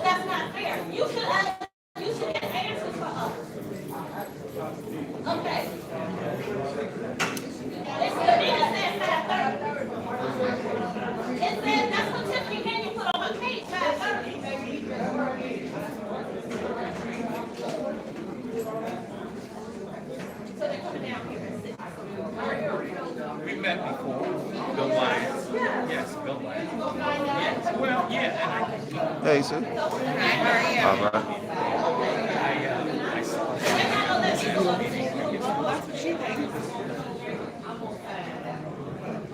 that's not fair. You should get answers for us. Okay. It said 5:30. It said that's what Tiffany Canyon put on her page, 5:30. So they're coming down here at 6. We met before. Bill Lyons. Yes, Bill Lyons. Yes. Well, yeah, and Hey, sir. Hi, All right. I saw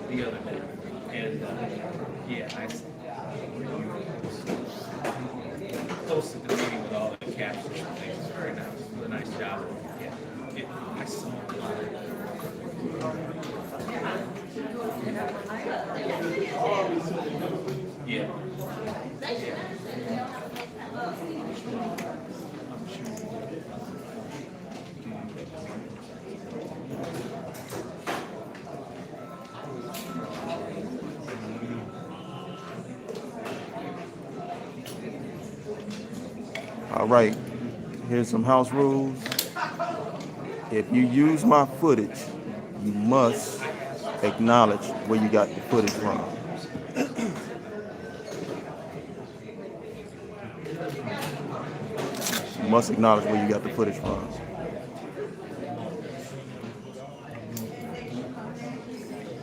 the other day. And yeah, I posted the meeting with all the captions and things. It's very nice. It was a nice job. Yeah, I saw it. Yeah. All right. Here's some house rules. If you use my footage, you must acknowledge where you got the footage from. You must acknowledge where you got the footage from.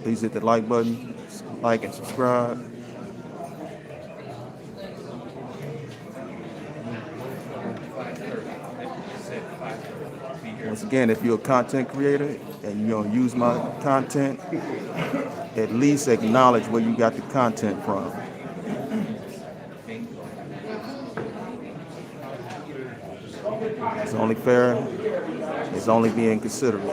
Please hit the like button, like and subscribe. Once again, if you're a content creator and you're gonna use my content, at least acknowledge where you got the content from. It's only fair. It's only being considerate.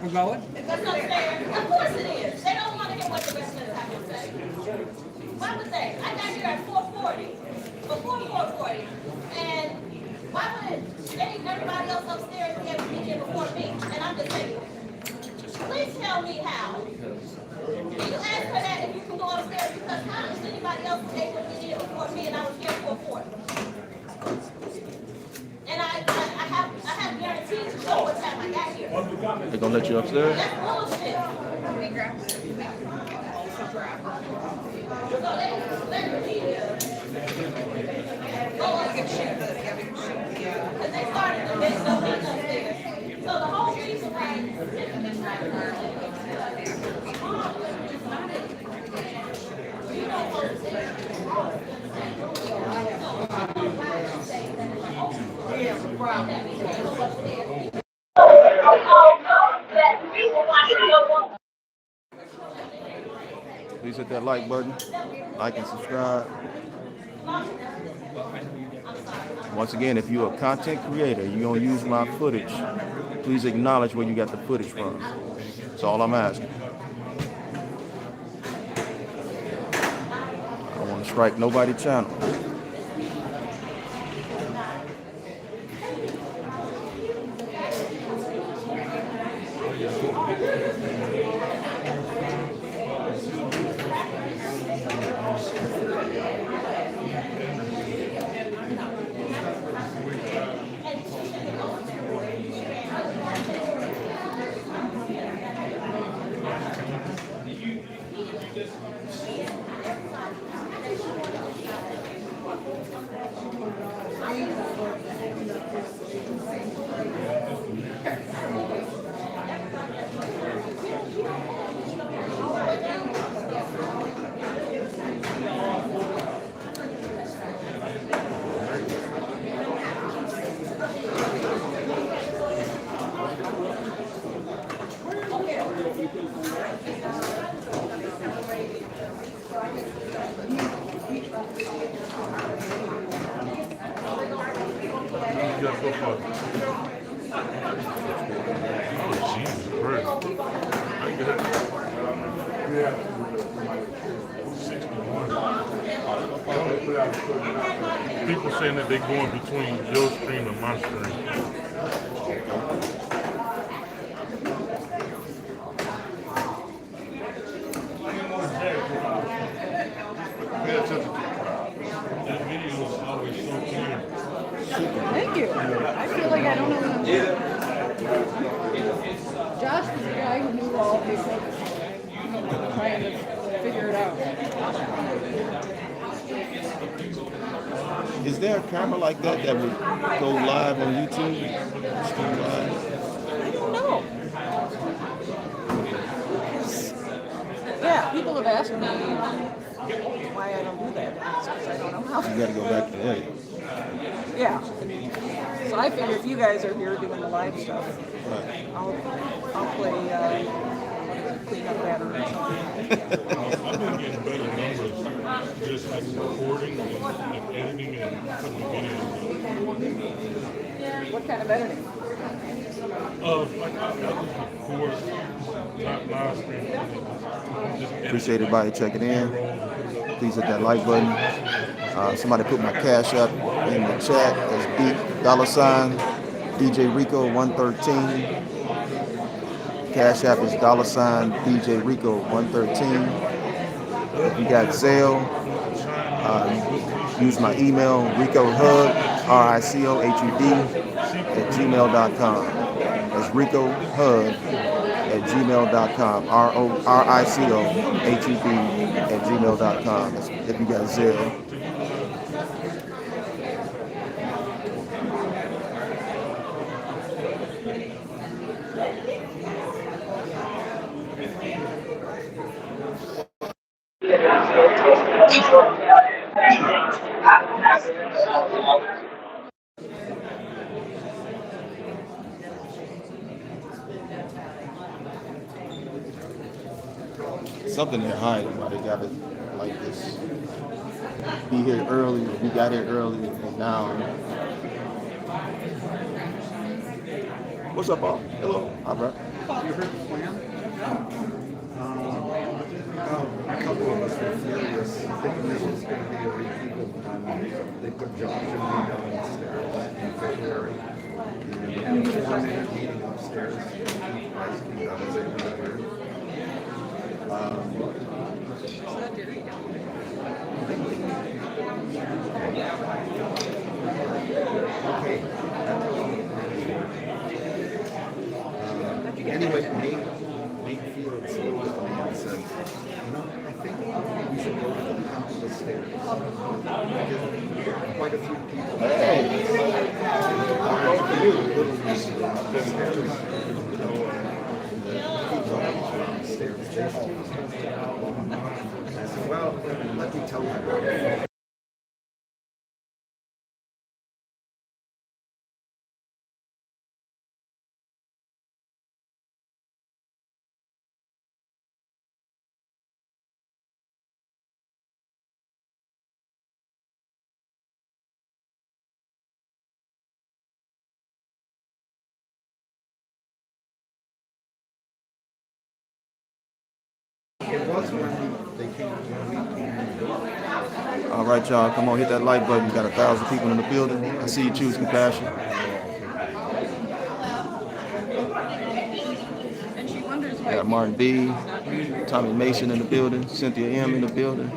We're going? That's not fair. Of course it is. They don't want to hear what the residents have to say. Why would they? I got here at 4:40. Before 4:40. And why would everybody else upstairs be able to get here before me? And I'm disabled. Please tell me how. Can you ask her that if you can go upstairs? Because how is anybody else able to get here before me and I was here at 4:40? And I have guaranteed to show what time I got here. They're gonna let you upstairs? That's bullshit. So they let me be here. Because they started the big stuff upstairs. So the whole reason why Tiffany tried to you don't want to say Please hit that like button, like and subscribe. Once again, if you're a content creator, you're gonna use my footage, please acknowledge where you got the footage from. That's all I'm asking. I don't want to strike nobody's channel. People saying that they're going between your stream and my stream. That video is always so clear. Thank you. I feel like I don't know what I'm doing. Josh was the guy who knew all these things, trying to figure it out. Is there a camera like that that would go live on YouTube? Stream live? I don't know. Yeah, people have asked me why I don't do that. It's 'cause I don't know how. You gotta go back to that. Yeah. So I figure if you guys are here doing the live stuff, Right. I'll play clean up batter or something. I've been getting better numbers just like recording and editing and putting the videos What kind of editing? up. Like I just record top live stream. Just edit. Appreciate everybody checking in. Please hit that like button. Somebody put my cash up in the chat as $, DJ Rico 113. Cash app is $, DJ Rico 113. If you got Zelle, use my email, RicoHud, RicoHud, @gmail.com. That's RicoHud @gmail.com. RicoHud @gmail.com. If you got Zelle. Something they're hiding why they got it like this. Be here early, we got here early, and now. What's up, Paul? Hello. All right. You heard the plan? A couple of us were furious, thinking this was going to be a repeat of when they put Josh and me downstairs in February. And we had a 4-minute meeting upstairs. Guys came down and said, "We're not here." Okay. Anyway, Nate Fields looked at me and said, I think we should go to the top of the stairs. Quite a few people. Hey. I said, well, let me tell you about it. It was when they came to me. All right, y'all. Come on, hit that like button. We got 1,000 people in the building. I see you choose compassion. And she wonders We why. got Martin B, Tommy Mason in the building, Cynthia M in the building.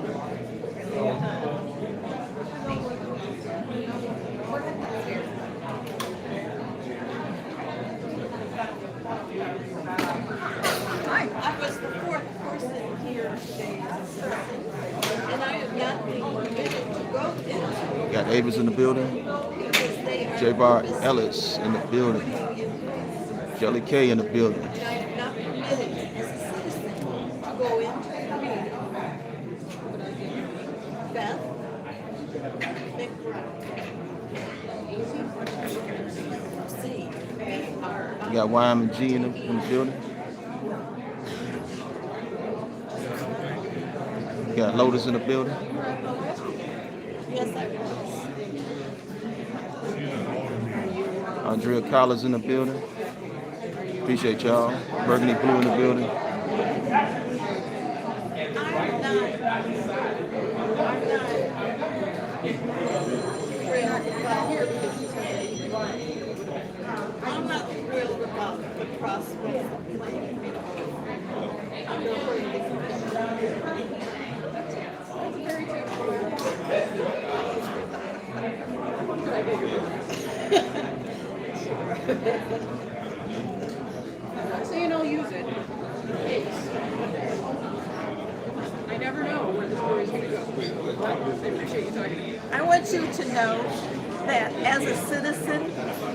I was the fourth person here today, and I have not been permitted to go there We got Avis in the building. because they are. J. Bar Ellis in the building. Kelly K in the building. And I am not permitted as a citizen to go into the meeting. Beth, see, we are. We got Wyman G in the building. We got Lotus in the building. Yes, I was. Andrea Collins in the building. Appreciate y'all. Burgundy Blue in the building. I'm not thrilled about the prospect of playing. So you don't use it. I never know where the story's going to go. I appreciate you talking to me. I want you to know that as a citizen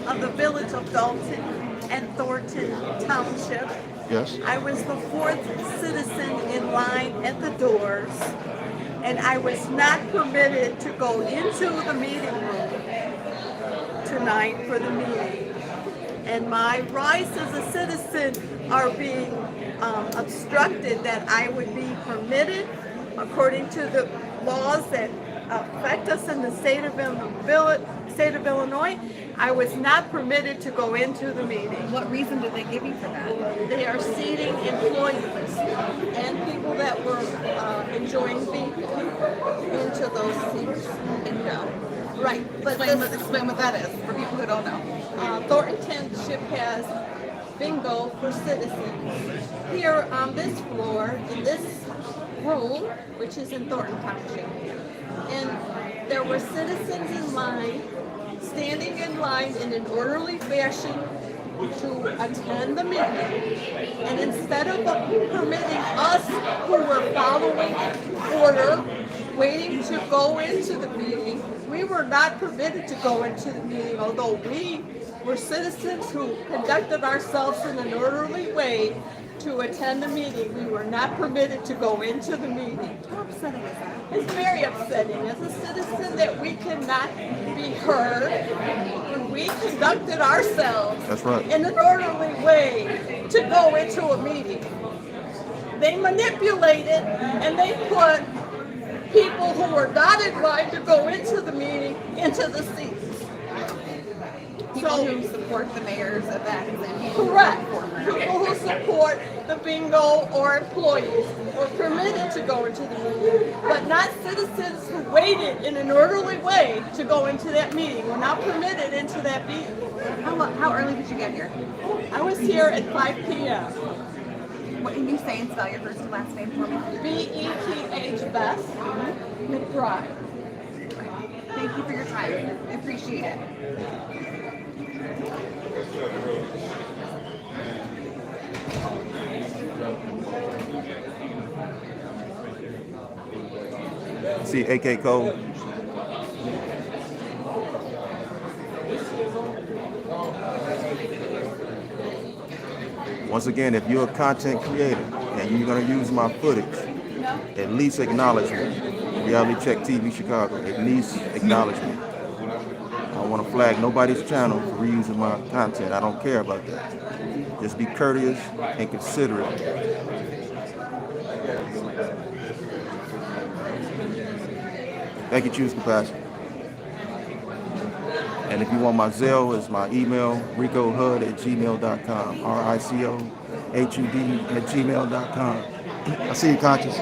of the village of Dalton and Thornton Township, Yes? I was the fourth citizen in line at the doors, and I was not permitted to go into the meeting room tonight for the meeting. And my rights as a citizen are being obstructed, that I would be permitted, according to the laws that affect us in the state of Illinois, I was not permitted to go into the meeting. What reason did they give you for that? They are seating employees and people that were enjoying bingo into those seats. Bingo. Right. But Explain what that is for people who don't know. Thornton Township has bingo for citizens. Here on this floor, in this room, which is in Thornton Township, and there were citizens in line, standing in line in an orderly fashion to attend the meeting. And instead of permitting us who were following order, waiting to go into the meeting, we were not permitted to go into the meeting, although we were citizens who conducted ourselves in an orderly way to attend the meeting. We were not permitted to go into the meeting. How upsetting is that? It's very upsetting as a citizen that we cannot be heard when we conducted ourselves That's right. in an orderly way to go into a meeting. They manipulated and they put people who were not in line to go into the meeting into the seats. People who support the mayor's events and people who Correct. vote for her. People who support the bingo or employees were permitted to go into the meeting, but not citizens who waited in an orderly way to go into that meeting were not permitted into that meeting. How early did you get here? I was here at 5 p.m. What can you say and spell your first and last name for me? BETH Best McBride. Thank you for your time. I appreciate it. See AK code. Once again, if you're a content creator and you're going to use my footage, at least acknowledge me. Reality Check TV Chicago, at least acknowledge me. I don't want to flag nobody's channel for reusing my content. I don't care about that. Just be courteous and considerate. Thank you, Choose Compassion. And if you want my Zelle, it's my email, ricohud@gmail.com, RICOHUD@gmail.com. I see you, Conscious.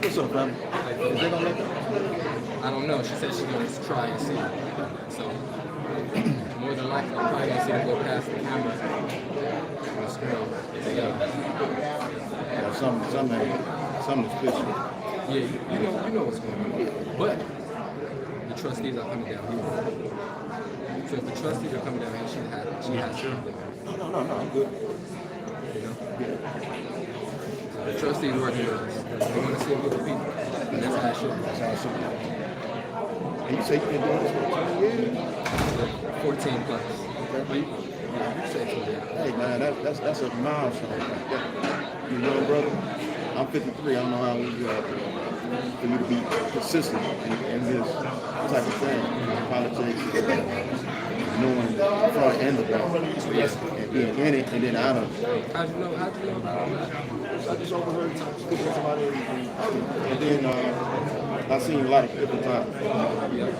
What's up, fam? Is they gonna let them? I don't know. She said she's going to try and see. So, more than likely, I'm probably going to see her go past the camera on the screen. Yeah, something's fishy. Yeah, you know what's going on. But the trustees are coming down here. So if the trustees are coming down here, she has something. No, I'm good. You know? The trustees working with us. They want to see a group of people. And that's how it should be. That's how it should be. And you say you've been doing this for 20 years? 14 plus. Okay. You say 20. Hey, man, that's a milestone. You young brother? I'm 53. I don't know how old you are. For you to be consistent in this type of thing, politics, knowing the front and the back, Yes. and being in it and then out of it. How'd you know about that? I just overheard speaking to somebody, and then I seen a lot of different times. Yeah.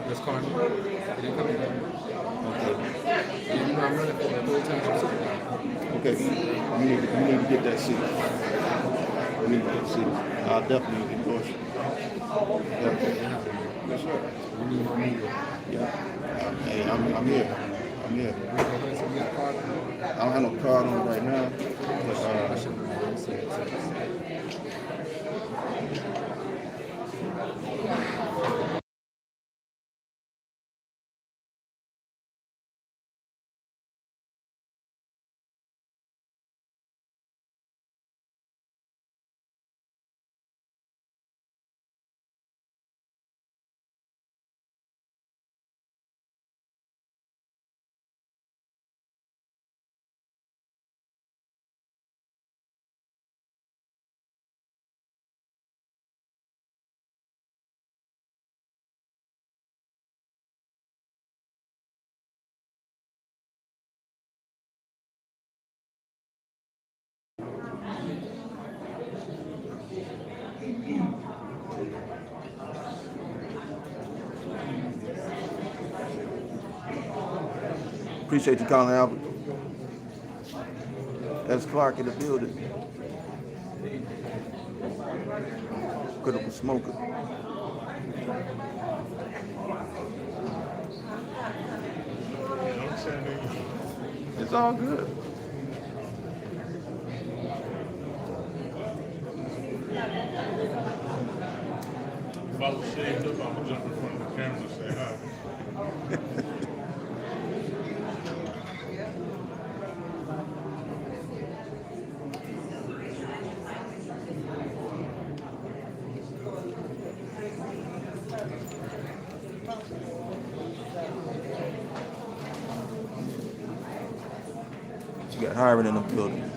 That's Carmen. They didn't come in. Okay. And you know I'm running for the full Township Supervisor. Okay. You need to get that seat. You need to get the seat. I'll definitely endorse you. Definitely. Yes, sir. We need more media. Yeah. Hey, I'm here. I'm here. Okay, so we got a card. I don't have no card on it right now. But, I should have see it. appreciate you calling, Albert. That's Clark in the building. Critical smoker. It's all good. If I was shaved up, I would jump in front of the camera and say hi. You got hiring in the building.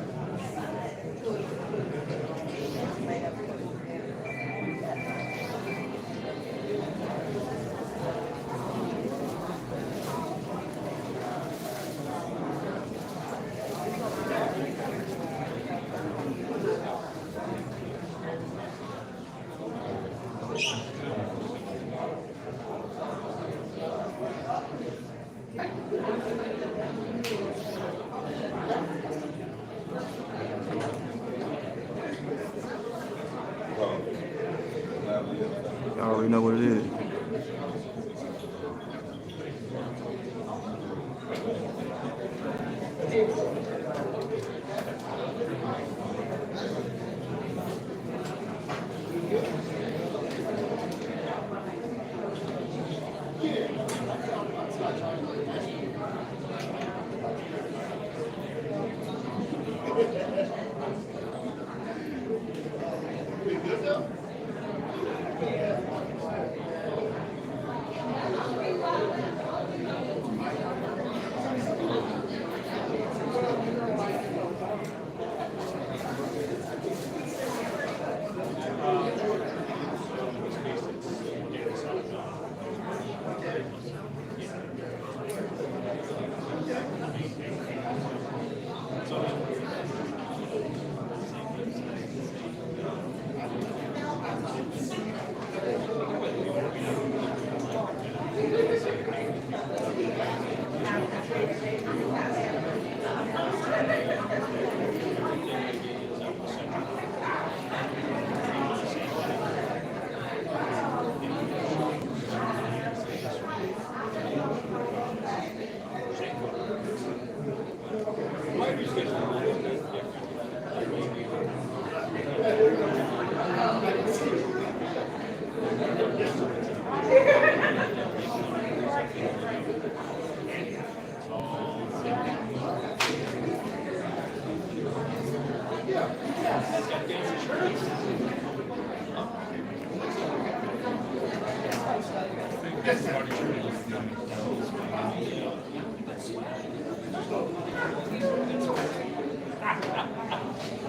I already know what it is.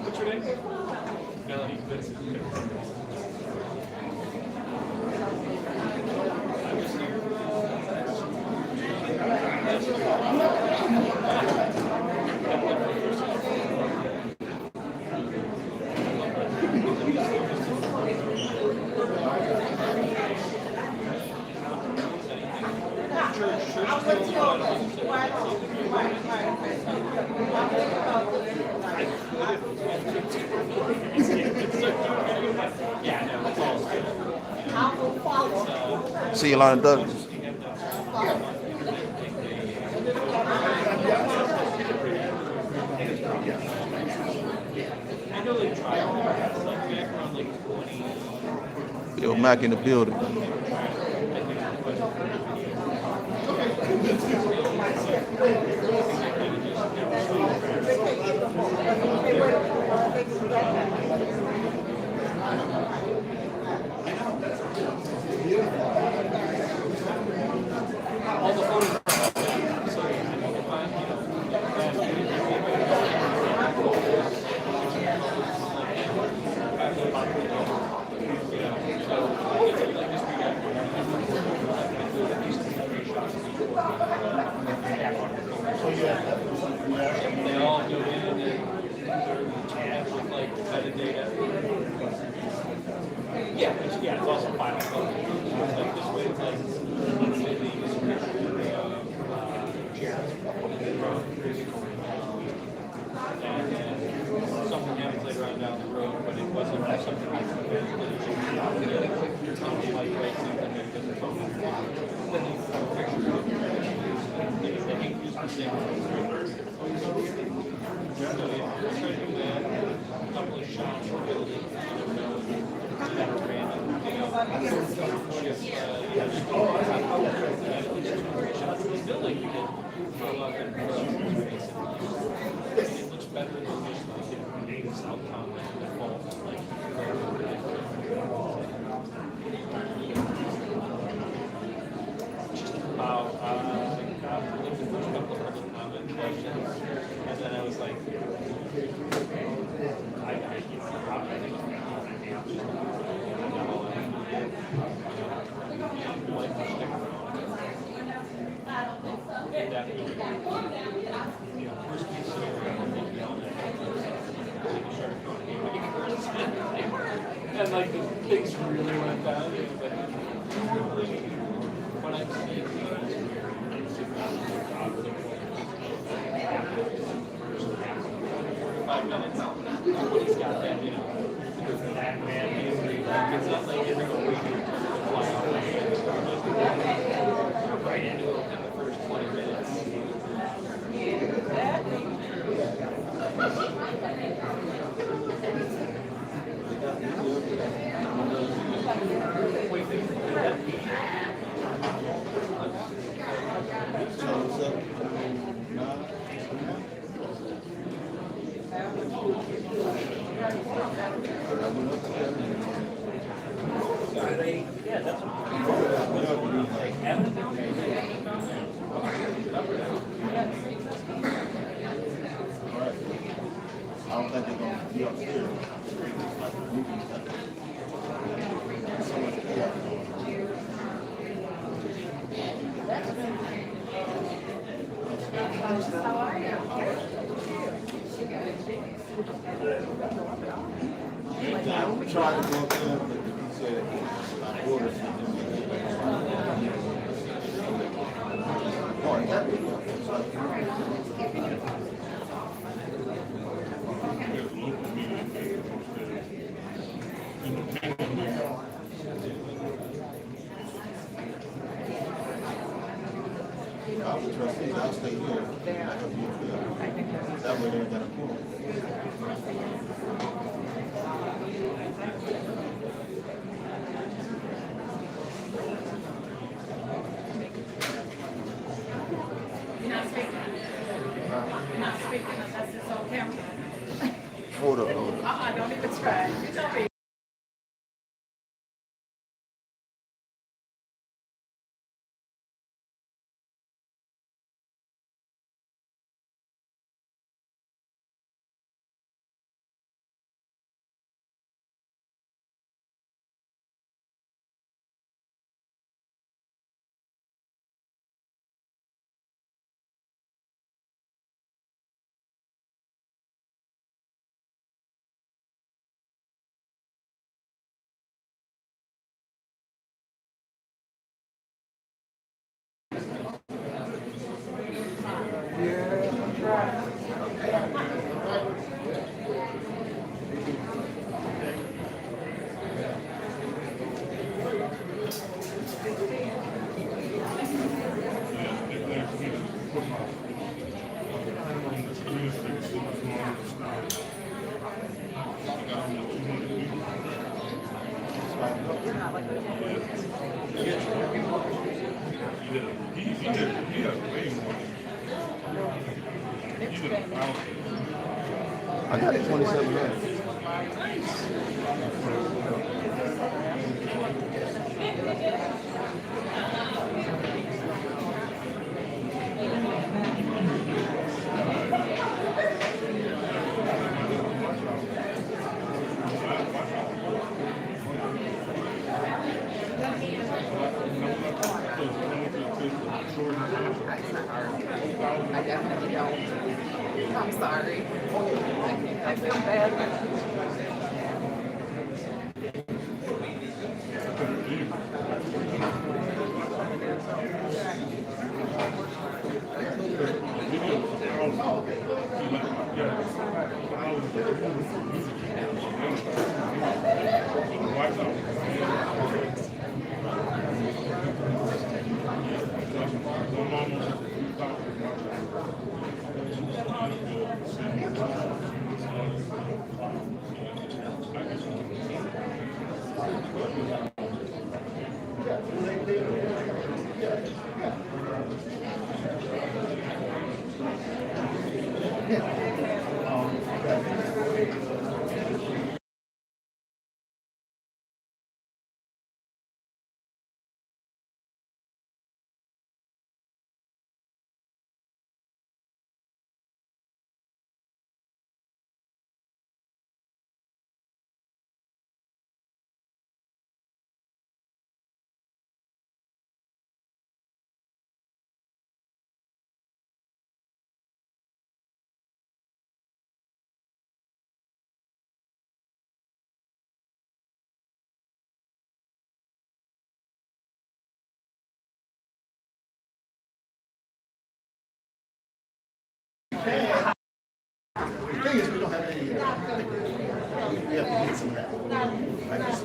What's your name? Melanie. See you, Lonnie Douglas. Yo, Mac in the building. They all go in and chat with like metadata. Yeah, it's also file. Like this way, it's like let's say they use and then something happens later on down the road, but it wasn't something like your township might write something that doesn't come in. Then you have a picture of it. They can use the same. So if you're trying to do that, a couple of shots for building, that are random, you know, township, shots of the building, you can throw up and it looks better than just like South Town, default, like, just about, the first couple of public comment questions, and then I was like, and like the things really went down, but when I'm seeing nobody's got that, you know, that man, it's not like everyone waiting to fly off right into it in the first 20 minutes. Yeah, that's I don't think they're gonna be upstairs. We tried to go up there, but he said, I ordered something. I would trust me, I'll stay here. That way they're gonna pull. You're not speaking. You're not speaking unless it's on camera. Hold up. Don't even try. You tell me. He has way more. He did 1,000. I got it 2,700. I definitely don't. I'm sorry. I feel bad. The thing is, we don't have any, we have to get some of that. I just,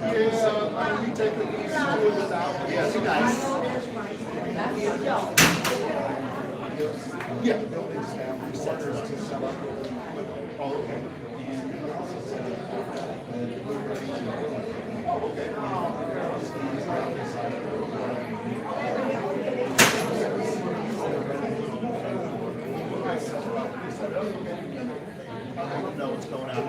yeah, we take these tools out. Yeah, be nice. Yeah, the buildings have receptors to sell up all over. I don't know what's going on.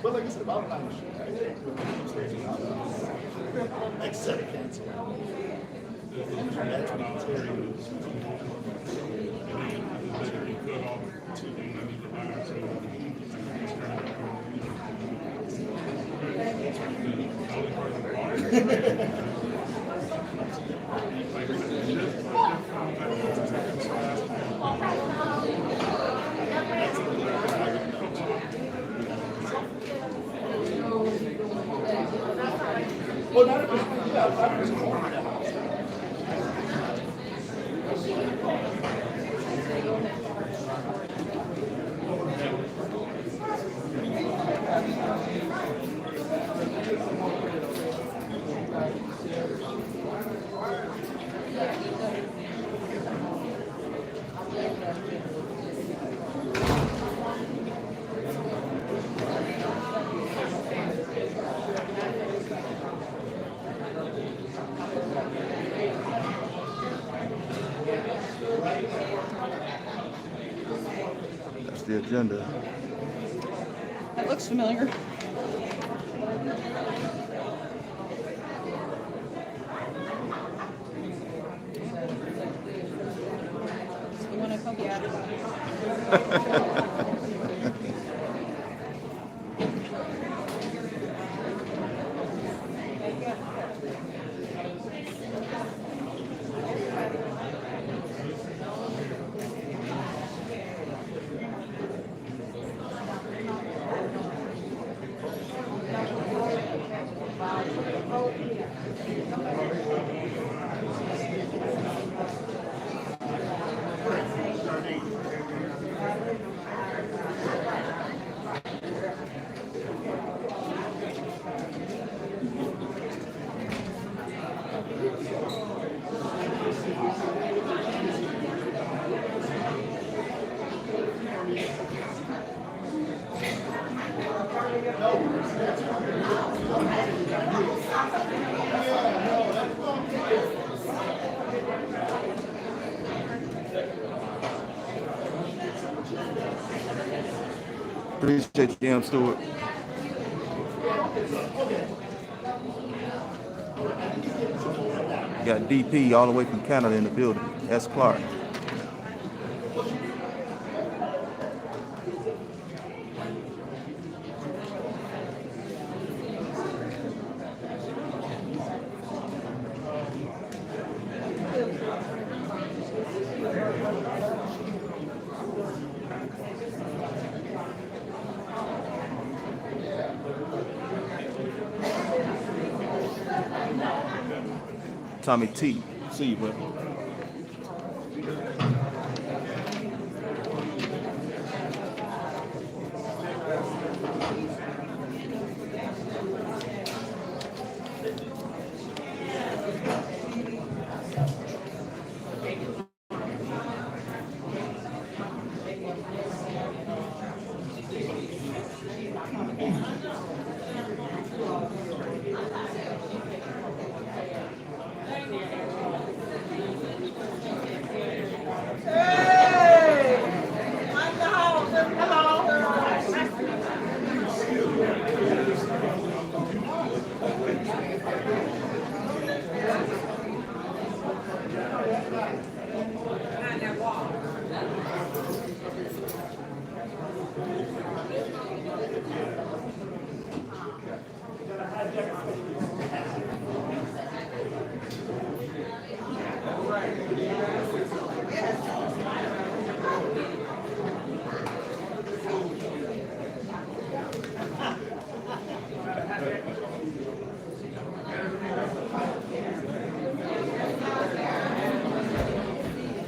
But like I said, about time, except cancer. That's well, not if it's, yeah, not if it's corn. agenda. That looks familiar. You want to come? Yeah. Appreciate you, Stewart. Got DP all the way from Canada in the building. S. Clark. Tommy T. See you, bro.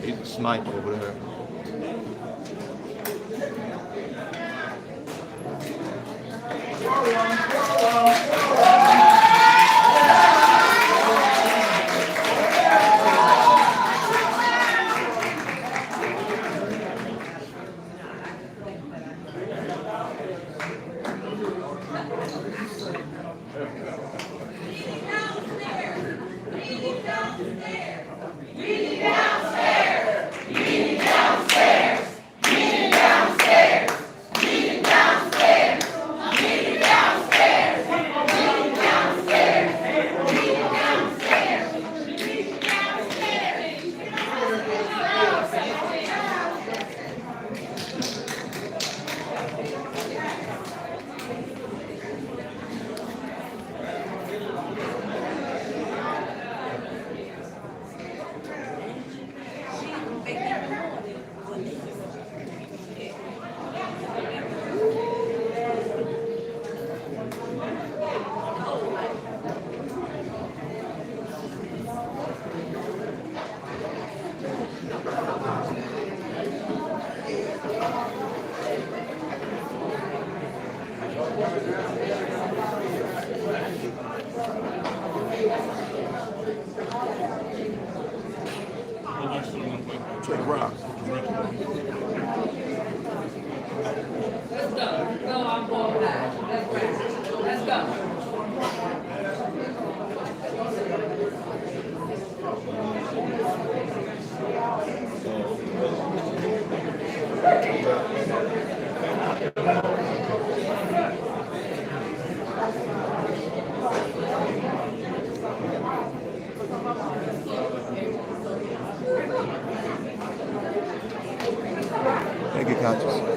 He's a sniper over there. Check rock. Let's go. Go, I'm going back. Let's practice. Let's go. good conscience.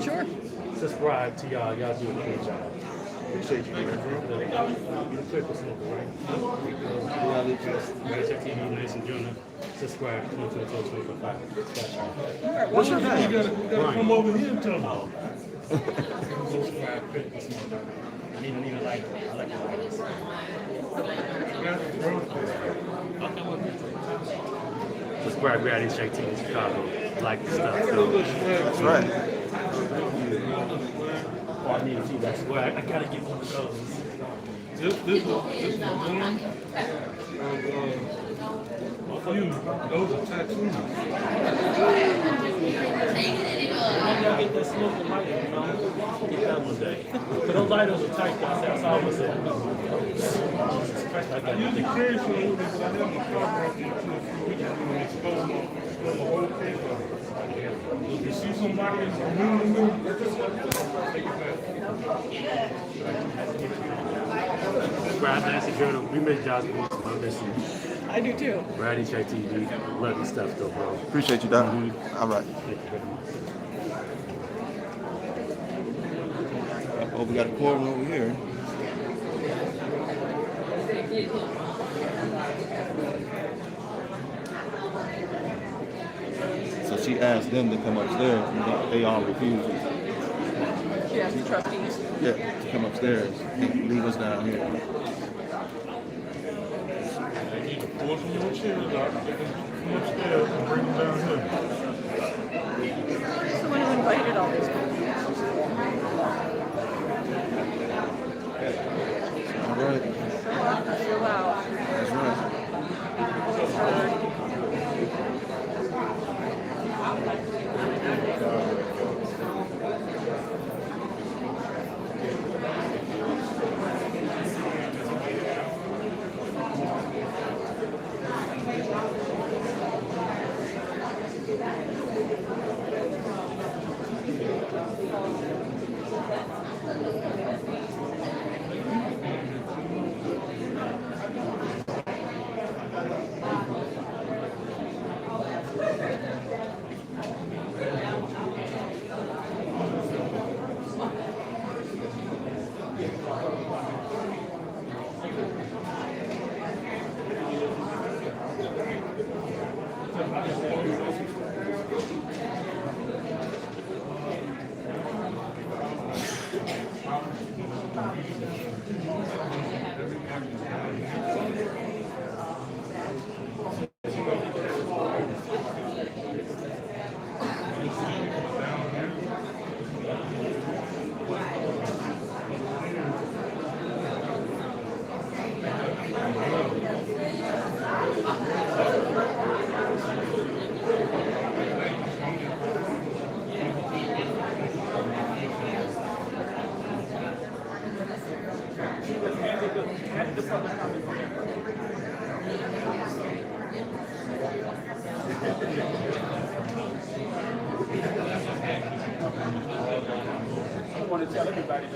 Sure. Subscribe to y'all. Y'all do a great job. Appreciate you, man. Nice and Jonah. Subscribe to What's your name? You gotta come over here and tell them. Subscribe Reality Check TV Chicago. Like the stuff. So. That's right. Oh, I need to see that swag. I gotta get one of those. This is one of those are tattoos. Get that smoking light, you know? Get that one day. But those items are tight, though. That's all I'm saying. I got I usually carry some of them, but I have my car right there too. We can expose my whole case of it. If you see somebody in the room, take it back. Subscribe to Adjournment. We miss Josh Boots. I miss you. I do too. Reality Check TV. Love your stuff, though, bro. Appreciate you, Doc. All right. Thank you very much. Oh, we got a quorum over here. So she asked them to come upstairs, and they all refused. She has the trustees. Yeah, to come upstairs and leave us down here. They need to pull some more chairs out, they can come upstairs and bring them down here. He's the one who invited all these people. All right. Show up, show out. That's right. I want to tell everybody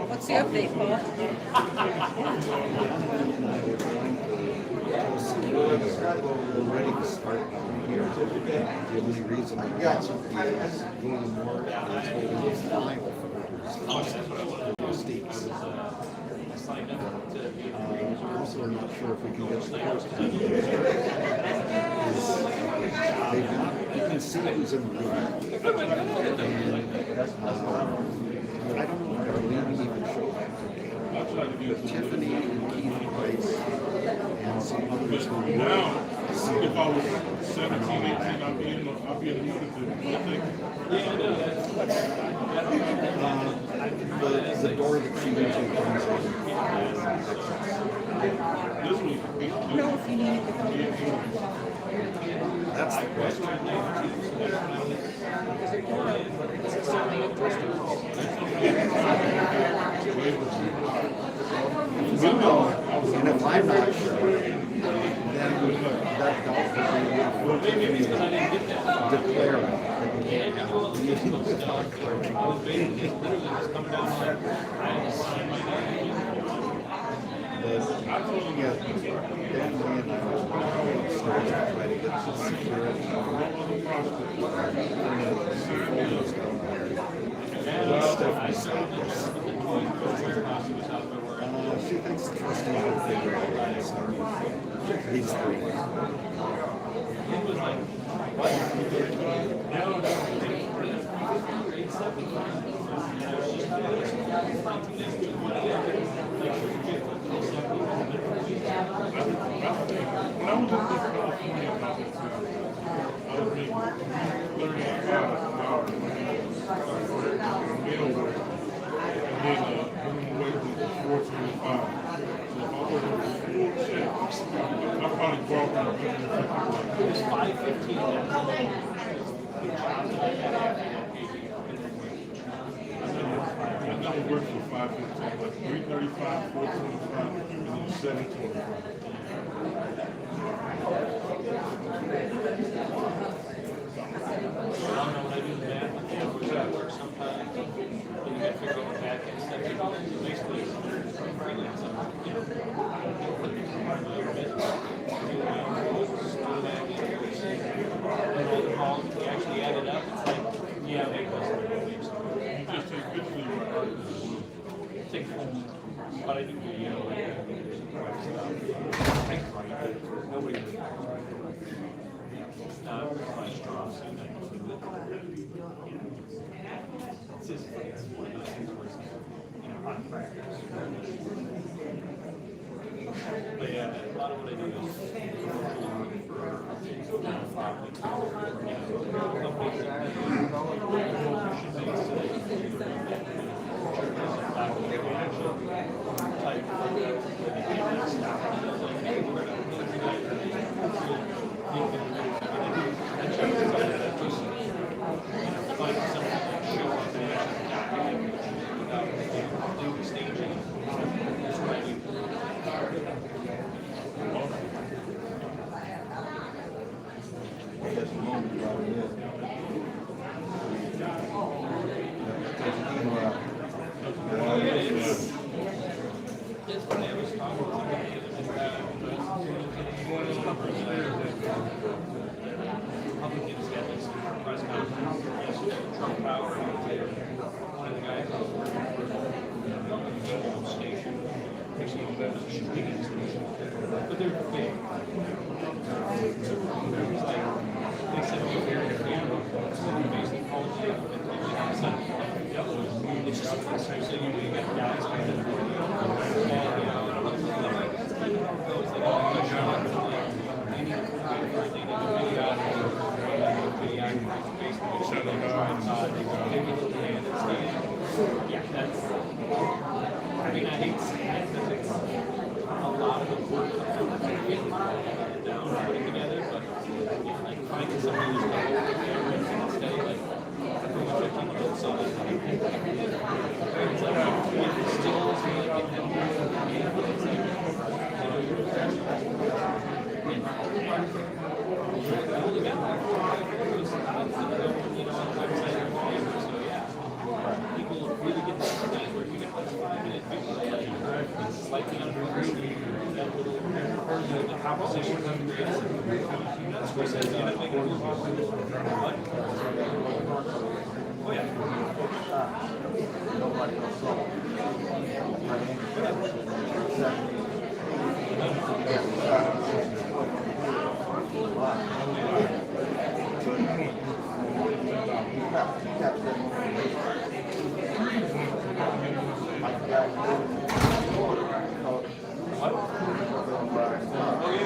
What's the update, Paul? We're ready to start here. The only reason I got you is doing more is holding final for the states. Also, I'm not sure if we can get the first. You can see who's in the room. I don't know if Arlene even showed up today. But Tiffany and Keith Price and some others who But now, if I was 17, 18, I'd be in the middle. The door that she usually comes in is This was No, if you need to. that's the question. And if I'm not sure, then that golf will be declaring that you can't have a meeting without clerking. I told him that Dan Lee and I were going upstairs to try to get some security. She thinks the trustee will figure out how to start these three. When I was in California, I was making $35 an hour. Meal work. And then minimum wage was $4.25. So if I was a full check, I probably brought home $150. It's 5:15. I never worked for $5.15, like $3.35, $4.25, and then $7.25. Actually added up, it's like, yeah, they cost You just take pictures of your art and blue. take home, but I do, you know, like, nobody. It's not my strong suit. It's just, it's one of those things where it's, you know, on practice. But yeah, a lot of what I do but they're big. They said, "Oh, here, basically, it's just so you get guys kind of, and, you know, that's kind of how it goes. They don't push on it. They need to basically shut it down. Yeah, that's, I mean, I hate saying it because it's a lot of the work getting it down, putting together, but yeah, like finding somebody who's going to hold the camera and stay like, pretty much 15 minutes, so it's like, it still is really getting them, it's like, people really get this stage where you get like 5-minute videos, slightly under that little, the composition of the creative. That's where it says, you know, make it look what? Oh, yeah. Oh, yeah.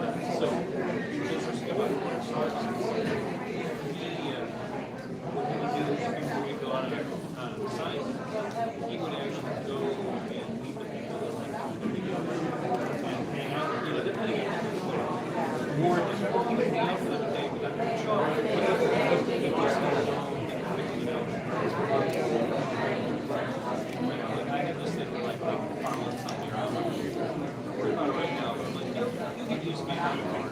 So, just about what we would do before we go on our site, he would actually go and meet the people that like to go and hang out. You know, depending on more difficult, he would be out for the day without no charge. But he just you know, like I had this thing like following something around. Worry about it right now, but I'm like, you can use me on your car.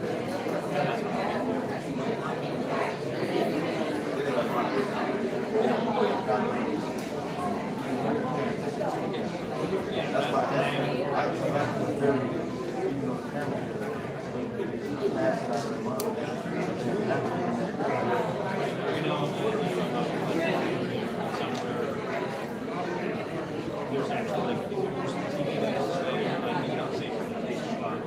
And that's what I there's actually like TV that like you know, say for the spot.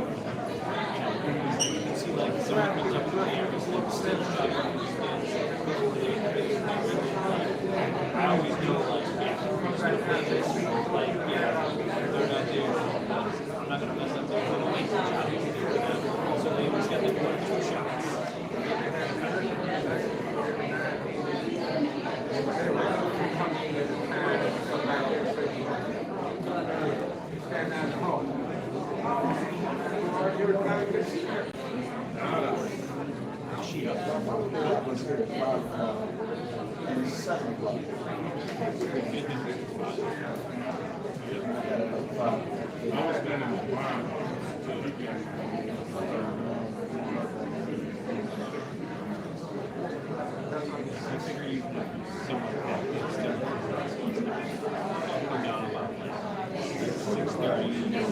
You can see like someone comes up in the air, it's like still shot. I always know like, yeah, who's gonna play this, like, yeah, they're not there, I'm not gonna mess up their little wait shot. So they always get like 1 or 2 shots. I figure you can somewhat have this different. So it's not come down about like 6:30, you know,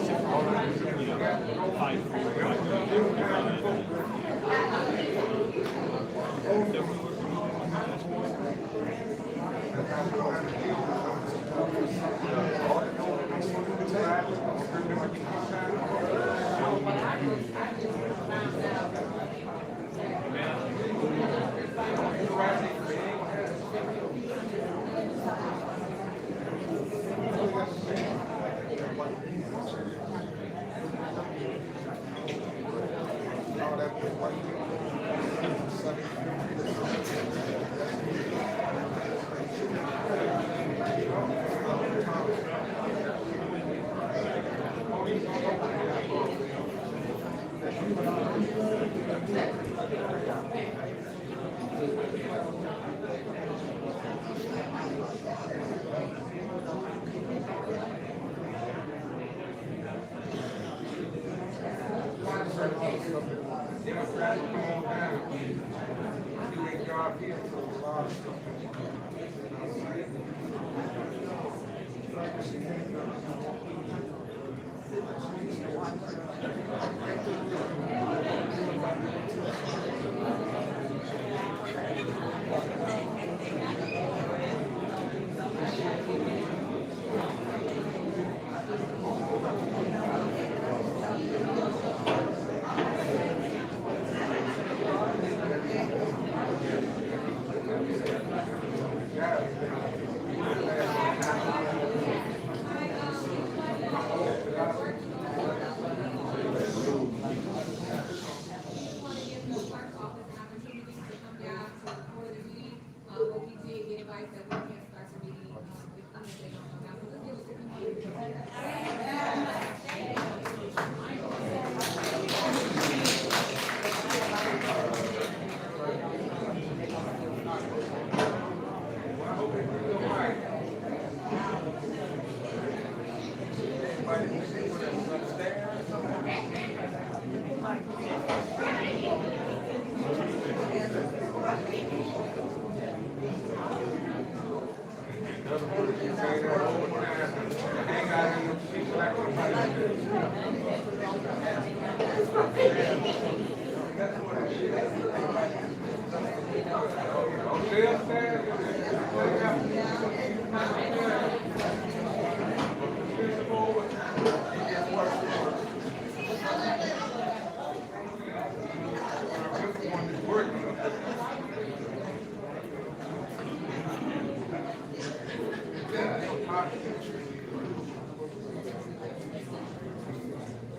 'Cause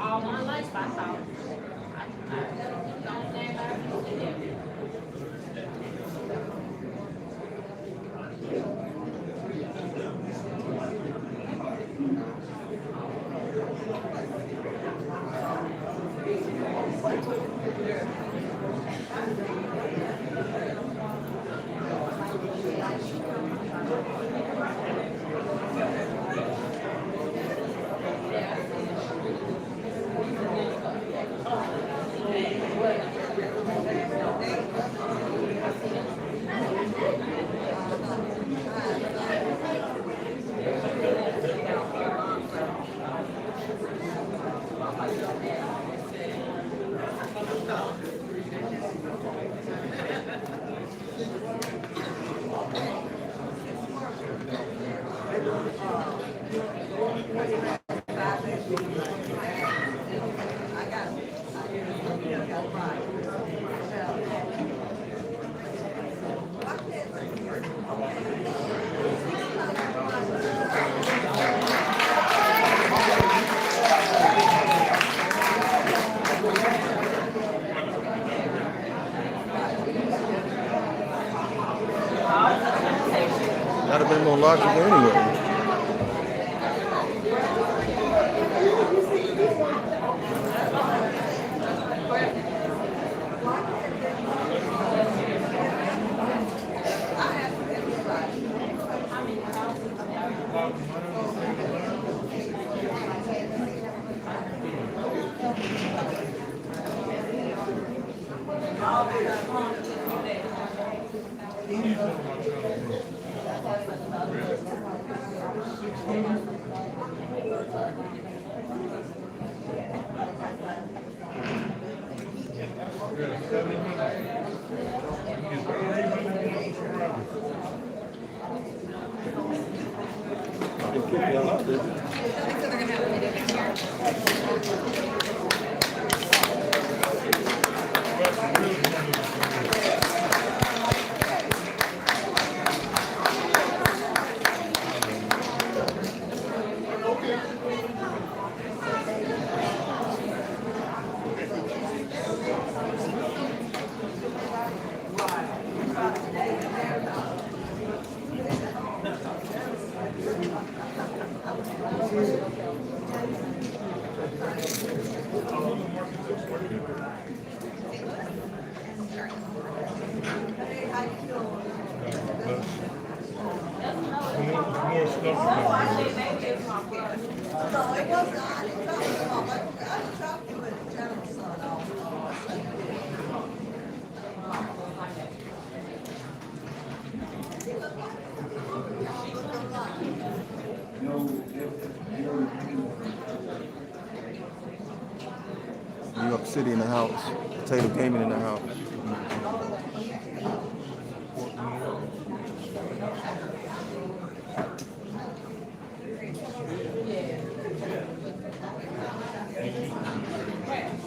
All my life I thought. That'd have been more logical anyway. More stuff. New York City in the house. Potato Gaming in the house.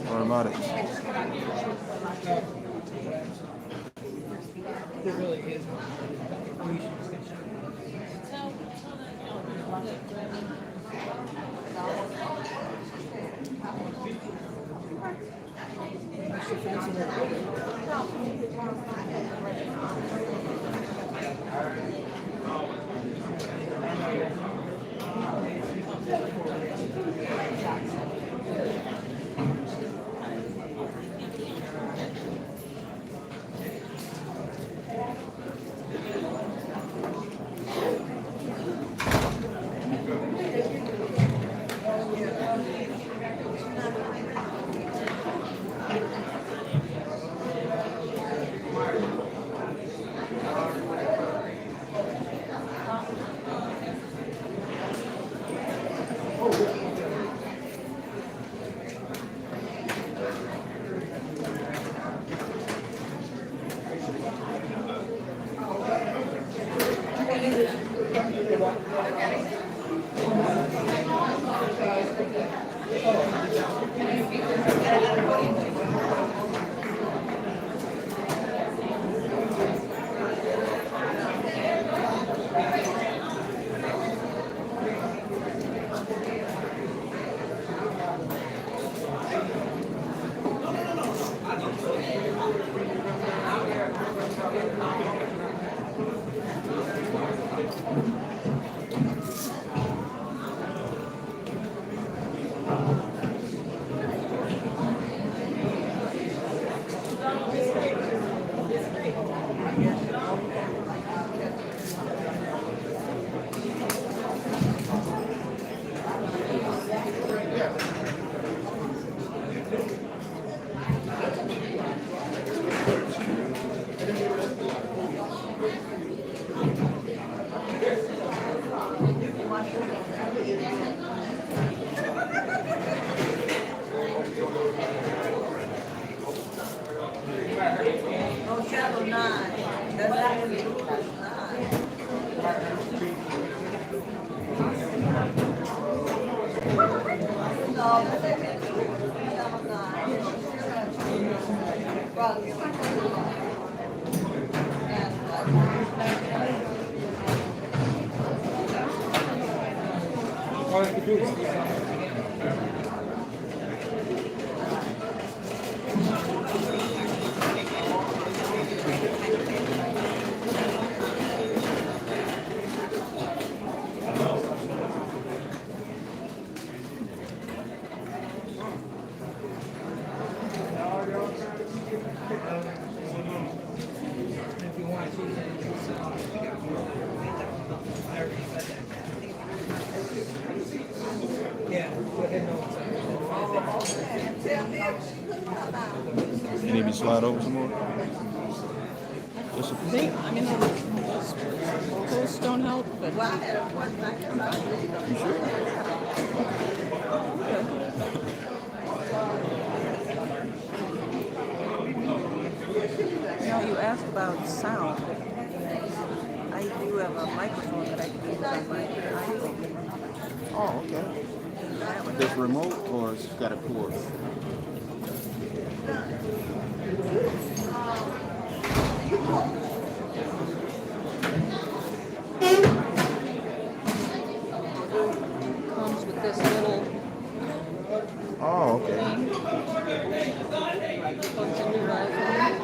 Automatics. There really is. No, channel 9. That's actually channel 9. No, that's actually channel 9. Well, All I have to do is speak up. You need me to slide over some more? Just a, I mean, those don't help, but you sure? you asked about sound. I do have a microphone that I can use on my iPhone. Oh, okay. This remote or it's got a cord? Comes with this little Oh, okay. thing. Plugs into your iPhone.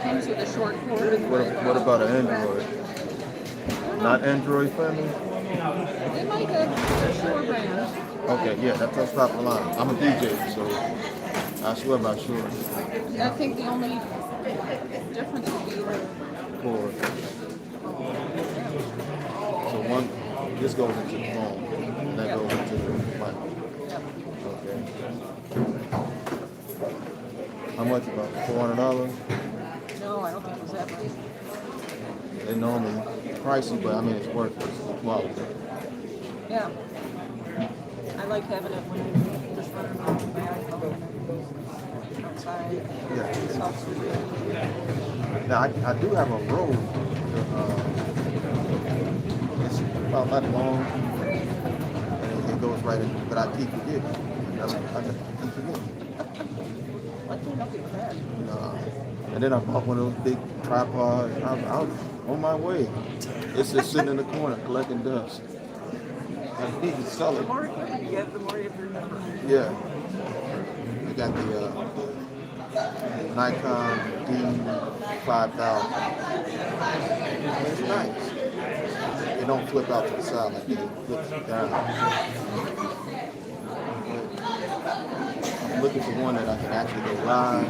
Comes with a short cord. What about an Android? Not Android friendly? They might have a Shure brand. Okay, yeah, that's top of the line. I'm a DJ, so I swear by sure. I think the only difference would be the Cord. So one, this goes into the phone, and that goes into the mic. Okay. How much? About $400? no, I don't think it was that much. They normally pricey, but I mean it's worth it. It's the quality. Yeah. I like having it when I'm just running around with my iPhone outside. Yeah. It helps with it. Now I do have a robe. It's about that long, and it goes right in. But I keep forgetting. I keep forgetting. What can help you with that? And then I bought one of those big tripods. I was on my way. It's just sitting in the corner collecting dust. I need to sell The it. more equipment you get, the more you have to remember. Yeah. I got the Nikon D5000. It's nice. They don't flip out to the side like they flip down. I'm looking for one that I can actually go live.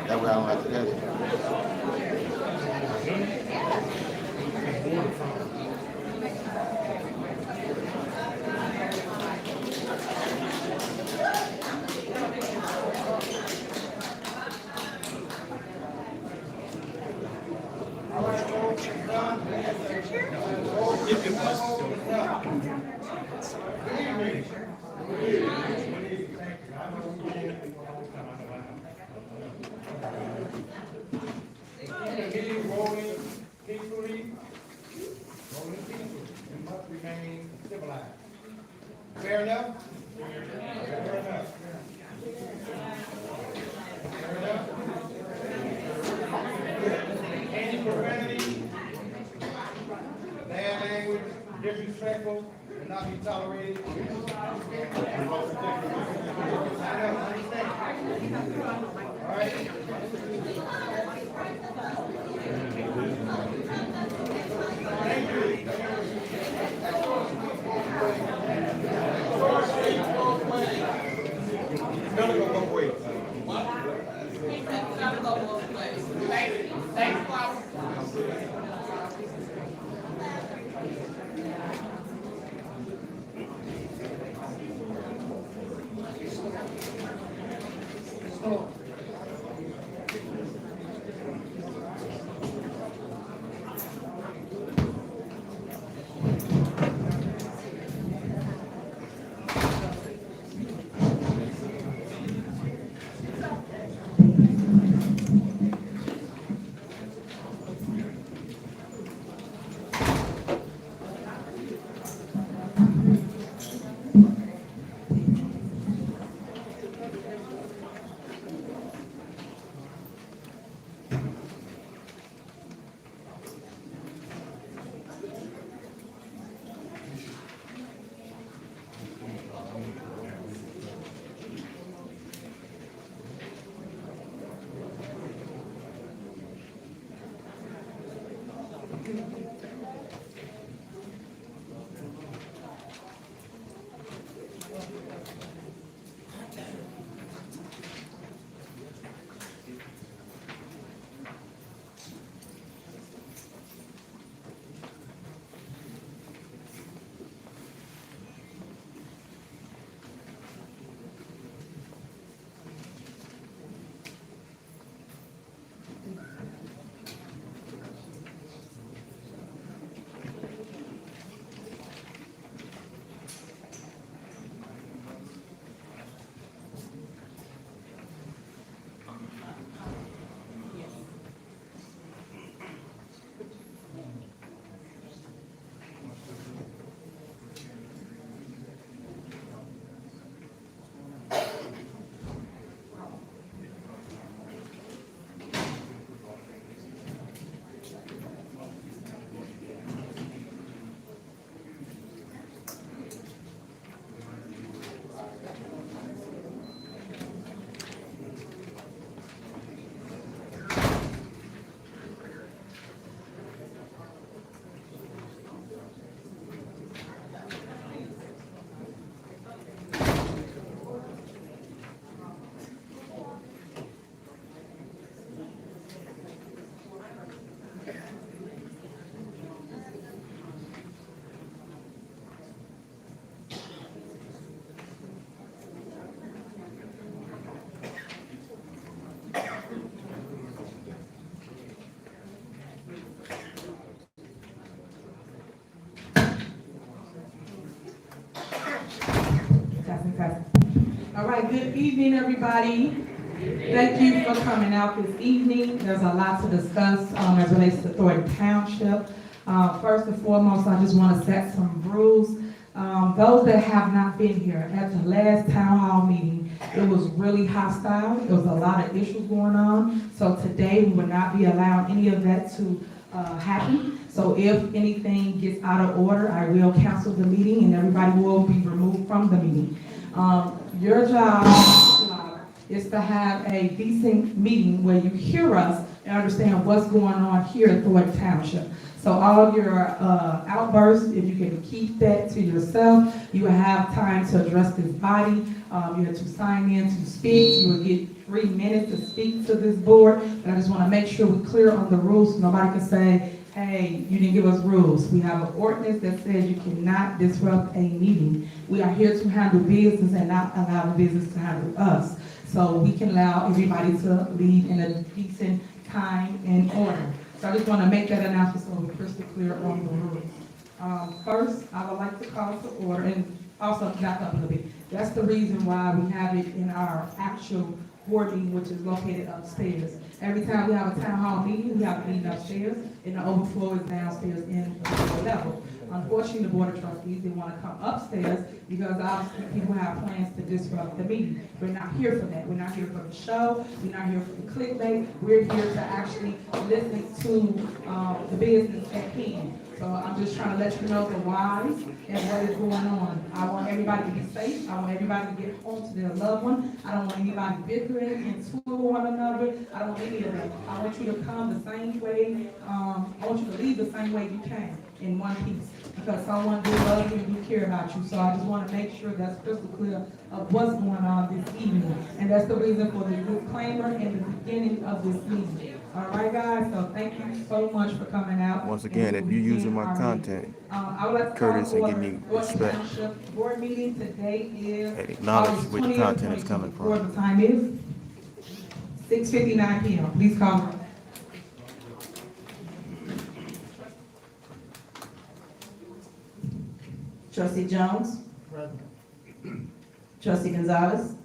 That way I don't have to edit. Meeting rolling peacefully. Rolling peacefully. We must remain civilized. Fair enough? Fair enough. Fair enough. Any profanity, bad language, disrespectful, will not be tolerated. All right? Thank you. All right, good evening, everybody. Thank you for coming out this evening. There's a lot to discuss as it relates to Thornton Township. First and foremost, I just want to set some rules. Those that have not been here, at the last town hall meeting, it was really hostile. There was a lot of issues going on. So today, we will not be allowing any of that to happen. So if anything gets out of order, I will cancel the meeting and everybody will be removed from the meeting. Your job is to have a decent meeting where you hear us and understand what's going on here at Thornton Township. So all of your outbursts, if you can keep that to yourself, you will have time to address this body. You have to sign in to speak. You will get 3 minutes to speak to this board. But I just want to make sure we're clear on the rules so nobody can say, hey, you didn't give us rules. We have an ordinance that says you cannot disrupt a meeting. We are here to handle business and not allow the business to handle us. So we can allow everybody to leave in a decent time and order. So I just want to make that announcement so we're crystal clear on the rules. First, I would like to call to order, and also back up a little bit. That's the reason why we have it in our actual board meeting, which is located upstairs. Every time we have a town hall meeting, we have a meeting upstairs, and the overflow is downstairs in the floor level. Unfortunately, the board of trustees didn't want to come upstairs because obviously people have plans to disrupt the meeting. We're not here for that. We're not here for the show. We're not here for the clickbait. We're here to actually listen to the business at hand. So I'm just trying to let you know the whys and what is going on. I want everybody to be safe. I want everybody to get home to their loved one. I don't want anybody bickering and touring one another. I don't want any of that. I want you to come the same way. I want you to leave the same way you came, in one piece. Because someone do love you and do care about you. So I just want to make sure that's crystal clear of what's going on this evening. And that's the reason for the disclaimer in the beginning of this meeting. All right, guys, so thank you so much for coming out. Once again, if you're using my content, courteous and give me respect. Board meeting today is Acknowledge August which 20th, content is coming from. The time is 6:59 p.m. Please call the roll. Trustee Jones? Trustee Gonzalez?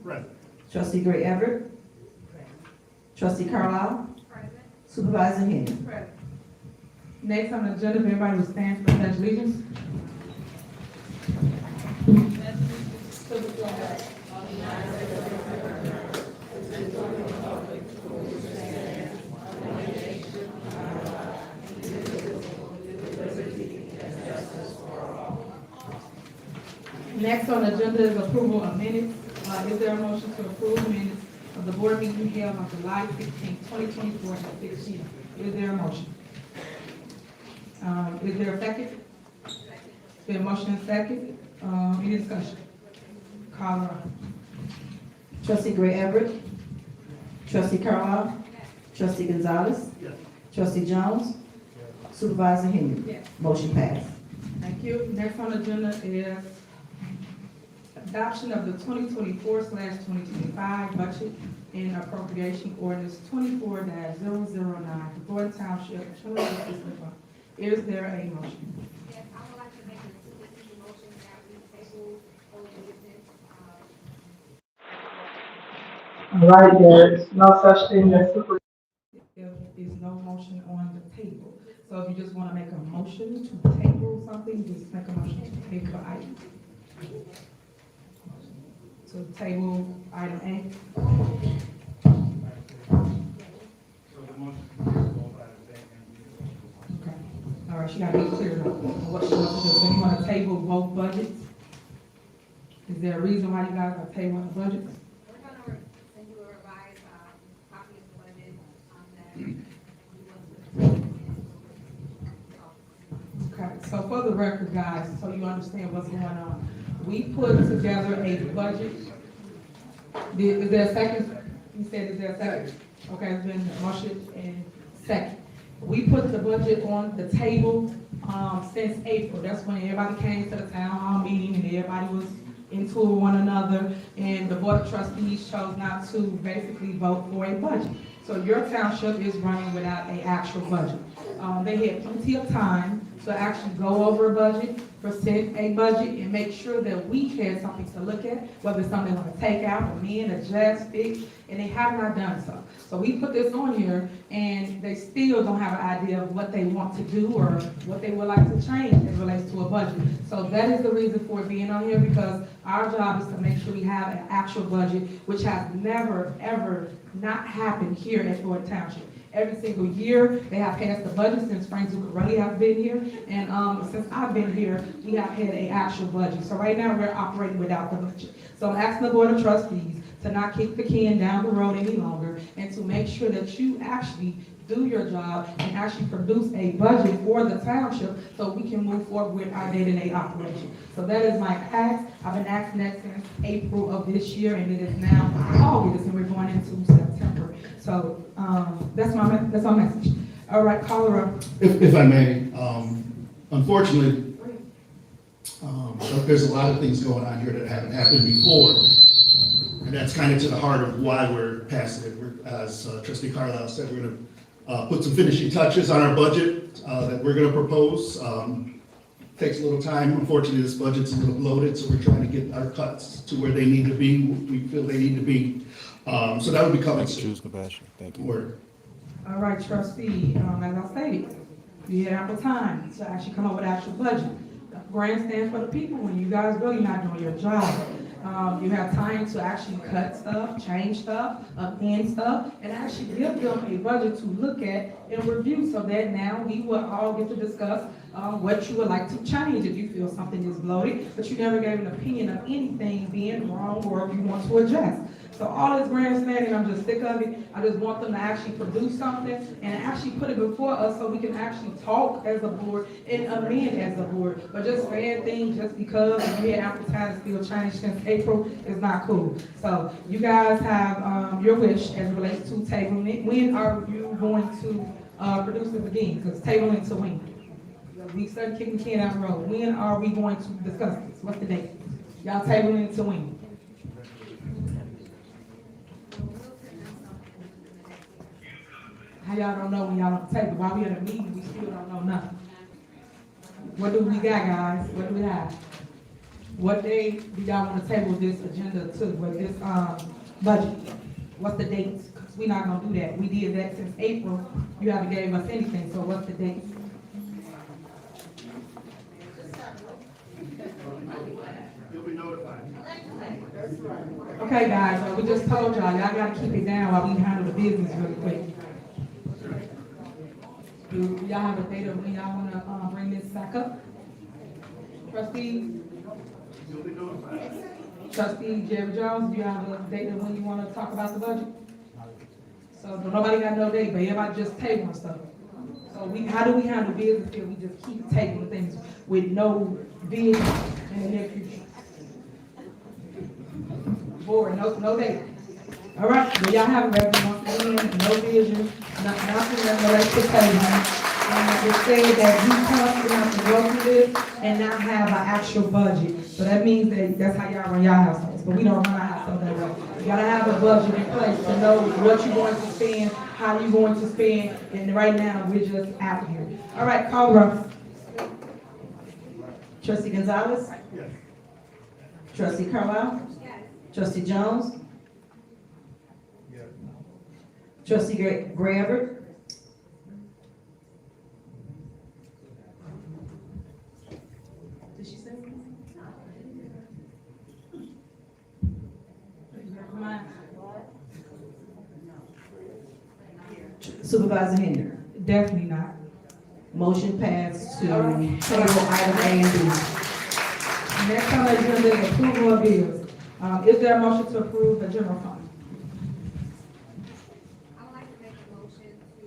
Trustee Gray Everett? Trustee Carlisle? Supervisor Henry? Next on the agenda, if everybody will stand for the pledge of allegiance. Next on the agenda is approval of minutes. Is there a motion to approve minutes of the board meeting held on July 16, 2024 at 6 p.m.? Is there a motion? Is there a second? Is there a motion and second? Any discussion? Call the roll. Trustee Gray Everett? Trustee Carlisle? Trustee Gonzalez? Trustee Jones? Supervisor Henry? Yes. Motion passed. Thank you. Next on the agenda is adoption of the 2024/2025 budget and appropriation ordinance 24-009 for Thornton Township General Assistance Fund. Is there a motion? Yes, I would like to make a specific motion that we table ordinance. All right, there is no such thing as super. There is no motion on the table. So if you just want to make a motion to table something, just make a motion to table the item. So table item A. Okay. All right, she got to be clear about what she wants to do. So you want to table both budgets? Is there a reason why you guys are tabling the budgets? We're gonna send you a revised, copy of the budget, that we want to. Okay, so for the record, guys, so you understand what's going on, we put together a budget. Is there a second? You said, is there a second? Okay, it's been motion and second. We put the budget on the table, since April. That's when everybody came to the town hall meeting and everybody was into one another, and the board of trustees chose not to basically vote for a budget. So your township is running without an actual budget. They had plenty of time to actually go over a budget, present a budget, and make sure that we had something to look at, whether it's something they want to take out, amend, adjust, fix, and they have not done so. So we put this on here, and they still don't have an idea of what they want to do or what they would like to change as it relates to a budget. So that is the reason for it being on here, because our job is to make sure we have an actual budget, which has never, ever not happened here at Thornton Township. Every single year, they have passed the budget since Frank Zuccarelli has been here, and since I've been here, we have had an actual budget. So right now, we're operating without the budget. So I'm asking the Board of Trustees to not kick the can down the road any longer, and to make sure that you actually do your job and actually produce a budget for the township so we can move forward with our day-to-day operation. So that is my ask. I've been asking that since April of this year, and it is now August, and we're going into September. So that's my message. All right, call her up. If I may, unfortunately, there's a lot of things going on here that haven't happened before. And that's kind of to the heart of why we're passing it. As Trustee Carlisle said, we're going to put some finishing touches on our budget that we're going to propose. Takes a little time. Unfortunately, this budget's a little bloated, so we're trying to get our cuts to where they need to be, we feel they need to be. So that would be coming soon. Thank you. Word. All right, trustee, as I stated, you had ample time to actually come up with actual budget. Grandstand for the people when you guys really not doing your job. You have time to actually cut stuff, change stuff, amend stuff, and actually give them a budget to look at and review, so that now we will all get to discuss what you would like to change if you feel something is bloated, but you never gave an opinion of anything being wrong or if you want to adjust. So all this grandstanding, I'm just sick of it. I just want them to actually produce something and actually put it before us so we can actually talk as a board and amend as a board. But just saying things just because we had ample time to still change since April is not cool. So you guys have your wish as it relates to tabling it. When are you going to produce this again? Because tabling to when? We started kicking the can down the road. When are we going to discuss this? What's the date? Y'all tabling it to when? How y'all don't know when y'all on the table? While we at a meeting, we still don't know nothing. What do we got, guys? What do we have? What day do y'all want to table this agenda to, with this, budget? What's the date? Because we're not gonna do that. We did that since April. You haven't gave us anything, so what's the date? You'll be notified. Okay, guys, we just told y'all gotta keep it down while we handle the business really quick. Do y'all have a date of when y'all wanna, bring this back up? Trustee? You'll be notified. Trustee Jerry Jones, do you have a date of when you wanna talk about the budget? So nobody got no date, but everybody just tabling stuff. So how do we handle business if we just keep tabling things with no vision in the near future? Board, no date. All right, do y'all have a record once again, no vision, nothing that relates to tabling. And it said that we constantly have to go through this and not have an actual budget. So that means that's how y'all run y'all households, but we don't run our household that way. You gotta have a budget in place to know what you're going to spend, how you're going to spend, and right now, we're just out here. All right, call the roll. Trustee Gonzalez? Yes. Trustee Carlisle? Yes. Trustee Jones? Yes. Trustee Gray Everett? Did she say? Supervisor Henry? Definitely not. Motion passed to table item A and B. Next on the agenda is approval of bills. Is there a motion to approve the general fund? I would like to make a motion to,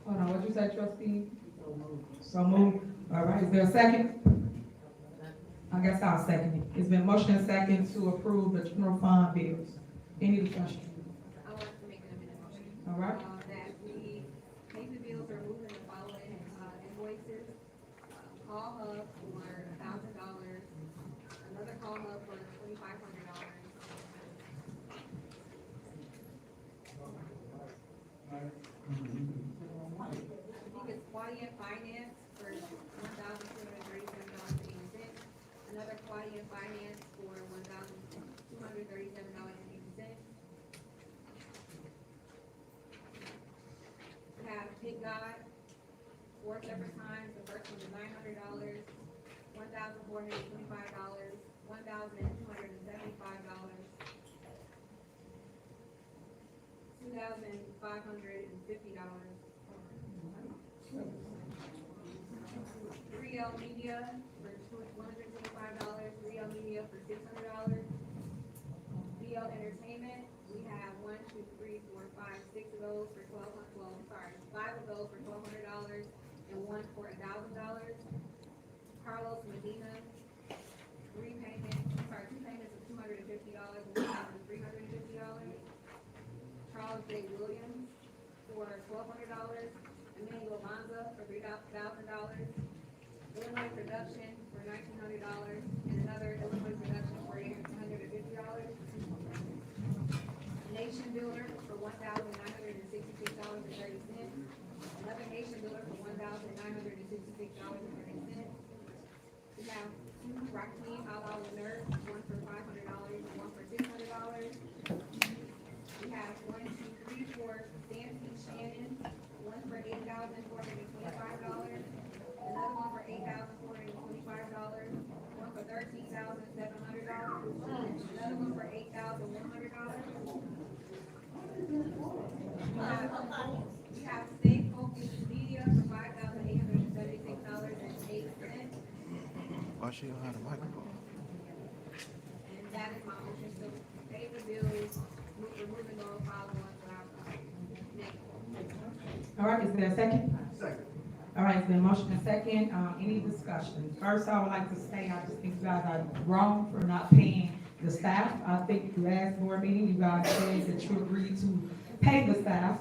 Hold on, what'd you say, trustee? So moved. All right, is there a second? I guess I'll second it. It's been motion and second to approve the general fund bills. Any discussion? I would like to make an amendment motion. All right. That we pay the bills removing the following, invoices. Call hub for $1,000, another call hub for $2,500. I think it's quality and finance for $1,237.80. Another quality and finance for $1,237.80. We have Pick God, 4 separate times. The first one is $900, $1,425, $1,275, $2,550. 3L Media for $125, 3L Media for $600. BL Entertainment, we have 1, 2, 3, 4, 5, 6 of those for 5 of those for $1,200 and 1 for $1,000. Carlos Medina, 2 payments of $250 and $1,350. Charles J. Williams for $1,200. Emmanuel Bonza for $3,000. Illinois Production for $1,900 and another Illinois Production for $850. Nation Builder for $1,966.30. Another Nation Builder for $1,966.30. We have 2 Raheem Alal Nurse, 1 for $500 and 1 for $600. We have 1, 2, 3, 4 Stanley Shannon, 1 for $8,425. Another one for $8,425. 1 for $13,700. Another one for $8,100. We have State Focus Media for $5,876.08. Why she don't have a microphone? And that is my motion to pay the bills, removing those following without, All right, is there a second? Second. All right, it's been motion and second. Any discussion? First, I would like to say, I just think you guys are wrong for not paying the staff. I think last board meeting, you guys said that you agreed to pay the staff.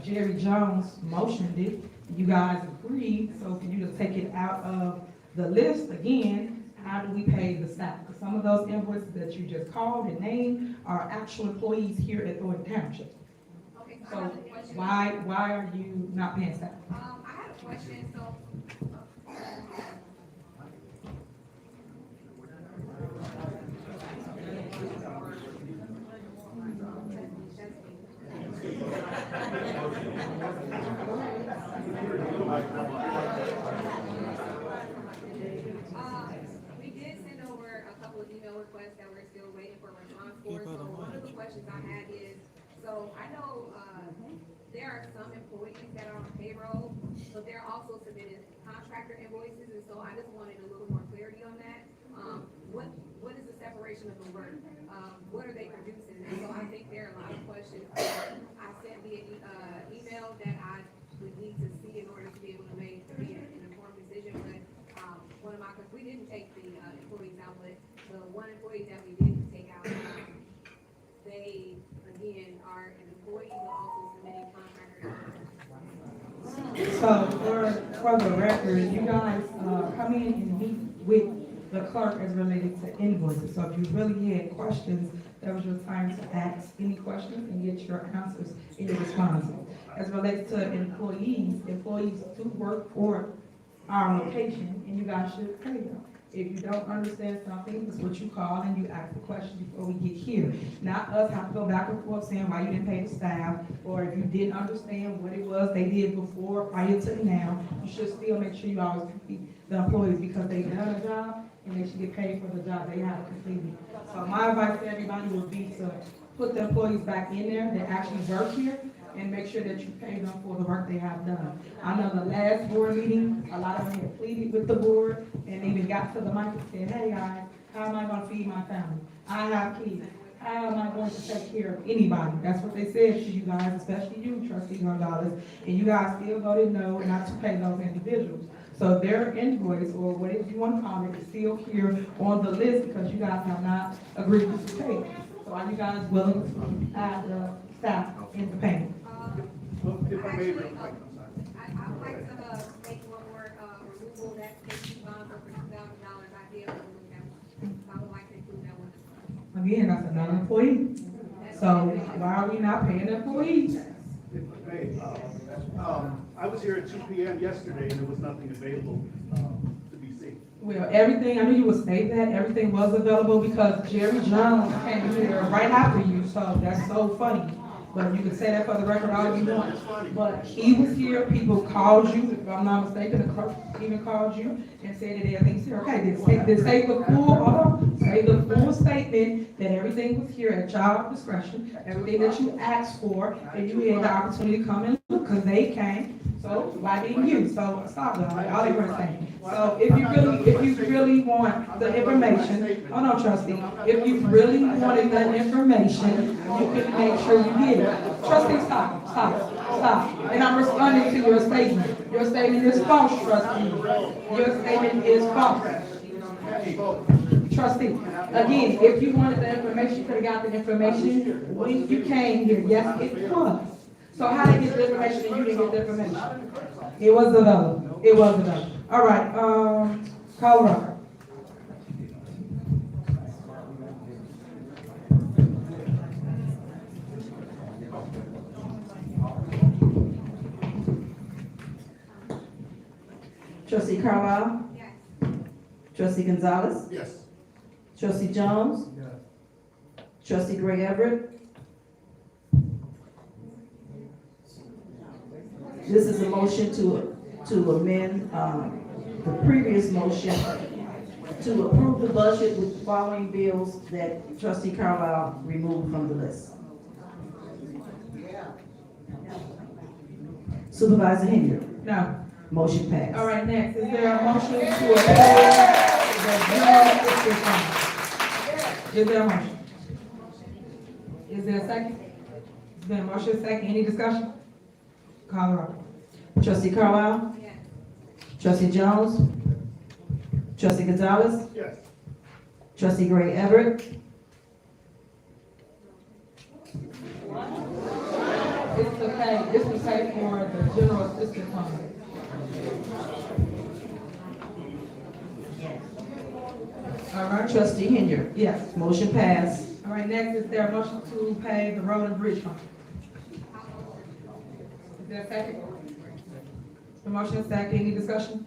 Jerry Jones motioned it. You guys agreed, so for you to take it out of the list again, how do we pay the staff? Because some of those invoices that you just called and named are actual employees here at Thornton Township. Okay, So I have a question. why are you not paying staff? I have a question, so. We did send over a couple of email requests that we're still waiting for a response for, so one of the questions I had is, so I know, there are some employees that are on payroll, but they're also submitting contractor invoices, and so I just wanted a little more clarity on that. What is the separation of the work? What are they producing? And so I think there are a lot of questions. I sent via email that I would need to see in order to be able to make an informed decision, but, because we didn't take the employees out, but the one employee that we didn't take out, they, again, are an employee, but also submitting contractor. So for the record, you guys, come in and meet with the clerk as related to invoices. So if you really had questions, that was your time to ask any questions and get your answers in your responses. As relates to employees do work for our location, and you guys should pay them. If you don't understand something, it's what you call and you ask the question before we get here. Not us have to go back and forth saying why you didn't pay the staff, or if you didn't understand what it was they did before, prior to now, you should still make sure you always pay the employees because they've done a job and they should get paid for the job they have completed. So my advice to everybody would be to put the employees back in there that actually work here and make sure that you pay them for the work they have done. I know the last board meeting, a lot of them had pleaded with the board and even got to the mic and said, hey guys, how am I gonna feed my family? I have kids. How am I going to take care of anybody? That's what they said to you guys, especially you, trustee Gonzalez, and you guys still voted no not to pay those individuals. So their invoice, or whatever you want to call it, is still here on the list because you guys have not agreed to pay. So are you guys willing to add the staff into payment? If I may, Actually, I would like to, make one more, removal that takes bond for $2,000 idea of that. I would like to include that one. Again, that's another employee. So why are we not paying the employees? if I may, I was here at 2 p.m. yesterday and there was nothing available, to be seen. Well, everything, I knew you would state that, everything was available because Jerry Jones came here right after you, so that's so funny. But you can say that for the record all you want. But he was here, people called you, if I'm not mistaken, the clerk even called you and said that everything's here. Okay, then say the full, hold on, say the full statement that everything was here at your discretion, everything that you asked for, and you had the opportunity to come and look, because they came. So why didn't you? So stop that, all they were saying. So if you really want the information, hold on, trustee, if you really wanted that information, you can make sure you get it. Trustee, stop. And I'm responding to your statement. Your statement is false, trustee. Your statement is false. Trustee, again, if you wanted the information, you could have got the information when you came here. Yes, it was. So how did you get the information and you didn't get the information? It was available. It was available. All right, Colorado. Trustee Carlisle? Yes. Trustee Gonzalez? Yes. Trustee Jones? Yes. Trustee Gray Everett? This is a motion to amend, the previous motion to approve the budget with the following bills that trustee Carlisle removed from the list. Supervisor Henry? No. Motion passed. All right, next, is there a motion to approve the general district fund? Is there a motion? Is there a second? Is there a motion, second, any discussion? Call the roll. Trustee Carlisle? Yes. Trustee Jones? Trustee Gonzalez? Yes. Trustee Gray Everett? This is paid for the general assistance fund. All right. Trustee Henyard. Yes. Motion passed. All right, next is there a motion to pay the road and bridge fund? Is there a second? The motion is second, any discussion?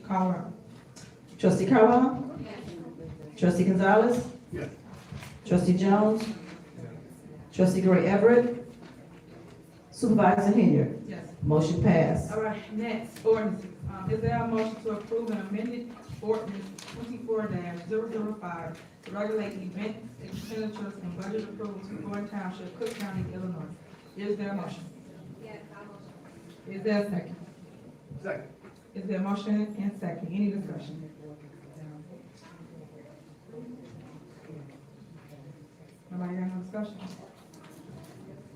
Call around. Trustee Carlisle? Trustee Gonzalez? Trustee Jones? Trustee Gray Everett? Supervisor Henyard? Yes. Motion passed. All right, next, ordinances. Is there a motion to approve an amended ordinance 24-005 to regulate events, expenditures, and budget approval to Thornton Township, Cook County, Illinois? Is there a motion? Yes, I motion. Is there a second? Second. Is there a motion and second? Any discussion? Nobody got no discussion?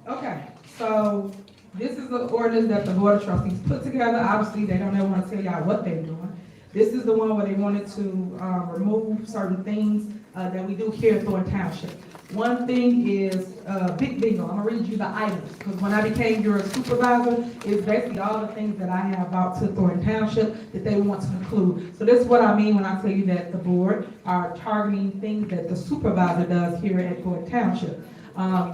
Okay, so this is the ordinance that the Board of Trustees put together. Obviously, they don't ever want to tell y'all what they're doing. This is the one where they wanted to remove certain things that we do here at Thornton Township. One thing is big bingo. I'm gonna read you the items, because when I became your supervisor, it's basically all the things that I have brought to Thornton Township that they want to include. So this is what I mean when I tell you that the board are targeting things that the supervisor does here at Thornton Township.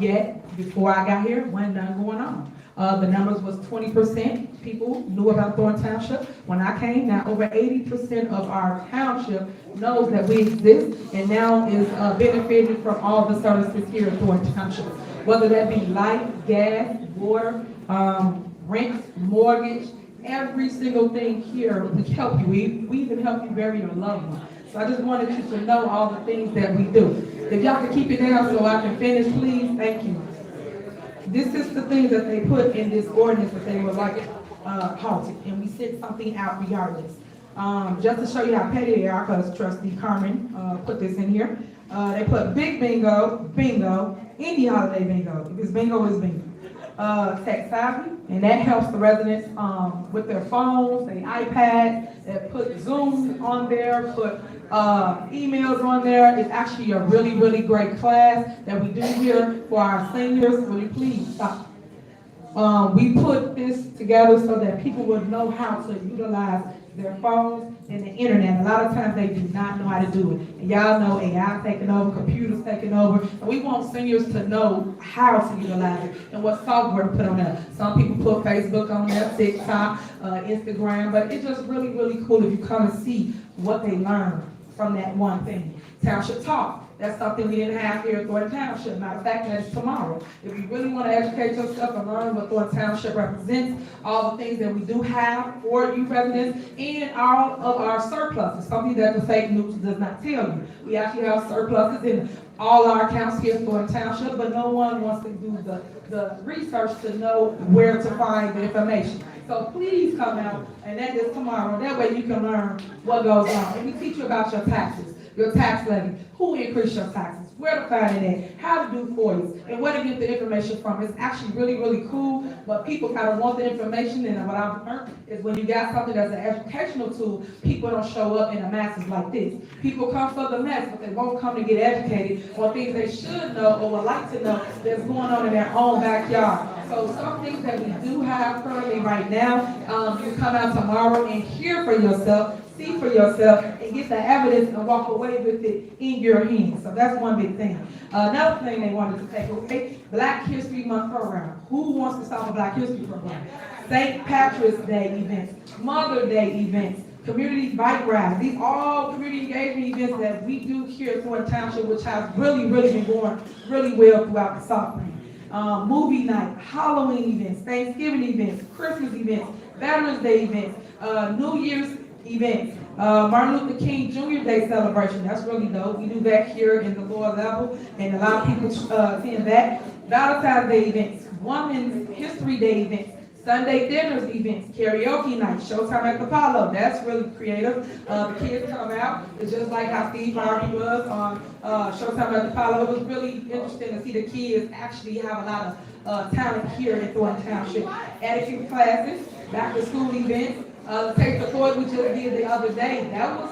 Yet, before I got here, wasn't none going on. The numbers was 20% people knew about Thornton Township. When I came, now over 80% of our township knows that we exist and now is benefiting from all the services here at Thornton Township. Whether that be light, gas, water, rent, mortgage, every single thing here, we help you. We even help you bury your loved one. So I just wanted you to know all the things that we do. If y'all can keep it down so I can finish, please, thank you. This is the things that they put in this ordinance that they would like halted, and we sent something out regardless. Just to show you how petty they are, because Trustee Carmen put this in here. They put big bingo, any holiday bingo. If it's bingo, it's bingo. Tech savvy, and that helps the residents with their phones, their iPads. They put Zoom on there, put emails on there. It's actually a really, really great class that we do here for our seniors. Really, please stop. We put this together so that people would know how to utilize their phones and the internet. A lot of times they do not know how to do it. And y'all know AI taking over, computers taking over, and we want seniors to know how to utilize it and what software to put on there. Some people put Facebook on there, TikTok, Instagram, but it's just really, really cool if you come and see what they learn from that one thing. Township Talk. That's something we didn't have here at Thornton Township. Matter of fact, that's tomorrow. If you really want to educate yourself and learn what Thornton Township represents, all the things that we do have for you residents, and all of our surpluses, something that the fake news does not tell you. We actually have surpluses in all our accounts here at Thornton Township, but no one wants to do the research to know where to find the information. So please come out, and that is tomorrow. That way you can learn what goes on. And we teach you about your taxes, your tax levy, who increased your taxes, where to find it at, how to do FOIAs, and where to get the information from. It's actually really, really cool, but people kind of want the information, and what I've learned is when you got something that's an educational tool, people don't show up in the masses like this. People come for the mess, but they won't come to get educated on things they should know or would like to know that's going on in their own backyard. So some things that we do have currently right now, you come out tomorrow and hear for yourself, see for yourself, and get the evidence and walk away with it in your hands. So that's one big thing. Another thing they wanted to take away, Black History Month program. Who wants to stop a Black History program? St. Patrick's Day events, Mother Day events, community bike rides. These all community engagement events that we do here at Thornton Township, which has really, really been going really well throughout the South. Movie night, Halloween events, Thanksgiving events, Christmas events, Veterans Day events, New Year's events, Martin Luther King Jr. Day celebration. That's really dope. We do that here in the lower level, and a lot of people attend that. Valentine's Day events, Women's History Day events, Sunday dinners events, karaoke night, Showtime at the Apollo. That's really creative. The kids come out. It's just like how Steve Harvey was on Showtime at the Apollo. It was really interesting to see the kids actually have a lot of talent here in Thornton Township. Etiquette classes, back to school events, Take the Ford we just did the other day. That was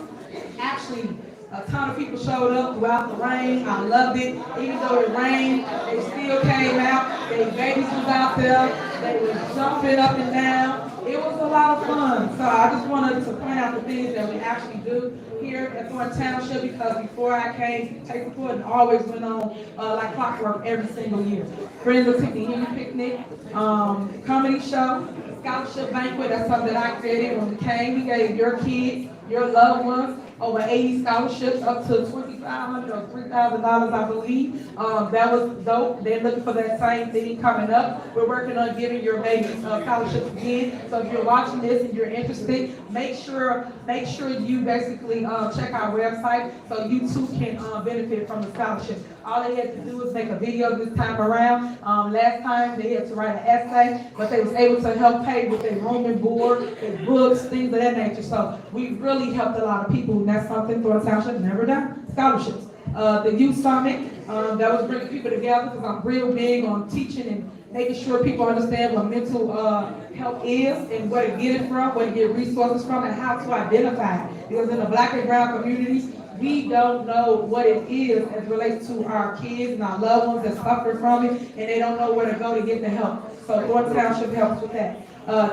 actually a ton of people showed up throughout the rain. I loved it. Even though it rained, they still came out. Their babies was out there. They were jumping up and down. It was a lot of fun. So I just wanted to point out the things that we actually do here at Thornton Township, because before I came to take the Thornton, always went on like clockwork every single year. Friends will take the Union picnic, comedy show, scholarship banquet. That's something that I created when we came. We gave your kids, your loved ones, over 80 scholarships, up to $2,500 or $3,000, I believe. That was dope. They're looking for that same thing coming up. We're working on giving your babies scholarships again. So if you're watching this and you're interested, make sure you basically check our website so you too can benefit from the scholarship. All they had to do was make a video this time around. Last time they had to write an essay, but they was able to help pay with their room and board, their books, things of that nature. So we really helped a lot of people, and that's something Thornton Township never done. Scholarships. The youth summit, that was bringing people together, because I'm real big on teaching and making sure people understand what mental health is and where to get it from, where to get resources from, and how to identify it. Because in the Black and brown communities, we don't know what it is as it relates to our kids and our loved ones that suffer from it, and they don't know where to go to get the help. So Thornton Township helps with that.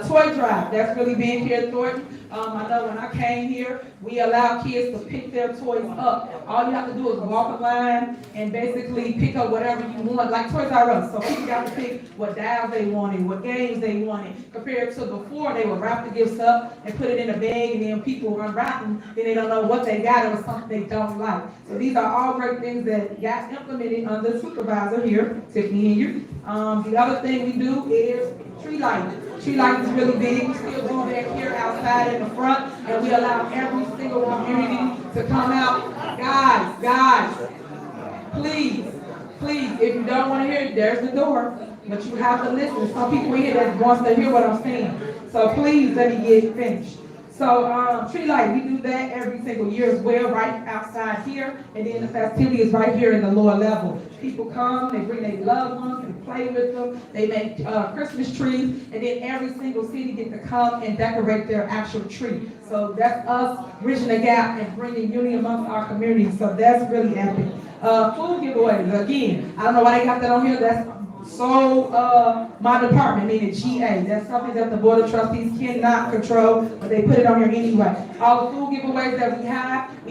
Toy drive, that's really big here at Thornton. I know when I came here, we allow kids to pick their toys up. All you have to do is walk a line and basically pick up whatever you want, like Toys R Us. So people got to pick what dolls they wanted, what games they wanted, compared to before they would wrap the gifts up and put it in a bag, and then people unwrap them, then they don't know what they got or something they don't like. So these are all great things that got implemented under the supervisor here, Tiffany and you. The other thing we do is tree lighting. Tree lighting is really big. We still go back here outside in the front, and we allow every single community to come out. Guys, please, if you don't want to hear it, there's the door. But you have to listen. Some people here that wants to hear what I'm saying. So please let me get finished. So tree light, we do that every single year as well, right outside here, and then the festivity is right here in the lower level. People come, they bring their loved ones, they play with them, they make Christmas trees, and then every single city gets to come and decorate their actual tree. So that's us bridging the gap and bringing unity amongst our community. So that's really epic. Food giveaways, again, I don't know why they got that on here. That's my department, meaning GA. That's something that the Board of Trustees cannot control, but they put it on here anyway. All the food giveaways that we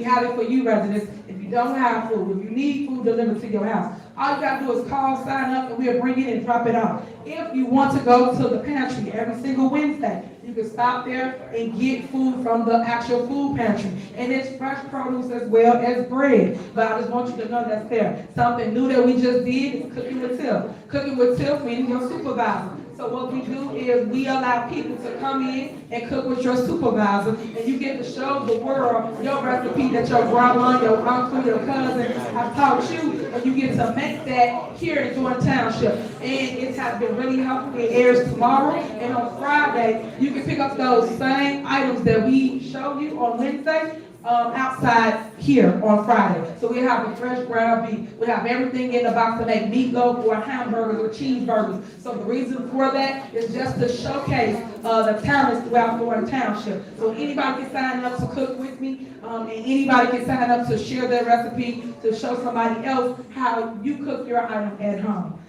have it for you residents. If you don't have food, if you need food delivered to your house, all you gotta do is call, sign up, and we'll bring it and drop it off. If you want to go to the pantry every single Wednesday, you can stop there and get food from the actual food pantry. And it's fresh produce as well as bread. But I just want you to know that's there. Something new that we just did is cooking with Tiff. Cooking with Tiff meaning your supervisor. So what we do is we allow people to come in and cook with your supervisor, and you get to show the world your recipe that your grandma, your uncle, your cousin have taught you, and you get to make that here in Thornton Township. And it has been really helpful. It airs tomorrow, and on Friday, you can pick up those same items that we show you on Wednesday, outside here on Friday. So we have a fresh ground beef. We have everything in the box to make meatloaf or hamburgers or cheeseburgers. So the reason for that is just to showcase the talents throughout Thornton Township. So anybody can sign up to cook with me, and anybody can sign up to share their recipe to show somebody else how you cook your item at home.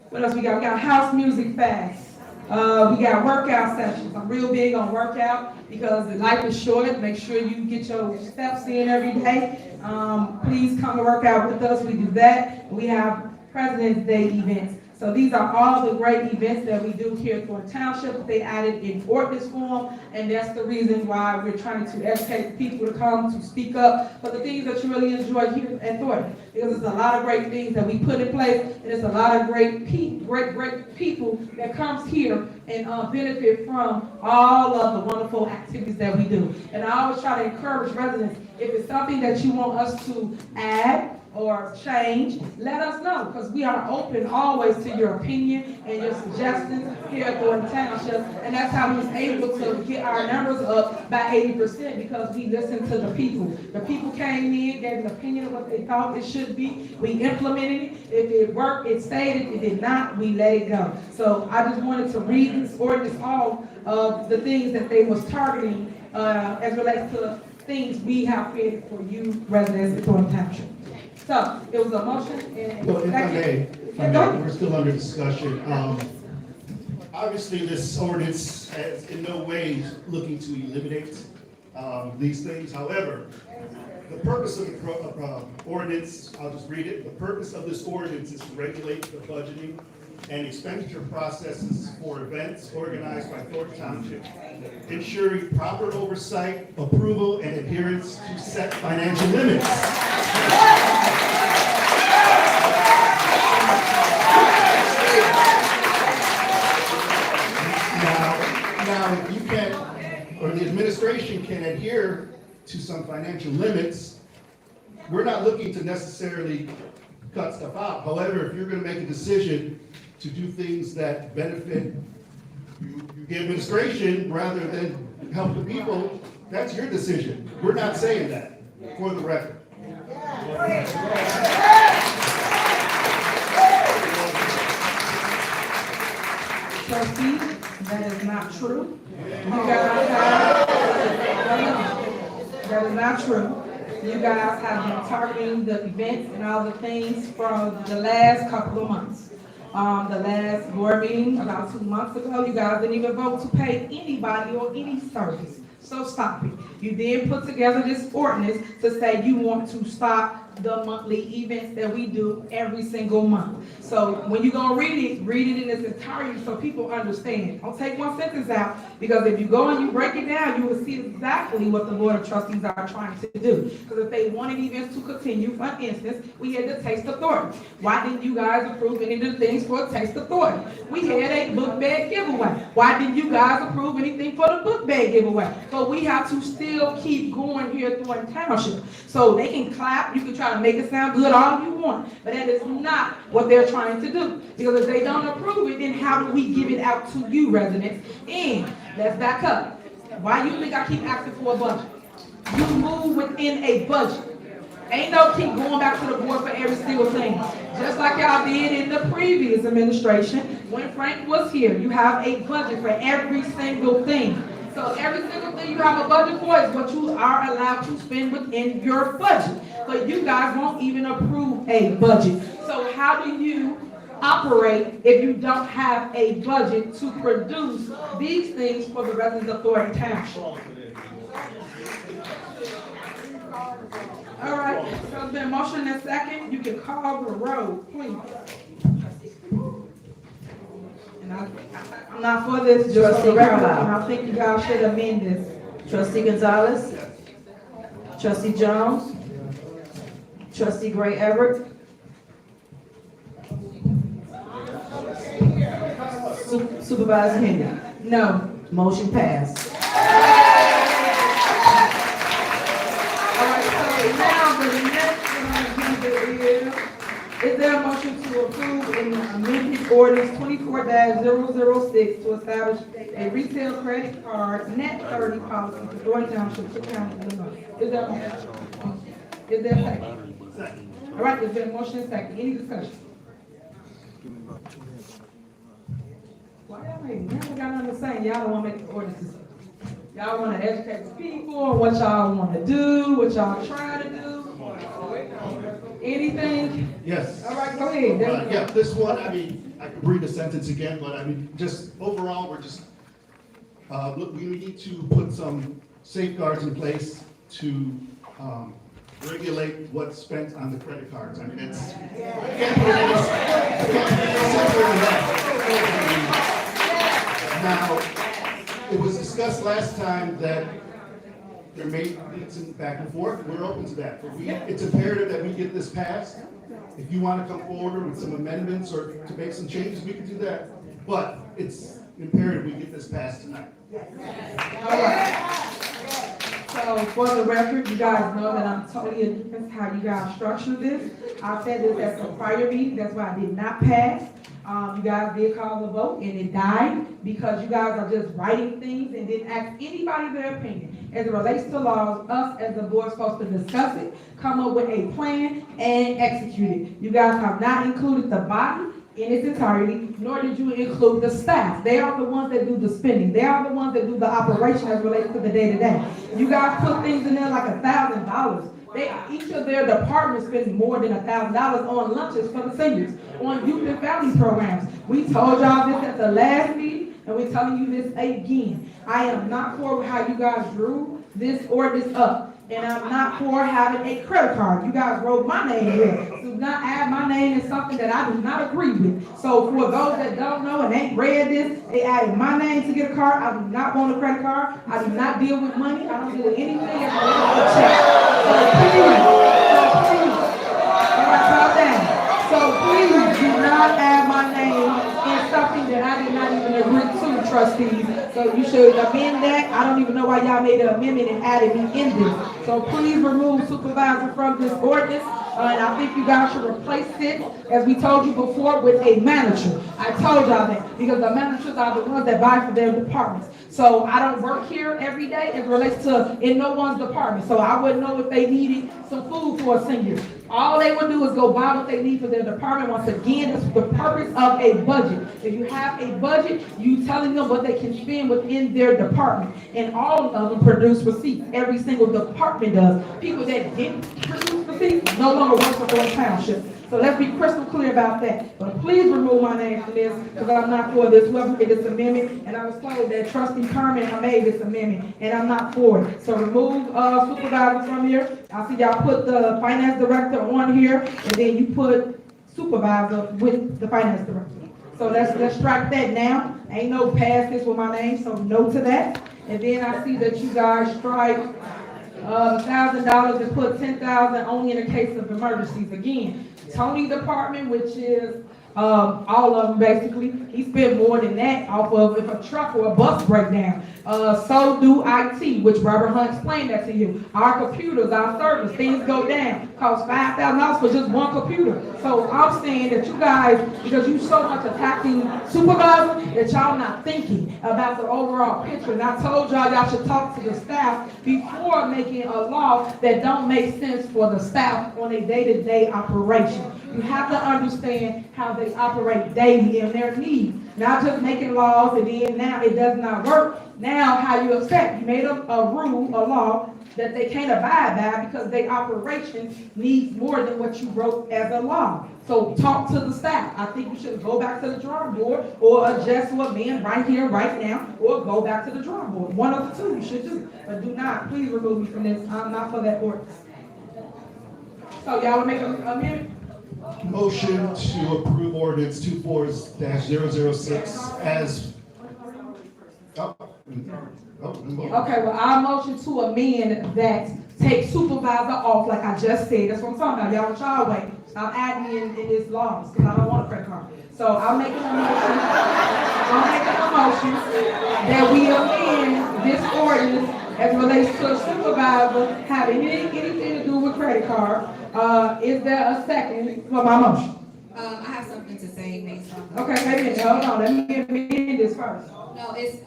What else we got? We got house music fast. We got workout sessions. I'm real big on workout because life is short. Make sure you get your steps in every day. Please come to work out with us. We do that. We have President's Day events. So these are all the great events that we do here at Thornton Township. They added in ordinance form, and that's the reason why we're trying to educate people to come to speak up for the things that you really enjoy here at Thornton. Because there's a lot of great things that we put in place, and there's a lot of great people that comes here and benefit from all of the wonderful activities that we do. And I always try to encourage residents, if it's something that you want us to add or change, let us know, because we are open always to your opinion and your suggestions here at Thornton Township. And that's how we was able to get our numbers up by 80%, because we listened to the people. The people came in, gave an opinion of what they thought it should be. We implemented it. If it worked, it stayed. If it did not, we let it go. So I just wanted to read this ordinance off of the things that they was targeting as relates to things we have created for you residents of Thornton Township. So, it was a motion and Well, if I may, we're still under discussion. Obviously, this ordinance is in no way looking to eliminate these things. However, the purpose of the ordinance, I'll just read it. The purpose of this ordinance is to regulate the budgeting and expenditure processes for events organized by Thornton Township, ensuring proper oversight, approval, and adherence to set financial limits. Now, if you can, or the administration can adhere to some financial limits, we're not looking to necessarily cut stuff out. However, if you're going to make a decision to do things that benefit the administration rather than help the people, that's your decision. We're not saying that, for the record. Trustee, that is not true. That is not true. You guys have been targeting the events and all the things from the last couple of months. The last board meeting, about 2 months ago, you guys didn't even vote to pay anybody or any service. So stop it. You did put together this ordinance to say you want to stop the monthly events that we do every single month. So when you're gonna read it in its entirety so people understand. Don't take one sentence out, because if you go and you break it down, you will see exactly what the Board of Trustees are trying to do. Because if they wanted events to continue, for instance, we had the Taste of Thornton. Why didn't you guys approve any of the things for Taste of Thornton? We had a book bag giveaway. Why didn't you guys approve anything for the book bag giveaway? But we have to still keep going here at Thornton Township. So they can clap, you can try to make it sound good all you want, but that is not what they're trying to do. Because if they don't approve it, then how do we give it out to you residents? And let's back up. Why do you think I keep asking for a budget? You move within a budget. Ain't no keep going back to the board for every single thing. Just like y'all did in the previous administration, when Frank was here, you have a budget for every single thing. So every single thing you have a budget for is what you are allowed to spend within your budget. But you guys won't even approve a budget. So how do you operate if you don't have a budget to produce these things for the residents of Thornton Township? All right, so there's been a motion and a second. You can call the roll, please. And I'm not for this, just for the record, and I think you guys should amend this. Trustee Gonzalez? Trustee Jones? Trustee Gray Everett? Supervisor Henry? No. Motion passed. All right, so now the next one on the agenda is there a motion to approve an amended ordinance 24-006 to establish a retail credit card net 30 policy for Thornton Township, Cook County, Illinois? Is there a motion? Is there a second? All right, there's been a motion and second. Any discussion? Why y'all ain't never got nothing to say? Y'all don't want to make the ordinances. Y'all want to educate the people on what y'all want to do, what y'all trying to do. Anything? Yes. All right, go ahead. Yeah, this one, I mean, I could read the sentence again, but I mean, just overall, we're just, look, we need to put some safeguards in place to regulate what's spent on the credit cards. I mean, it's, simpler than that. Now, it was discussed last time that there may be some back and forth. We're open to that. But it's imperative that we get this passed. If you want to come forward with some amendments or to make some changes, we can do that. But it's imperative we get this passed tonight. All right. So for the record, you guys know that I'm totally against how you guys structure this. I said this at the prior meeting, that's why I did not pass. You guys did call the vote and it died because you guys are just writing things and didn't ask anybody their opinion. As it relates to laws, us as the board are supposed to discuss it, come up with a plan, and execute it. You guys have not included the body in its entirety, nor did you include the staff. They are the ones that do the spending. They are the ones that do the operation as relates to the day-to-day. You guys put things in there like $1,000. Each of their departments spend more than $1,000 on lunches for the seniors, on youth and family programs. We told y'all this at the last meeting. and we're telling you this again. I am not for how you guys drew this ordinance up. And I'm not for having a credit card. You guys wrote my name here. Do not add my name in something that I do not agree with. So for those that don't know and ain't read this, they added my name to get a card. I do not want a credit card. I do not deal with money. I don't deal with anything as related to check. So please do not add my name in something that I did not even agree to, trustees. So you should amend that. I don't even know why y'all made an amendment and added me in this. So please remove supervisor from this ordinance. And I think you guys should replace it, as we told you before, with a manager. I told y'all that because the managers are the ones that buy for their departments. So I don't work here every day as relates to in no one's department. So I wouldn't know if they needed some food for a senior. All they would do is go buy what they need for their department. Once again, that's the purpose of a budget. If you have a budget, you telling them what they can spend within their department. And all of them produce receipts. Every single department does. People that didn't produce receipts no longer work for Thornton Township. So let's be crystal clear about that. But please remove my name from this because I'm not for this. Whoever made this amendment, and I was told that Trustee Kerman made this amendment, and I'm not for it. So remove supervisor from here. I see y'all put the finance director on here, and then you put supervisor with the finance director. So let's strike that now. Ain't no pass this with my name, so no to that. And then I see that you guys strike $1,000 and put $10,000 only in the case of emergencies. Again, Tony department, which is all of them basically, he spent more than that off of if a truck or a bus breakdown. So do IT, which Robert Hunt explained that to you. Our computers, our servers, things go down. Cost $5,000 for just one computer. So I'm saying that you guys, because you so much attacking supervisor, that y'all not thinking about the overall picture. And I told y'all should talk to the staff before making a law that don't make sense for the staff on a day-to-day operation. You have to understand how they operate daily and their needs. Not just making laws and then now it does not work. Now how you accept, you made a rule, a law that they can't abide by because their operation needs more than what you wrote as a law. So talk to the staff. I think you should go back to the drawing board or adjust what men right here, right now, or go back to the drawing board. One of the two you should do. But do not, please remove me from this. I'm not for that ordinance. So y'all want to make an amendment? Motion to approve ordinance 24-006 as. Okay, well, our motion to amend that take supervisor off, like I just said. That's what I'm talking about. Y'all want y'all way. I'm adding in this laws because I don't want a credit card. So I'm making a motion. That we amend this ordinance as relates to a supervisor having anything to do with credit card. Is there a second for my motion? I have something to say based on. Okay, wait a minute, hold on, let me amend this first. No, it's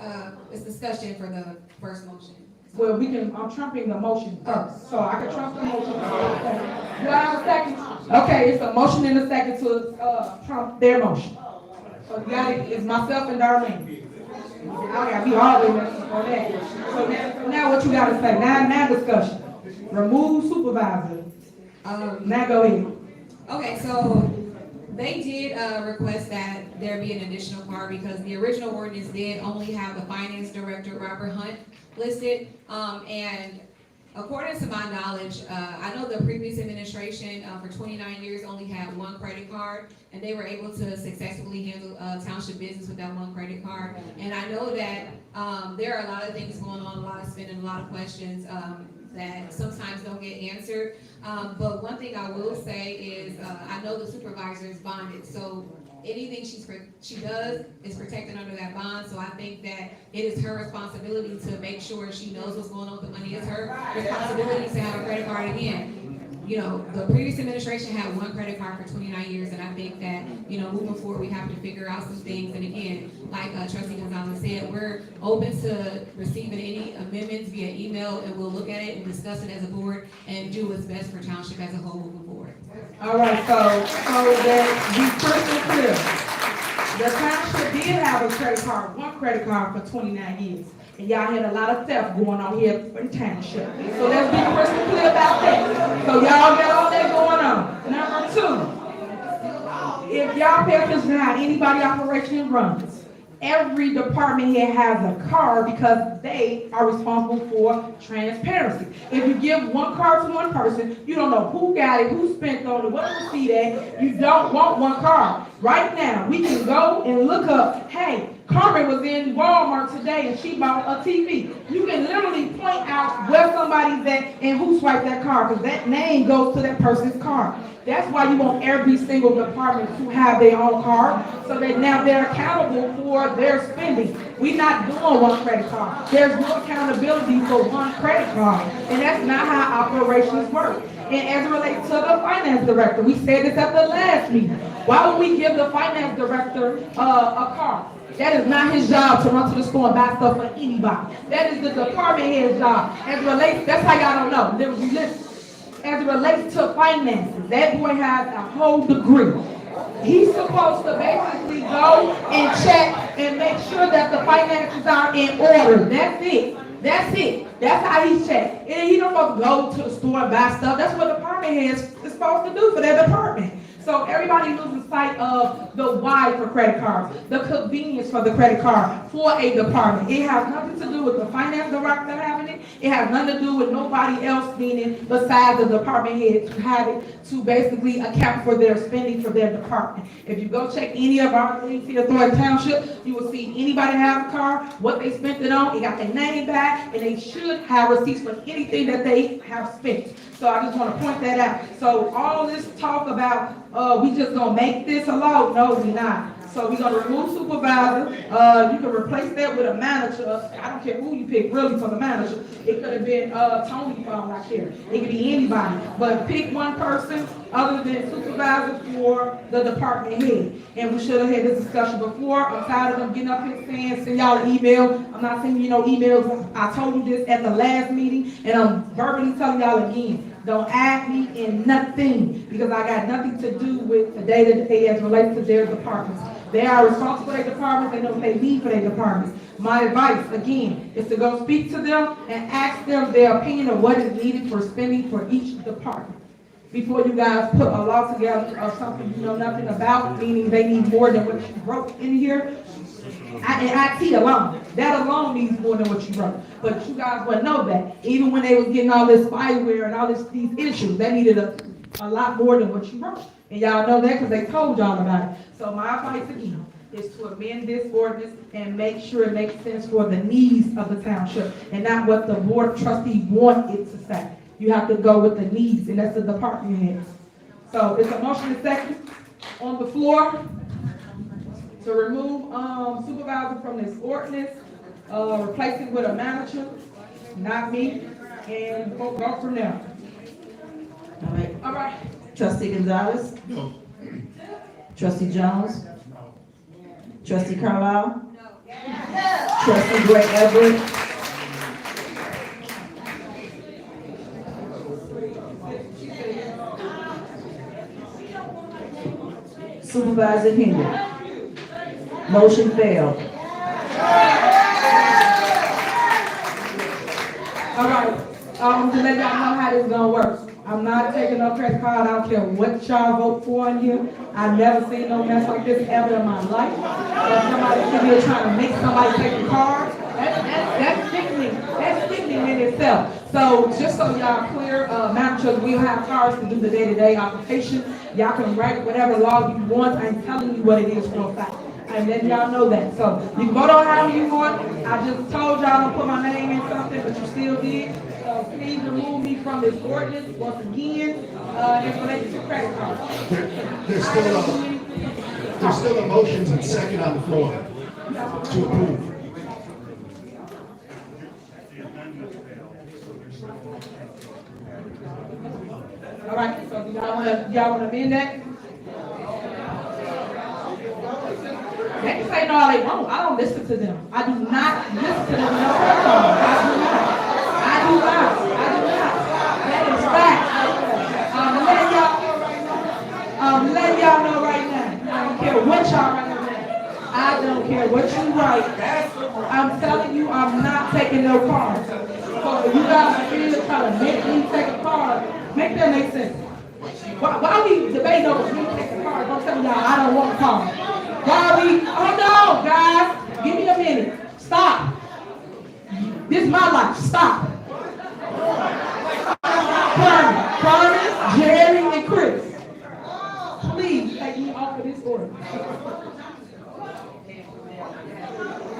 discussion for the first motion. Well, I'm trumping the motion first, so I can trump the motion. Do I have a second? Okay, it's a motion and a second to trump their motion. So you got it, it's myself and Darlene. I gotta be all the way on that. So now what you gotta say, now discussion. Remove supervisor. Now go ahead. Okay, so they did request that there be an additional part because the original ordinance did only have the finance director, Robert Hunt, listed. And according to my knowledge, I know the previous administration for 29 years only had one credit card, and they were able to successfully handle township business with that one credit card. And I know that there are a lot of things going on, a lot of spending, a lot of questions that sometimes don't get answered. But one thing I will say is I know the supervisor is bonded, so anything she does is protected under that bond. So I think that it is her responsibility to make sure she knows what's going on with the money. It's her responsibility to have a credit card again. You know, the previous administration had one credit card for 29 years, and I think that, you know, moving forward, we have to figure out some things. And again, like Trustee Gonzalez said, we're open to receiving any amendments via email, and we'll look at it and discuss it as a board and do what's best for Township as a whole moving forward. All right, so that be crystal clear. The Township did have a credit card, one credit card for 29 years. And y'all had a lot of theft going on here in Township. So let's be crystal clear about that. So y'all got all that going on. Number two, if y'all pay attention to how anybody operation runs, every department head has a card because they are responsible for transparency. If you give one card to one person, you don't know who got it, who spent on it, what the receipt at. You don't want one card. Right now, we can go and look up, hey, Carmen was in Walmart today and she bought a TV. You can literally point out where somebody's at and who swiped that card, because that name goes to that person's card. That's why you want every single department to have their own card, so that now they're accountable for their spending. We're not doing one credit card. There's no accountability for one credit card, and that's not how operations work. And as it relates to the finance director, we said this at the last meeting. Why would we give the finance director a card? That is not his job to run to the store and buy stuff for anybody. That is the department head's job. As it relates, that's how y'all don't know. Listen. As it relates to finances, that boy has a whole degree. He's supposed to basically go and check and make sure that the finances are in order. That's it. That's it. That's how he's checked. And he don't supposed to go to the store and buy stuff. That's what department heads is supposed to do for their department. So everybody loses sight of the why for credit cards, the convenience for the credit card for a department. It has nothing to do with the finance director having it. It has nothing to do with nobody else being it besides the department head to have it to basically account for their spending for their department. If you go check any of our things here at Thornton Township, you will see anybody have a car, what they spent it on, it got their name back, and they should have receipts for anything that they have spent. So I just want to point that out. So all this talk about we just gonna make this a law, no, we not. So we're gonna remove supervisor. You can replace that with a manager. I don't care who you pick really for the manager. It could have been Tony from out here. It could be anybody, but pick one person other than supervisor for the department head. And we should have had this discussion before. I'm tired of them getting up here saying, send y'all an email. I'm not sending you no emails. I told you this at the last meeting, and I'm verbally telling y'all again. Don't add me in nothing, because I got nothing to do with the day-to-day as relates to their departments. They are responsible for their departments. They know what they need for their departments. My advice, again, is to go speak to them and ask them their opinion of what is needed for spending for each department. Before you guys put a law together of something you know nothing about, meaning they need more than what you wrote in here. And IT alone, that alone needs more than what you wrote. But you guys wouldn't know that. Even when they was getting all this spyware and all these issues, they needed a lot more than what you wrote. And y'all know that because they told y'all about it. So my advice again is to amend this ordinance and make sure it makes sense for the needs of the township and not what the board of trustees want it to say. You have to go with the needs, and that's the department heads. So it's a motion and second on the floor to remove supervisor from this ordinance, replace it with a manager, not me, and go from there. All right. All right. Trustee Gonzalez? No. Trustee Jones? Trustee Carlisle? Trustee Gray Everett? Supervisor Henry? Motion failed. All right, to let y'all know how this is gonna work. I'm not taking no credit card. I don't care what y'all vote for in here. I've never seen no mess like this ever in my life. If somebody sitting here trying to make somebody take a card, that's sickening. That's sickening in itself. So just so y'all clear, managers, we'll have cards to do the day-to-day application. Y'all can write whatever law you want. I'm telling you what it is for a fact. And then y'all know that. So you can vote on however you want. I just told y'all don't put my name in something, but you still did. So please remove me from this ordinance once again, in relation to credit cards. There's still a motion and second on the floor to approve. All right, so do y'all wanna amend that? They can say no all they want. I don't listen to them. I do not listen to them. No, I do not. That is fact. I'm letting y'all know right now. I don't care what y'all write on that. I don't care what you write. I'm telling you, I'm not taking no cards. So if you guys are really trying to make me take a card, make that make sense. Why we debating over me taking a card? Don't tell me y'all I don't want a card. Why we, oh no, guys, Give me a minute. Stop. This is my life. Stop. Carmen, Jerry, and Chris. Please take me off of this order.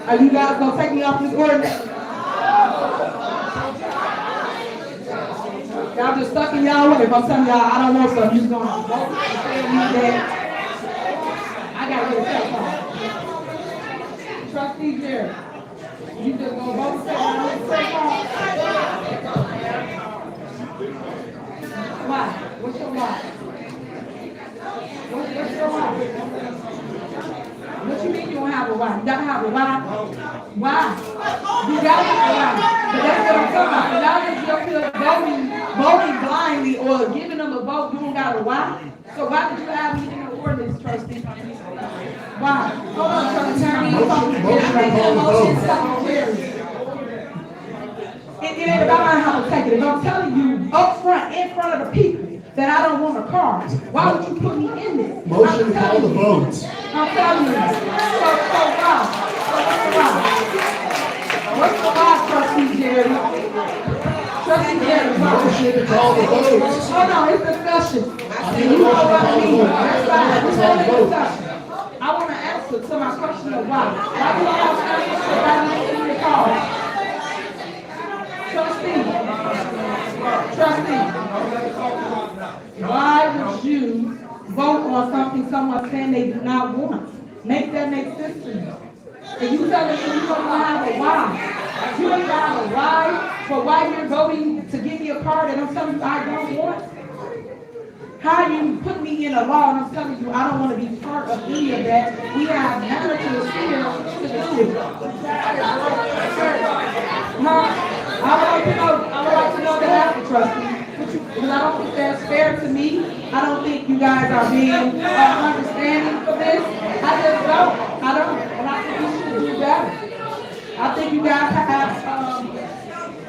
Are you guys gonna take me off this ordinance? Y'all just stuck in y'all way. If I'm telling y'all I don't want something, you're gonna vote and tell me that I gotta get a cell phone. Trustee Jerry, you just gonna vote and say I don't get a cell phone? Why? What's your why? What's your why? What you mean you don't have a why? You gotta have a why. Why? You gotta have a why. But that's what I'm talking about. Y'all just up here voting blindly or giving them a vote, you don't got a why. So why did you have me in the ordinance, trustee? Why? Hold on, trustee. It ain't about how to take it. If I'm telling you up front, in front of the people, that I don't want a car, why would you put me in this? Motion to call the vote. I'm telling you. So why? What's the why, Trustee Jerry? Trustee Jerry, why? Motion to call the vote. Hold on, it's discussion. And you know what I mean. That's fine. We're having a discussion. I want to answer to my question of why. Why do I have to answer if I don't get the car? Trustee, why would you vote on something someone's saying they do not want? Make that make sense to me. If you tell me you don't have a why, you ain't got a why for why you're voting to give me a card and I'm telling you I don't want. How you put me in a law and I'm telling you I don't want to be part of any of that. We have managers here to do it. I would like to know the answer, trustee. Because I don't think that's fair to me. I don't think you guys are being understanding for this. I just don't. I don't. And I think we should do better. I think you guys have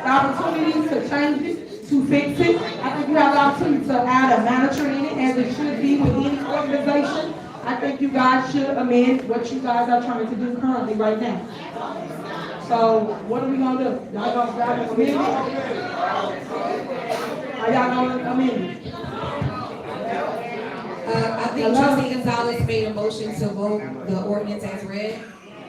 opportunities to change it, to fix it. I think you have the opportunity to add a manager in it, as it should be with any organization. I think you guys should amend what you guys are trying to do currently right now. So what are we gonna do? Y'all gonna amend it? Are y'all gonna amend it? I think Trustee Gonzalez made a motion to vote the ordinance as read.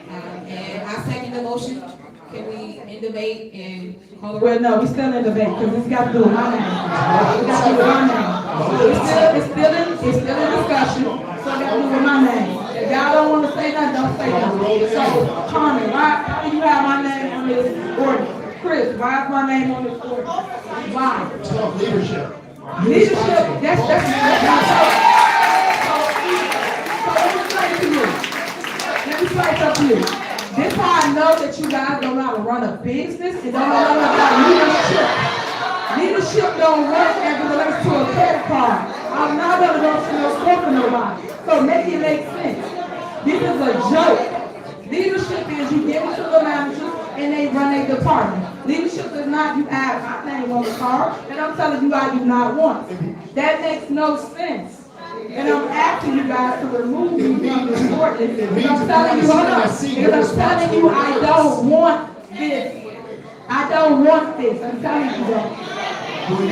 And I second the motion. Can we end debate and call the roll? Well, no, we still in debate because it's got to do with my name. It's got to do with my name. It's still in discussion, so it got to do with my name. If y'all don't want to say that, don't say that. So, Carmen, why do you have my name on this ordinance? Chris, why is my name on this ordinance? Why? It's called leadership. Leadership, that's so let me say to you. Let me say something to you. This is how I know that you guys don't know how to run a business and don't know about leadership. Leadership don't work as it relates to a credit card. I'm not going to go to no store for nobody. So make it make sense. This is a joke. Leadership is you give it to the managers and they run their department. Leadership is not you add my name on the card and I'm telling you I do not want it. That makes no sense. And I'm asking you guys to remove me from this ordinance. And I'm telling you, hold on. Because I'm telling you I don't want this. I don't want this. I'm telling you that. So remove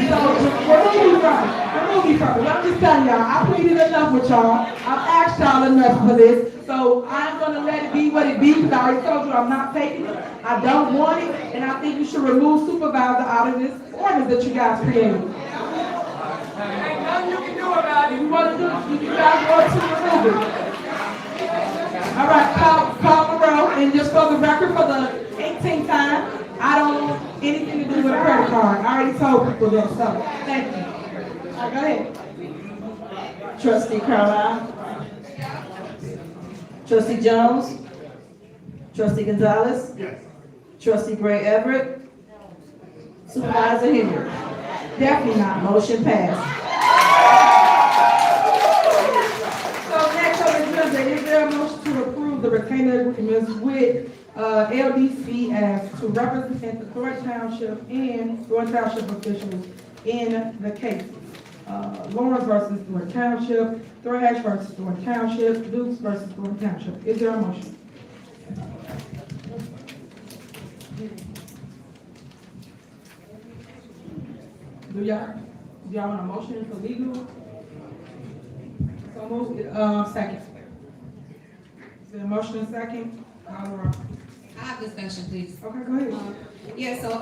me from it. I'm just telling y'all, I pleaded enough with y'all. I've asked y'all enough for this. So I'm going to let it be what it be because I already told you I'm not taking it. I don't want it. And I think you should remove Supervisor out of this ordinance that you guys created. Ain't nothing you can do about it. If you want to do it, you guys want to remove it. All right, call the roll. And just for the record, for the 18th time, I don't want anything to do with a credit card. I already told people that, so thank you. All right, go ahead. Trustee Carlisle. Trustee Jones. Trustee Gonzalez. Yes. Trustee Gray Everett. Supervisor Henry. Definitely not. Motion passed. So next on the agenda, is there a motion to approve the retainer agreements with LDC as to represent the Thornton Township and Thornton Township officials in the cases? Lawrence versus Thornton Township, Thrash versus Thornton Township, Dukes versus Thornton Township. Is there a motion? Do y'all want a motion for legal? So move, second. Is there a motion and second? Call the roll. I have discussion, please. Okay, go ahead. Yeah, so,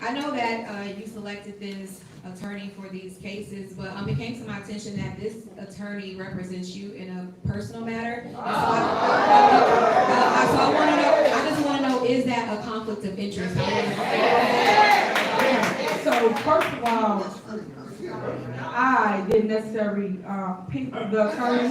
I know that, you selected this attorney for these cases, but, it came to my attention that this attorney represents you in a personal matter. And so I just wanna know, is that a conflict of interest? So first of all, I didn't necessarily pick the attorney.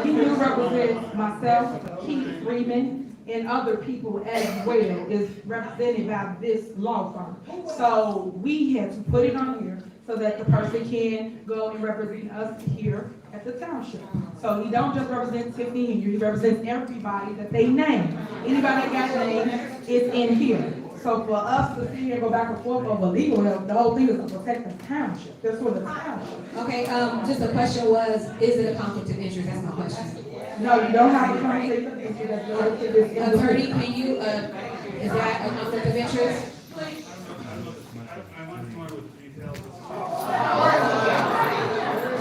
He do represent myself, Keith Freeman, and other people as well is represented by this law firm. So we had to put it on here so that the person can go and represent us here at the township. So he don't just represent Tiffany and he represents everybody that they name. Anybody that got named is in here. So for us to sit here and go back and forth over legal help, the whole thing is to protect the township. That's what the township. Okay, just the question was, is it a conflict of interest? That's my question. No, you don't have a conflict of interest. That's the whole thing. Attorney, can you, is that a conflict of interest?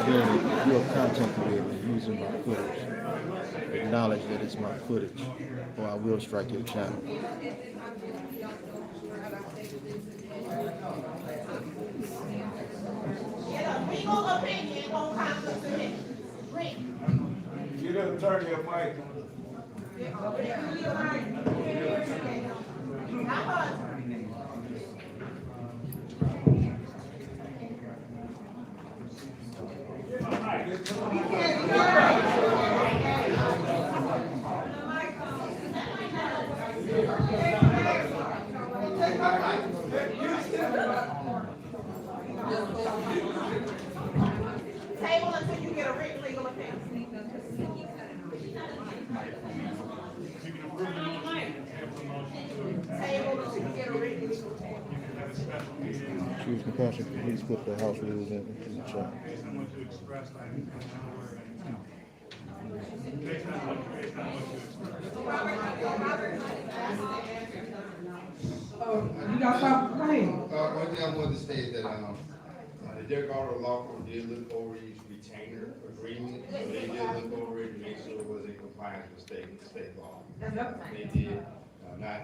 Again, your content creator using my footage. Acknowledge that it's my footage, or I will strike your channel. Legal opinion on conflict of interest. Get an attorney a mic. Table until you get a written legal opinion. Table until you get a written legal opinion. Excuse me, Council, please put the house rules in the chat. Oh, you got something? Go ahead. One thing I wanted to say is that, the Derek Auto Law Firm did look over each retainer agreement, so they did look over it to make sure it was in compliance with state law. They did, not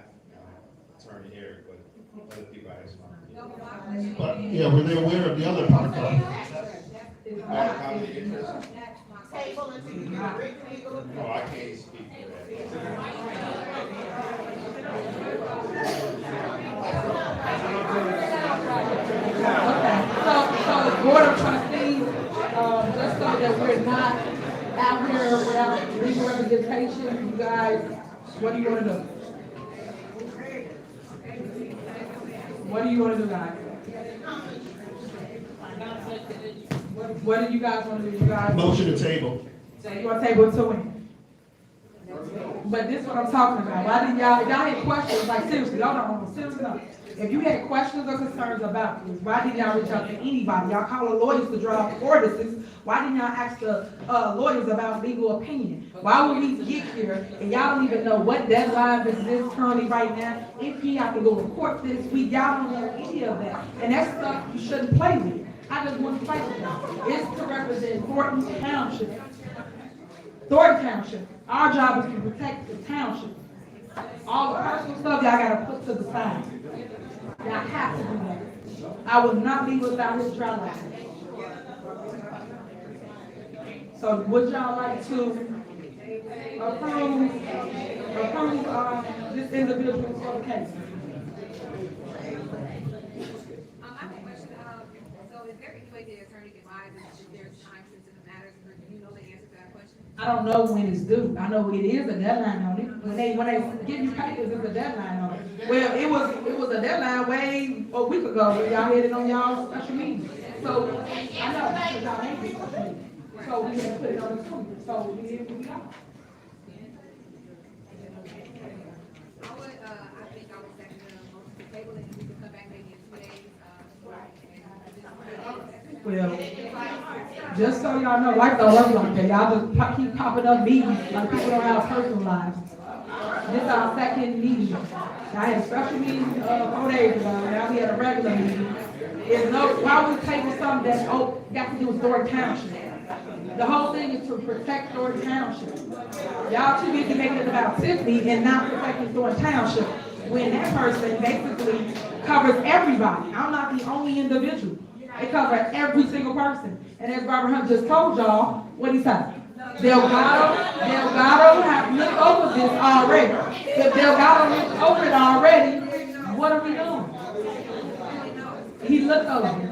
Attorney Eric, but other people I asked. But, yeah, were they aware of the other part? Conflict of interest? Table until you get a written legal opinion. No, I can't speak for So Board of Trustees, just so that we're not out here without legal representation, you guys, what do you want to do? What do you want to do, guys? What do you guys want to do, you guys? Motion to table. So you want to table it to win? But this is what I'm talking about. Why did y'all, if y'all had questions, like seriously, y'all don't know, seriously, no. If you had questions or concerns about this, why didn't y'all reach out to anybody? Y'all call the lawyers to draw up ordinances. Why didn't y'all ask the lawyers about legal opinion? Why would we get here and y'all don't even know what deadline exists currently right now? If he have to go to court this week, y'all don't know any of that. And that's stuff you shouldn't play with. I just want to play with that. It's to represent Thornton Township. Thornton Township. Our job is to protect the township. All the personal stuff y'all gotta put to the side. Y'all have to do that. I will not leave without his dry license. So would y'all like to approve this individual for the case? I have a question, so is there any way the attorney can advise if there's time-sensitive matters, or do you know the answer to that question? I don't know when it's due. I know it is a deadline on it. When they give you papers, it's a deadline on it. Well, it was a deadline way a week ago when y'all had it on y'all special meeting. So I know because y'all ain't been special meeting. So we had to put it on the computer. So we did what we got. I think I would second the motion to table it, and we can come back maybe in 2 days, Well, just so y'all know, like the love like that, y'all just keep popping up meetings like people don't have personal lives. This is our second meeting. I had a special meeting, 4 days ago, now we had a regular meeting. There's no, why would we table something that, got to do with Thornton Township? The whole thing is to protect Thornton Township. Y'all too busy making it about Tiffany and not protecting Thornton Township, when that person basically covers everybody. I'm not the only individual. They cover every single person. And as Robert Hunt just told y'all, what he said? Delgado have looked over this already. If Delgado looked over it already, what are we doing? He looked over it.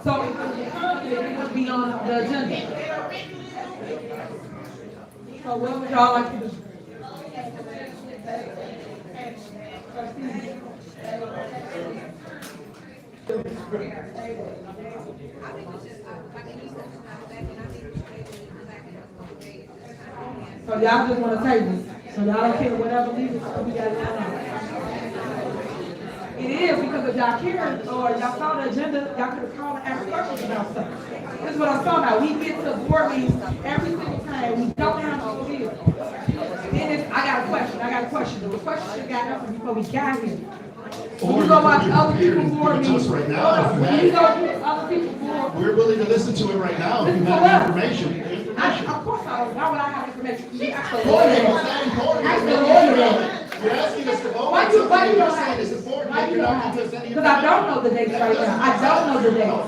So it would be on the agenda. So what would y'all like to do? So y'all just want to table it. So y'all don't care whatever legal stuff we got going on. It is because if y'all cared or y'all saw the agenda, y'all could have called and asked questions about stuff. This is what I'm talking about. We get to board meetings every single time. We don't have no deal. Then I got a question. The question got answered before we got here. When you go watch other people's board meetings, right now, when you go to other people's board, we're willing to listen to it right now if you listen to have what? information. Of course I don't. Why would I have information? She asked the Lawyer, lawyer. it's not important. Ask the lawyer that. You're asking us to vote Why on you something don't you're have saying it? is important, Why but you you're don't not have giving us it? any Because I don't know the dates right now. I don't know the dates.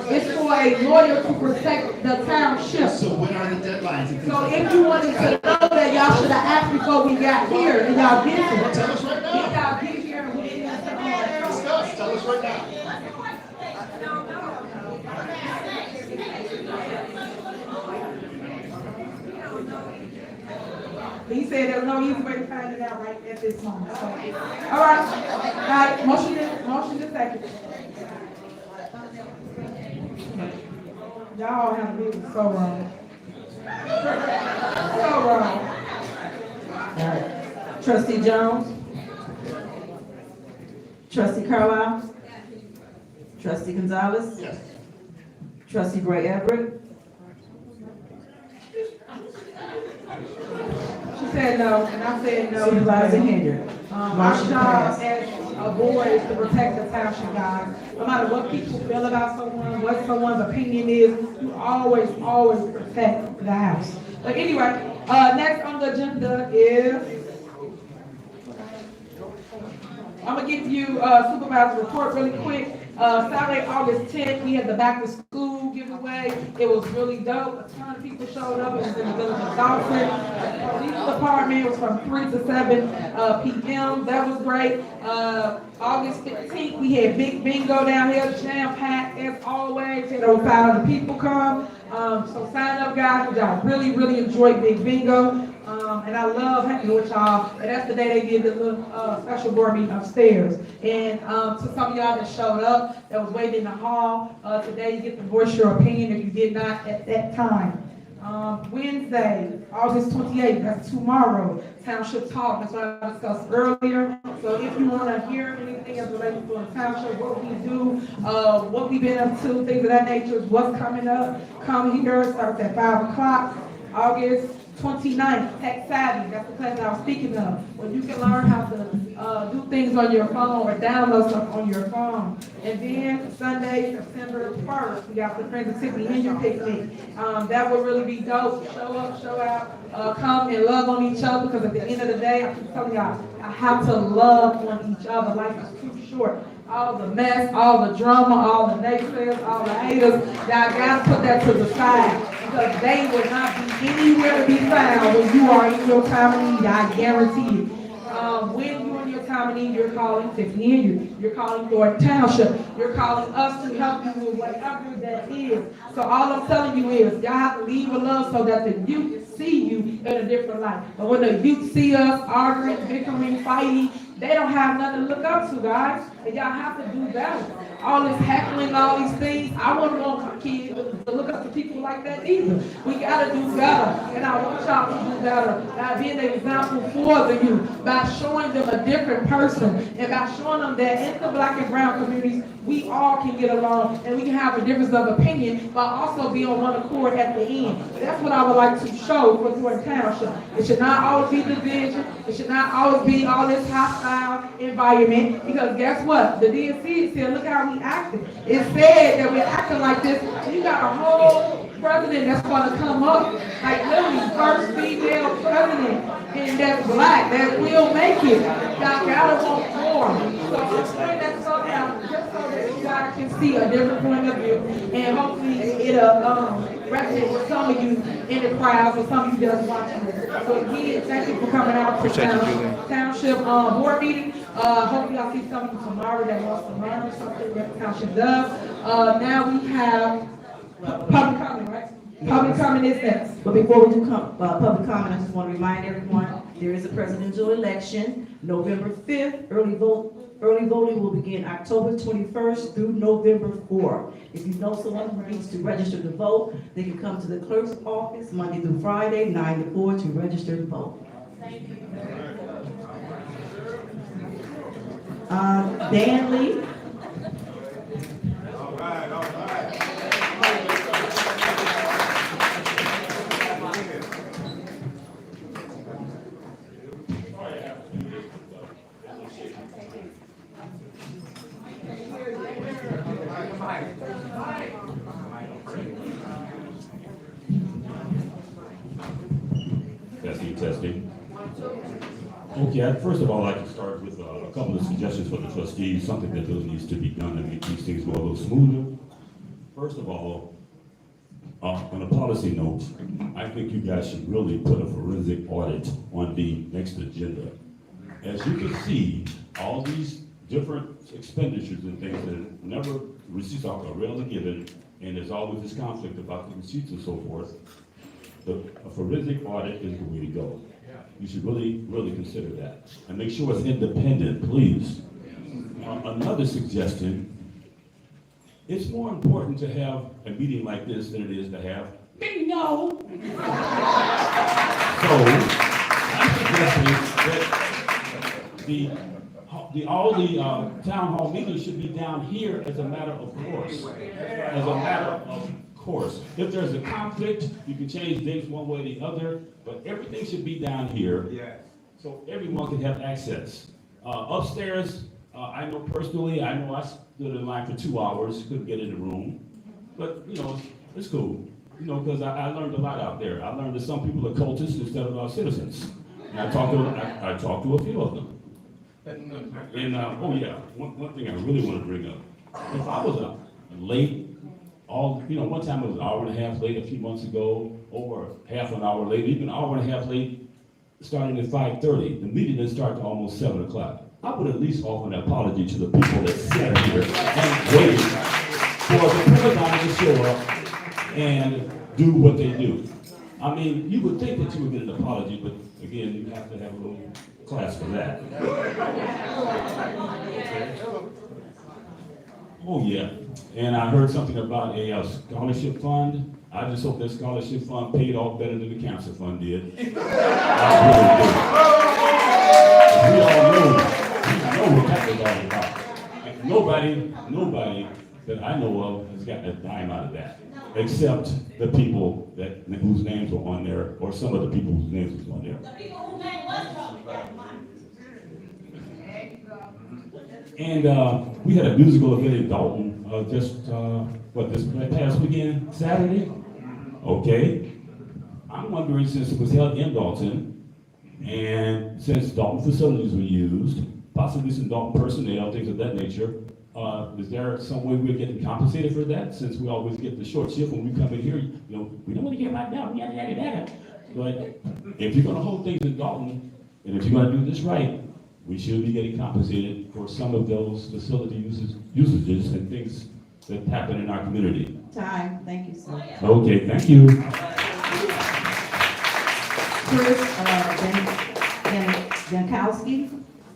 It's for a lawyer to protect the township. So when are the deadlines and things So like if that? you wanted to know that, y'all should have asked before we got here, and y'all didn't. Well, tell us right now. Did y'all get here and we didn't answer all that? Discuss, tell us right now. He said there's no easy way to find it out right at this moment. So, all right, motion to second. Y'all have a meeting so wrong. So wrong. All right. Trustee Jones? Trustee Carlisle? Trustee Gonzalez? Yes. Trustee Gray Everett? She said no, and I said no. Supervisor Henry? Our Motion job passed. as a board is to protect the township, guys. No matter what people feel about someone, what someone's opinion is, you always protect the house. But anyway, next on the agenda is, I'm gonna give you supervisor report really quick. Saturday, August 10th, we had the back to school giveaway. It was really dope. A ton of people showed up. It was in the village of Thornton. The police department was from 3 to 7 p.m. That was great. August 15th, we had big bingo down here, jam packed as always. Had over 500 people come. So sign up, guys. Y'all really enjoyed big bingo. And I love hanging with y'all. And that's the day they did the little special board meeting upstairs. And to some of y'all that showed up, that was waiting in the hall, today you get to voice your opinion if you did not at that time. Wednesday, August 28th, that's tomorrow, Township Talk. That's what I discussed earlier. So if you want to hear anything as related to the township, what we do, what we've been up to, things of that nature, what's coming up, come here. It starts at 5 o'clock. August 29th, Tech Savvy, that's the class I was speaking of, where you can learn how to do things on your phone or download stuff on your phone. And then Sunday, September 1st, we got the Friends of Tiffany Injury Picnic. That will really be dope. Show up, show out, come and love on each other, because at the end of the day, I keep telling y'all, I have to love on each other. Life is too short. All the mess, all the drama, all the naysayers, all the haters, y'all gotta put that to the side, because they will not be anywhere to be found when you are in your time of need, I guarantee it. When you're in your time of need, you're calling Tiffany Injury, you're calling Thornton Township, you're calling us to help you with whatever that is. So all I'm telling you is, y'all have to leave with love so that the youth see you in a different light. But when the youth see us arguing, bickering, fighting, they don't have nothing to look up to, guys. And y'all have to do better. All this heckling, all these things. I wouldn't want my kids to look up to people like that either. We gotta do better, and I want y'all to do better by being an example for the youth, by showing them a different person, and by showing them that in the black and brown communities, we all can get along, and we can have a difference of opinion, but also be on one accord at the end. That's what I would like to show for Thornton Township. It should not always be division. It should not always be all this hostile environment, because guess what? The DNC said, look how we acted. It said that we're acting like this. You got a whole president that's going to come up, like literally first female president, and that's black, that will make it. Y'all gotta want more. So let's bring that stuff out, just so that you guys can see a different point of view, and hopefully it'll resonate with some of you in the crowd, or some of you just watching this. So again, thank you for coming out to Township board meeting. Hopefully I'll see some of you tomorrow that wants to learn something that the Township does. Now we have public comment, right? Public comment is next. But before we do public comment, I just want to remind everyone, there is a presidential election, November 5th. Early voting will begin October 21st through November 4th. If you know someone who needs to register to vote, they can come to the clerk's office Monday through Friday, 9 to 4 to register to vote. Thank you. Dan Lee. All right. Testing. Okay, first of all, I'd like to start with a couple of suggestions for the trustees, something that really needs to be done to make these things go a little smoother. First of all, on a policy note, I think you guys should really put a forensic audit on the next agenda. As you can see, all these different expenditures and things that never, receipts are rarely given, and there's always this conflict about the receipts and so forth. A forensic audit is the way to go. You should really, really consider that. And make sure it's independent, please. Another suggestion, it's more important to have a meeting like this than it is to have bingo. So, I'm suggesting that all the town hall meetings should be down here as a matter of course. As a matter of course. If there's a conflict, you can change dates one way or the other, but everything should be down here. Yes. So everyone can have access. Upstairs, I know personally, I stood in line for 2 hours, couldn't get in the room. But, it's cool. Because I learned a lot out there. I learned that some people are cultists instead of citizens. And I talked to a few of them. And, one thing I really want to bring up. If I was late, one time it was an hour and a half late a few months ago, or half an hour late, even an hour and a half late, starting at 5:30. The meeting didn't start till almost 7 o'clock. I would at least offer an apology to the people that sat here and waited for the president to show up and do what they do. I mean, you would think that you would get an apology, but again, you have to have a little class for that. Oh, yeah. And I heard something about a scholarship fund. I just hope that scholarship fund paid off better than the cancer fund did. I really do. We all know what that was all about. Nobody that I know of has gotten a dime out of that, except the people whose names were on there, or some of the people whose names was on there. The people whose name was on there. And we had a musical event in Dalton this past weekend, Saturday? Okay. I'm wondering, since it was held in Dalton, and since Dalton facilities were used, possibly some Dalton personnel, things of that nature, is there some way we're getting compensated for that? Since we always get the short shift when we come in here, we don't want to get right now, yada, yada, yada. But if you're going to hold things in Dalton, and if you're going to do this right, we should be getting compensated for some of those facility usages and things that happen in our community. Time, thank you, sir. Okay, thank you. Chris,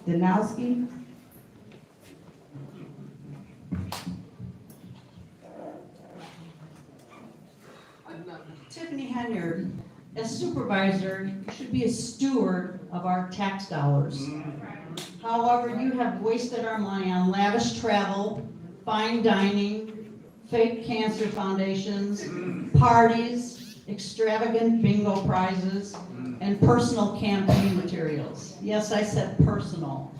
Danowski. Tiffany Henyard, as supervisor, you should be a steward of our tax dollars. However, you have wasted our money on lavish travel, fine dining, fake cancer foundations, parties, extravagant bingo prizes, and personal campaign materials. Yes, I said personal.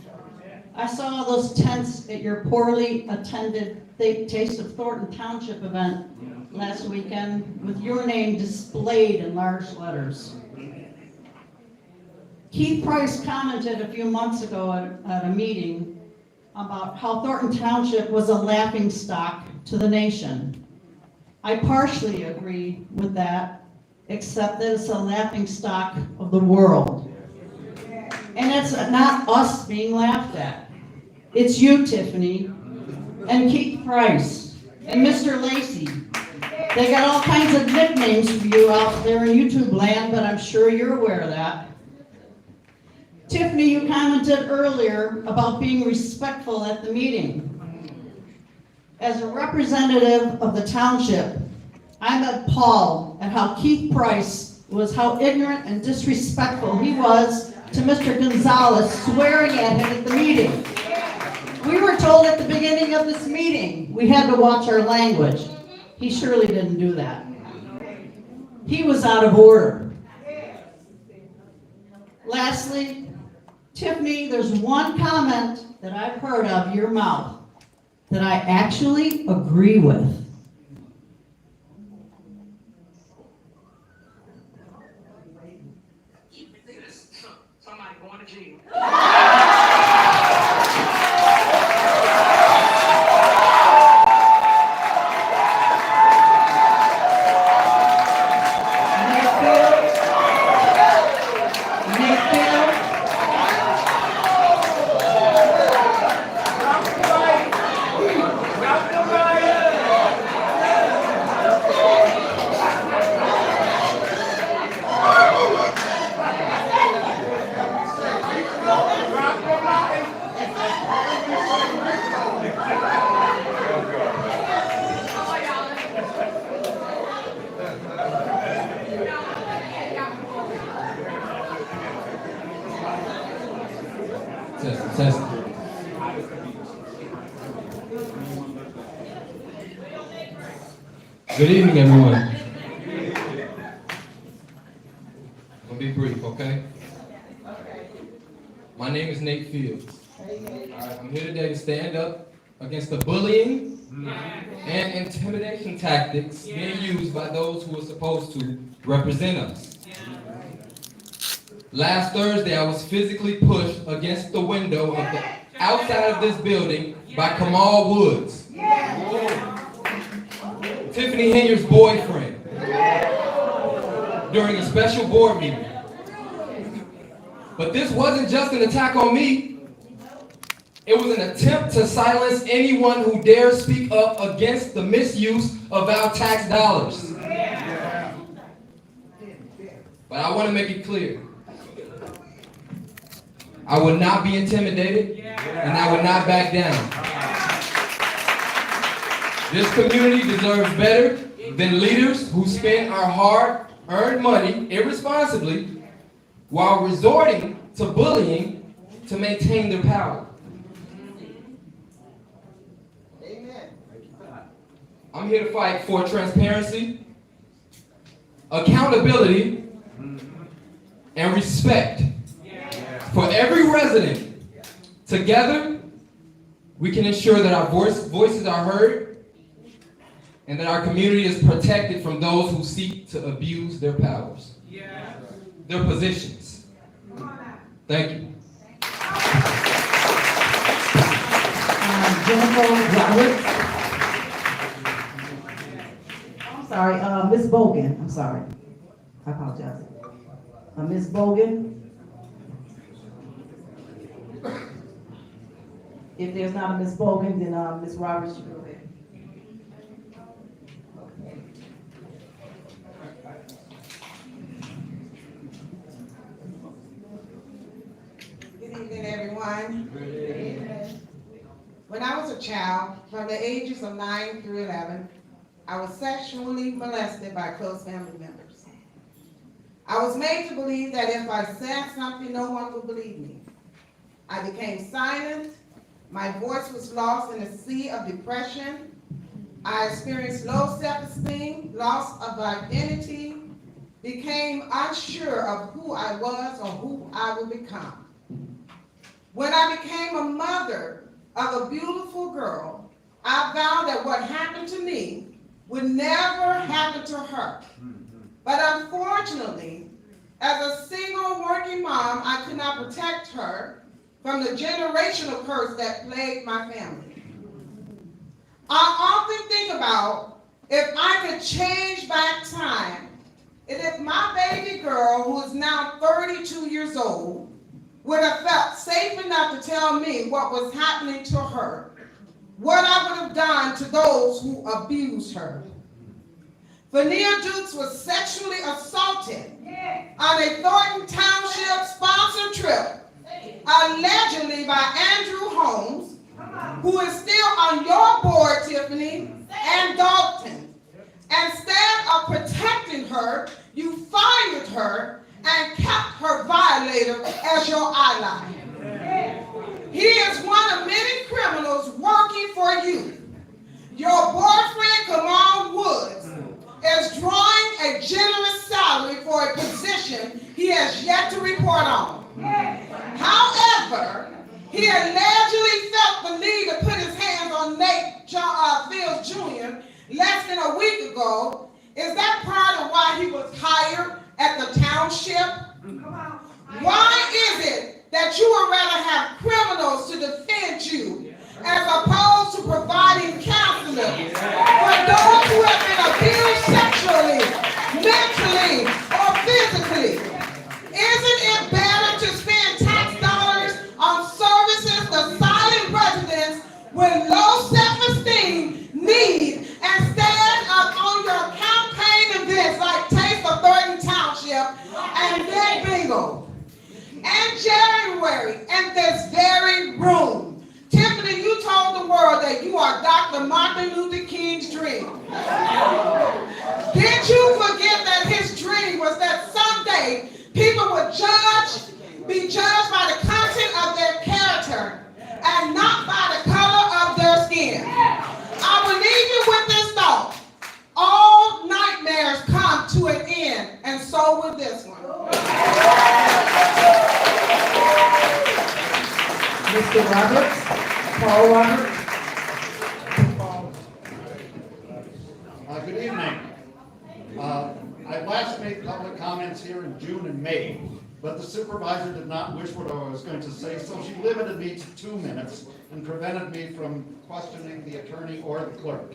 I saw those tents at your poorly attended Taste of Thornton Township event last weekend with your name displayed in large letters. Keith Price commented a few months ago at a meeting about how Thornton Township was a laughingstock to the nation. I partially agree with that, except that it's a laughingstock of the world. And it's not us being laughed at. It's you, Tiffany, and Keith Price, and Mr. Lacey. They got all kinds of nicknames for you out there in YouTube land, but I'm sure you're aware of that. Tiffany, you commented earlier about being respectful at the meeting. As a representative of the township, I'm appalled at how Keith Price was, how ignorant and disrespectful he was to Mr. Gonzalez, swearing at him at the meeting. We were told at the beginning of this meeting we had to watch our language. He surely didn't do that. He was out of order. Lastly, Tiffany, there's one comment that I've heard out of your mouth that I actually agree with. Somebody going to jail. Test. Good evening, everyone. I'm gonna be brief, okay? My name is Nate Fields. All right, I'm here today to stand up against the bullying and intimidation tactics being used by those who are supposed to represent us. Last Thursday, I was physically pushed against the window of the outside of this building by Kamal Woods, Tiffany Henyard's boyfriend, during a special board meeting. But this wasn't just an attack on me. It was an attempt to silence anyone who dares speak up against the misuse of our tax dollars. But I want to make it clear. I would not be intimidated, and I would not back down. This community deserves better than leaders who spend our hard-earned money irresponsibly while resorting to bullying to maintain their power. I'm here to fight for transparency, accountability, and respect for every resident. Together, we can ensure that our voices are heard and that our community is protected from those who seek to abuse their powers, their positions. Thank you. Jennifer Roberts. I'm sorry, Ms. Bogan. I'm sorry. I apologize. Ms. Bogan. If there's not a Ms. Bogan, then Ms. Roberts, you go ahead. Good evening, everyone. When I was a child, from the ages of 9 through 11, I was sexually molested by close family members. I was made to believe that if I said something, no one would believe me. I became silent. My voice was lost in a sea of depression. I experienced low self-esteem, loss of identity, became unsure of who I was or who I would become. When I became a mother of a beautiful girl, I vowed that what happened to me would never happen to her. But unfortunately, as a single working mom, I could not protect her from the generational curse that plagued my family. I often think about if I could change back time, and if my baby girl, who is now 32 years old, would have felt safe enough to tell me what was happening to her, what I would have done to those who abused her. Vania Dukes was sexually assaulted on a Thornton Township sponsored trip, allegedly by Andrew Holmes, who is still on your board, Tiffany, and Dalton. Instead of protecting her, you fired her and kept her violator as your ally. He is one of many criminals working for you. Your boyfriend, Kamal Woods, is drawing a generous salary for a position he has yet to report on. However, he allegedly felt the need to put his hands on Nate Fields Jr. less than a week ago. Is that part of why he was hired at the township? Why is it that you would rather have criminals to defend you as opposed to providing counseling for those who have been abused sexually, mentally, or physically? Isn't it better to spend tax dollars on services the silent residents with low self-esteem need and stand up on your campaign events like Taste of Thornton Township and then bingo? In January, in this very room, Tiffany, you told the world that you are Dr. Martin Luther King's dream. Did you forget that his dream was that someday people would be judged by the content of their character and not by the color of their skin? I will leave you with this thought. All nightmares come to an end, and so will this one. Mr. Roberts, Paul Roberts. Good evening. I last made public comments here in June and May, but the supervisor did not wish what I was going to say, so she limited me to 2 minutes and prevented me from questioning the attorney or the clerk.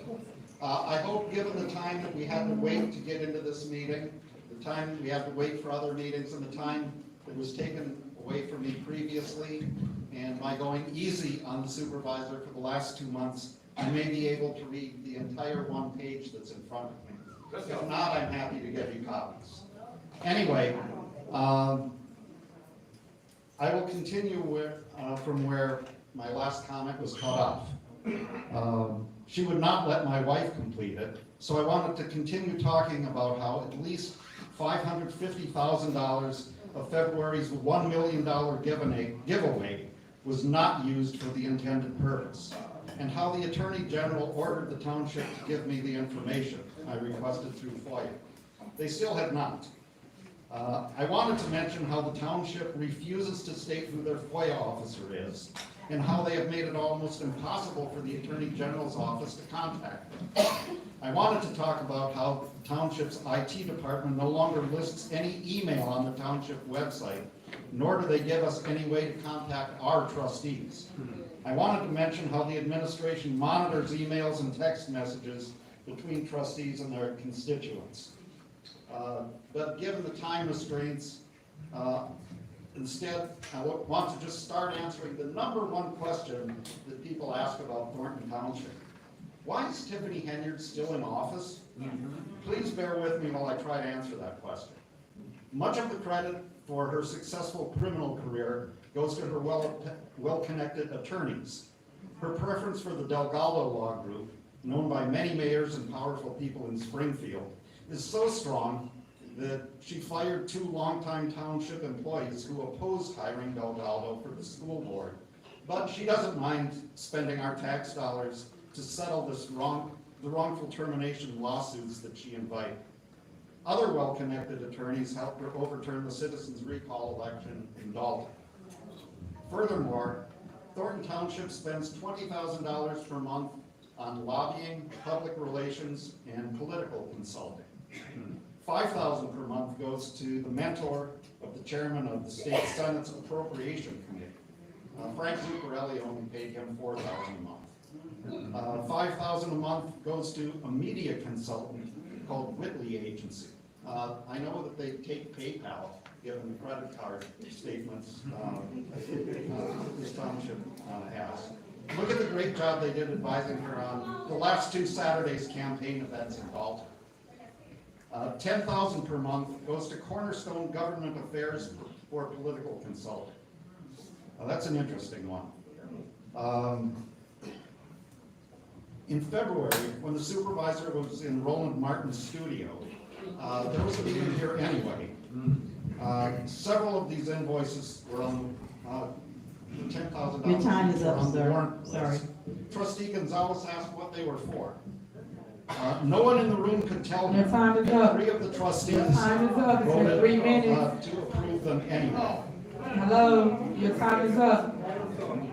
I hope, given the time that we had to wait to get into this meeting, the time we had to wait for other meetings, and the time that was taken away from me previously, and my going easy on the supervisor for the last 2 months, I may be able to read the entire one page that's in front of me. If not, I'm happy to give you copies. Anyway, I will continue from where my last comment was cut off. She would not let my wife complete it, so I wanted to continue talking about how at least $550,000 of February's $1 million giveaway was not used for the intended purpose, and how the Attorney General ordered the township to give me the information I requested through FOIA. They still have not. I wanted to mention how the township refuses to state who their FOIA officer is, and how they have made it almost impossible for the Attorney General's office to contact them. I wanted to talk about how the township's IT department no longer lists any email on the township website, nor do they give us any way to contact our trustees. I wanted to mention how the administration monitors emails and text messages between trustees and their constituents. But given the time restraints, instead, I want to just start answering the number one question that people ask about Thornton Township. Why is Tiffany Henyard still in office? Please bear with me while I try to answer that question. Much of the credit for her successful criminal career goes to her well-connected attorneys. Her preference for the Delgado Law Group known by many mayors and powerful people in Springfield, is so strong that she fired 2 longtime township employees who opposed hiring Delgado for the school board. But she doesn't mind spending our tax dollars to settle the wrongful termination lawsuits that she invited. Other well-connected attorneys helped her overturn the citizens' recall election in Dalton. Furthermore, Thornton Township spends $20,000 per month on lobbying, public relations, and political consulting. $5,000 per month goes to the mentor of the chairman of the state Senate's Appropriation Committee. Frank Zuccarelli only paid him $4,000 a month. $5,000 a month goes to a media consultant called Whitley Agency. I know that they take PayPal, given the credit card statements this township has. Look at the great job they did advising her on the last 2 Saturdays campaign events in Dalton. $10,000 per month goes to Cornerstone Government Affairs for political consulting. That's an interesting one. In February, when the supervisor was in Roland Martin's studio, there was a meeting here anyway. Several of these invoices were on the $10,000. Your time is up, on the sir. warrant list. Sorry. Trustee Gonzalez asked what they were for. No one in the room could tell me. Your time is up. 3 of the trustees Your time is up. It's been voted 3 minutes. to approve them anyway. Hello, your time is up.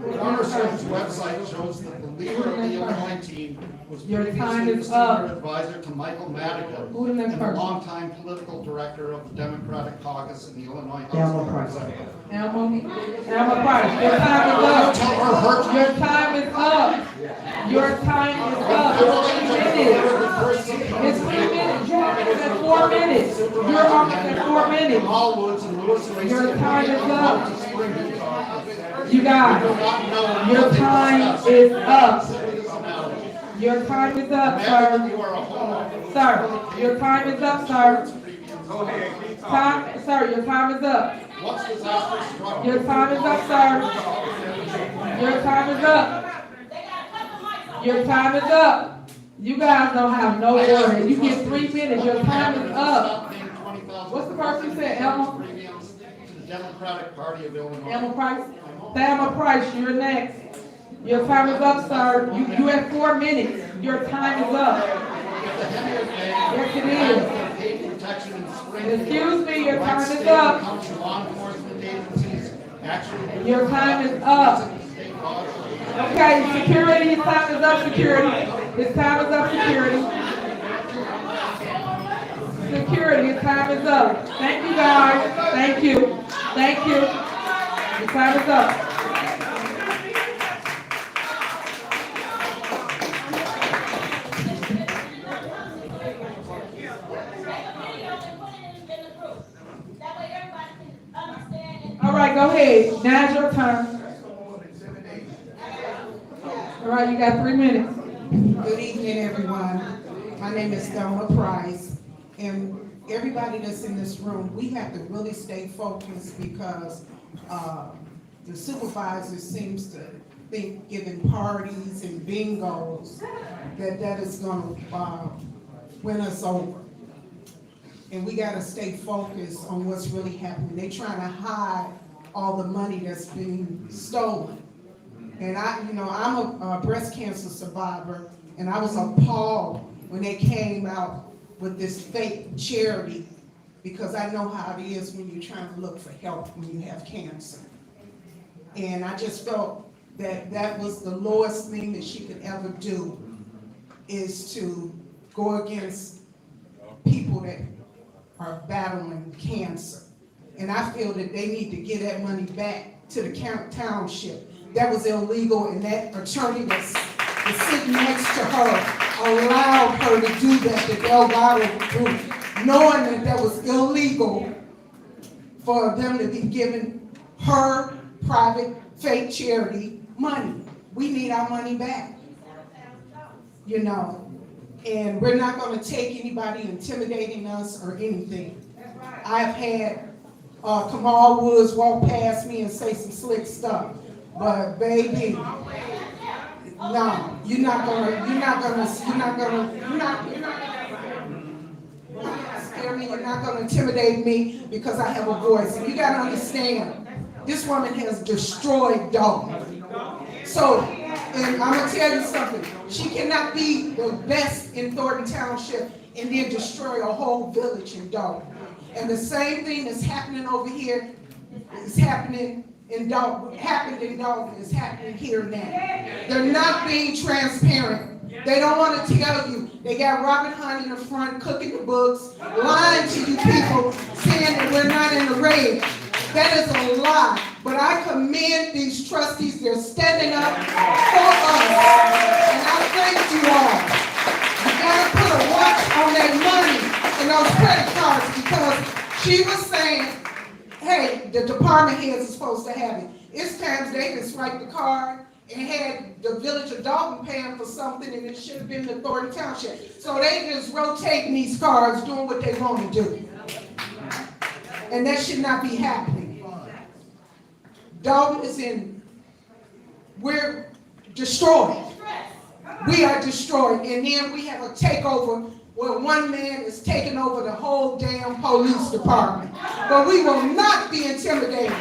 Cornerstone's website shows that the leader of the Illinois team was Your time previously the is up. senior advisor to Michael Madigan Who the next and the person? longtime political director of the Democratic Caucus in the Illinois House Elmo of Price. Representatives. Elma Price, your time is up. Tell her her Your time is up. Your time is up. It's 3 minutes. It's 3 minutes. You're almost at 4 minutes. You're almost at 4 minutes. All Woods and Lewis Racy Your time is up. to Springfield. You guys, your time is up. Your time is up, sir. Sir, your time is up, sir. Sir, your time is up. Once disaster struck. Your time is up, sir. Your time is up. Your time is up. You guys don't have no worry. You get 3 minutes. Your time is up. What's the person said, Elma? The Democratic Party of Illinois. Elma Price? Elma Price, you're next. Your time is up, sir. You have 4 minutes. Your time is up. Yes, it is. Excuse me, your time is up. Your time is up. Okay, security, your time is up, security. His time is up, security. Security, your time is up. Thank you, guys. Thank you. Thank you. Your time is up. All right, go ahead. Now's your turn. All right, you got 3 minutes. Good evening, everyone. My name is Donna Price, and everybody that's in this room, we have to really stay focused because the supervisor seems to think giving parties and bingos that is going to win us over. And we got to stay focused on what's really happening. They're trying to hide all the money that's being stolen. And I'm a breast cancer survivor, and I was appalled when they came out with this fake charity, because I know how it is when you're trying to look for help when you have cancer. And I just felt that that was the lowest thing that she could ever do, is to go against people that are battling cancer. And I feel that they need to give that money back to the township. That was illegal, and that attorney was sitting next to her allowed her to do that, the Delgado group, knowing that was illegal for them to be giving her private fake charity money. We need our money back, and we're not going to take anybody intimidating us or anything. I've had Kamal Woods walk past me and say some slick stuff, but baby, No, you're not gonna scare me, you're not gonna intimidate me because I have a voice. And you gotta understand, this woman has destroyed Dalton. So, and I'm gonna tell you something, she cannot be the best in Thornton Township and then destroy a whole village in Dalton. And the same thing that's happening over here is happening in Dalton, is happening here now. They're not being transparent. They don't want to tell you. They got Robert Hunt in the front cooking the books, lying to you people, saying that we're not in the red. That is a lie. But I commend these trustees. They're standing up for us. And I thank you all. You gotta put a watch on that money and those credit cards, because she was saying, hey, the department heads are supposed to have it. It's times they can swipe the card and had the village of Dalton paying for something, and it should have been the Thornton Township. So they just rotating these cards, doing what they want to do. And that should not be happening. Dalton is we're destroyed. We are destroyed. And then we have a takeover where one man is taking over the whole damn police department. But we will not be intimidated.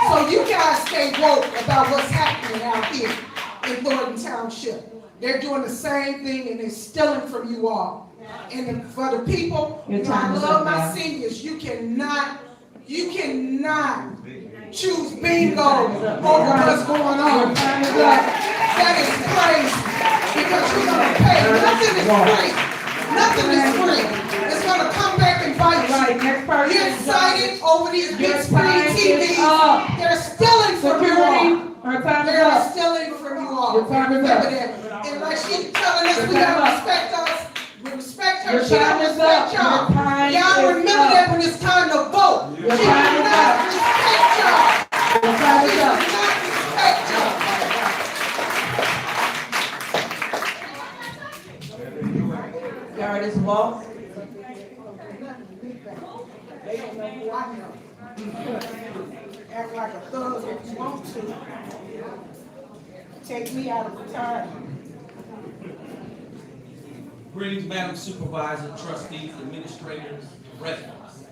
So you guys stay woke about what's happening out here in Thornton Township. They're doing the same thing, and they're stealing from you all. And for the people, I love my seniors. You cannot choose bingo over what's going on. That is crazy, because you're going to pay. Nothing is free. Nothing is free. It's going to come back and bite you. You're excited over these big screen TVs. They're stealing from you all. They're stealing from you all. Remember that. And like she's telling us, we got to respect us. We respect her. She don't respect y'all. Y'all remember that when it's time to vote. She does not respect y'all. She does not respect y'all. Curtis Walk. Act like a thug if you want to. Take me out of the time. Greetings, Madam Supervisor, trustees, administrators, residents.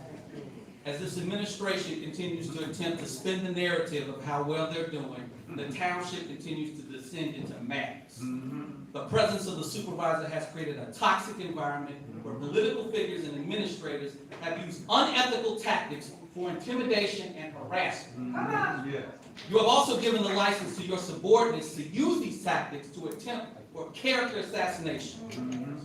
As this administration continues to attempt to spin the narrative of how well they're doing, the township continues to descend into madness. The presence of the supervisor has created a toxic environment where political figures and administrators have used unethical tactics for intimidation and harassment. You have also given the license to your subordinates to use these tactics to attempt for character assassination.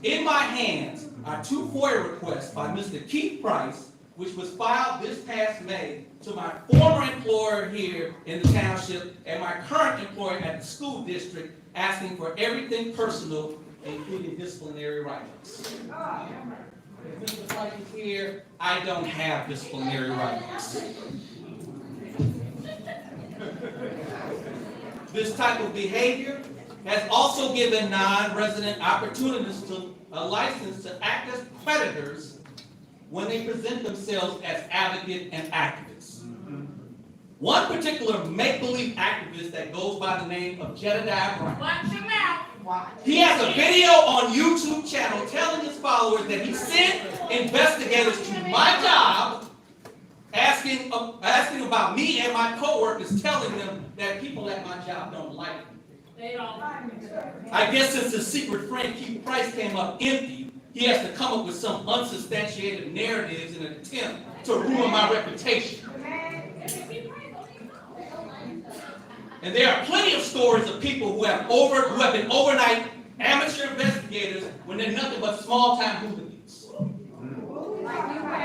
In my hands are 2 FOIA requests by Mr. Keith Price, which was filed this past May, to my former employer here in the township and my current employer at the school district, asking for everything personal, including disciplinary writings. If Mr. Price is here, I don't have disciplinary writings. This type of behavior has also given non-resident opportunities to a license to act as predators when they present themselves as advocates and activists. One particular make-believe activist that goes by the name of Jedediah Brown. Watch your mouth. He has a video on YouTube channel telling his followers that he sent investigators to my job asking about me and my coworkers, telling them that people at my job don't like me. They don't like me. I guess since his secret friend Keith Price came up empty, he has to come up with some unsubstantiated narratives in an attempt to ruin my reputation. And there are plenty of stories of people who have been overnight amateur investigators when they're nothing but small-time hooligans.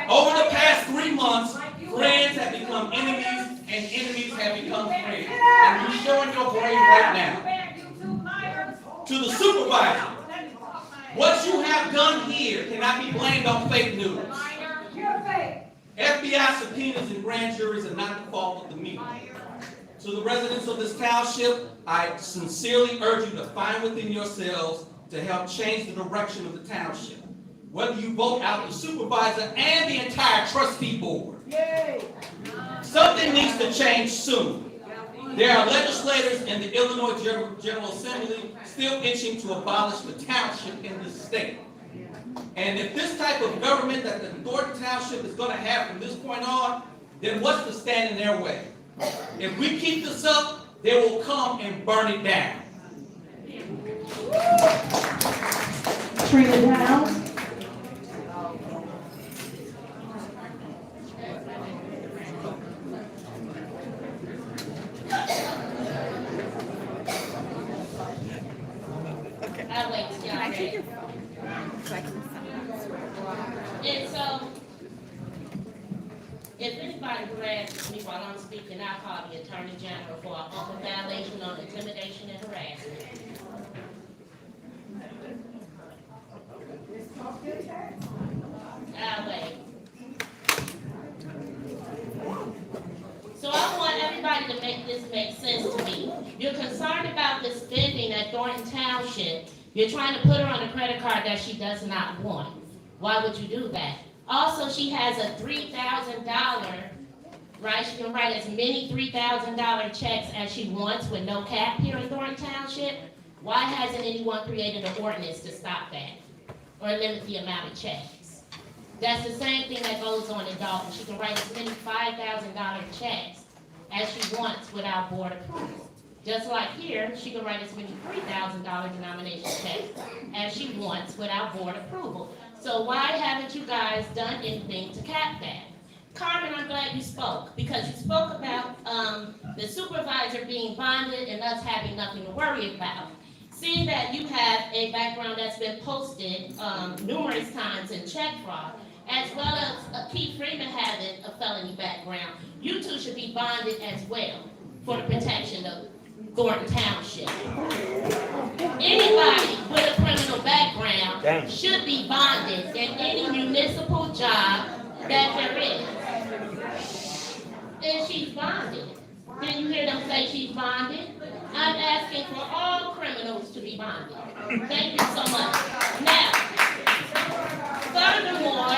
Over the past 3 months, friends have become enemies, and enemies have become friends. And you're showing your brain right now. To the supervisor, what you have done here cannot be blamed on fake news. FBI subpoenas and grand juries are not the fault of the media. To the residents of this township, I sincerely urge you to find within yourselves to help change the direction of the township. Whether you vote out the supervisor and the entire trustee board. Something needs to change soon. There are legislators in the Illinois General Assembly still itching to abolish the township in this state. And if this type of government that the Thornton Township is going to have from this point on, then what's to stand in their way? If we keep this up, they will come and burn it down. Trina Downs. I'll wait till y'all ready. And so, if anybody harasses me while I'm speaking, I'll call the Attorney General for an open violation on intimidation and harassment. I'll wait. So I want everybody to make this make sense to me. You're concerned about the spending at Thornton Township. You're trying to put her on a credit card that she does not want. Why would you do that? Also, she has a $3,000, right? She can write as many $3,000 checks as she wants with no cap here in Thornton Township. Why hasn't anyone created an ordinance to stop that or limit the amount of checks? That's the same thing that goes on in Dalton. She can write as many $5,000 checks as she wants without board approval. Just like here, she can write as many $3,000 denomination checks as she wants without board approval. So why haven't you guys done anything to cap that? Carmen, I'm glad you spoke, because you spoke about the supervisor being bonded and us having nothing to worry about. Seeing that you have a background that's been posted numerous times in check fraud, as well as Keith Freeman having a felony background, you two should be bonded as well for the protection of Thornton Township. Anybody with a criminal background should be bonded in any municipal job that there is. And she's bonded. Did you hear them say she's bonded? I'm asking for all criminals to be bonded. Thank you so much. Now, furthermore,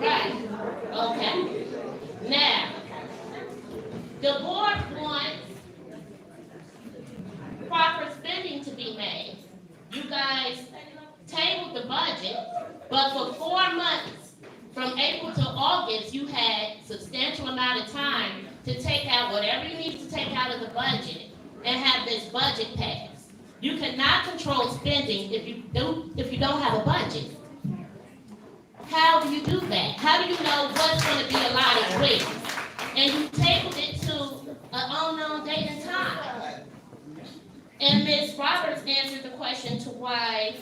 right, okay. Now, the board wants proper spending to be made. You guys tabled the budget, but for 4 months, from April to August, you had substantial amount of time to take out whatever you need to take out of the budget and have this budget passed. You cannot control spending if you don't have a budget. How do you do that? How do you know what's going to be allotted where? And you tabled it to an unknown date and time. And Ms. Roberts answered the question to why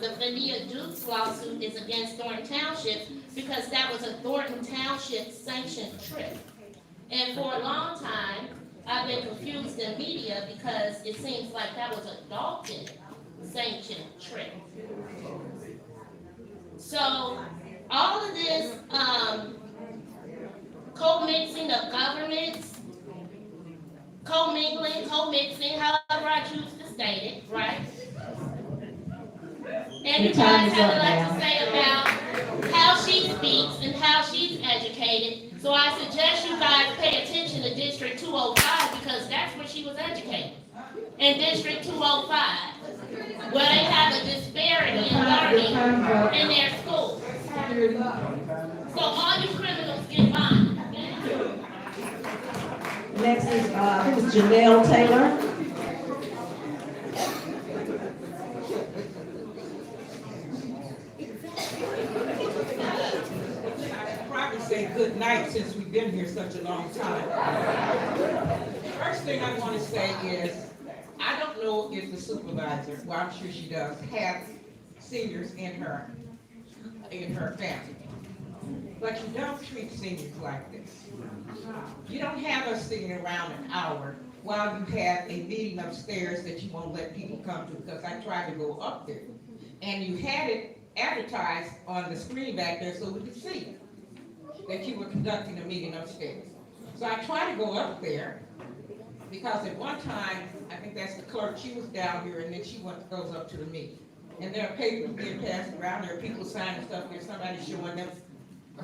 the Vania Dukes lawsuit is against Thornton Township, because that was a Thornton Township sanctioned trip. And for a long time, I've been confused in media because it seems like that was a Dalton sanctioned trip. So all of this co-mixing of governments, co-mingling, co-mixing, however I choose to state it, right? And you guys have a lot to say about how she speaks and how she's educated. So I suggest you guys pay attention to District 205 because that's where she was educated. In District 205, where they have a disparity in learning in their schools. So all you criminals get bonded. Next is Janelle Taylor. Probably say good night since we've been here such a long time. First thing I want to say is, I don't know if the supervisor, well, I'm sure she does, have seniors in her family. But you don't treat seniors like this. You don't have us sitting around an hour while you have a meeting upstairs that you won't let people come to, because I tried to go up there. And you had it advertised on the screen back there so we could see that you were conducting a meeting upstairs. So I tried to go up there, because at one time, I think that's the clerk, she was down here and then she goes up to the meeting. And there are papers being passed around, there are people signing stuff, there's somebody showing them,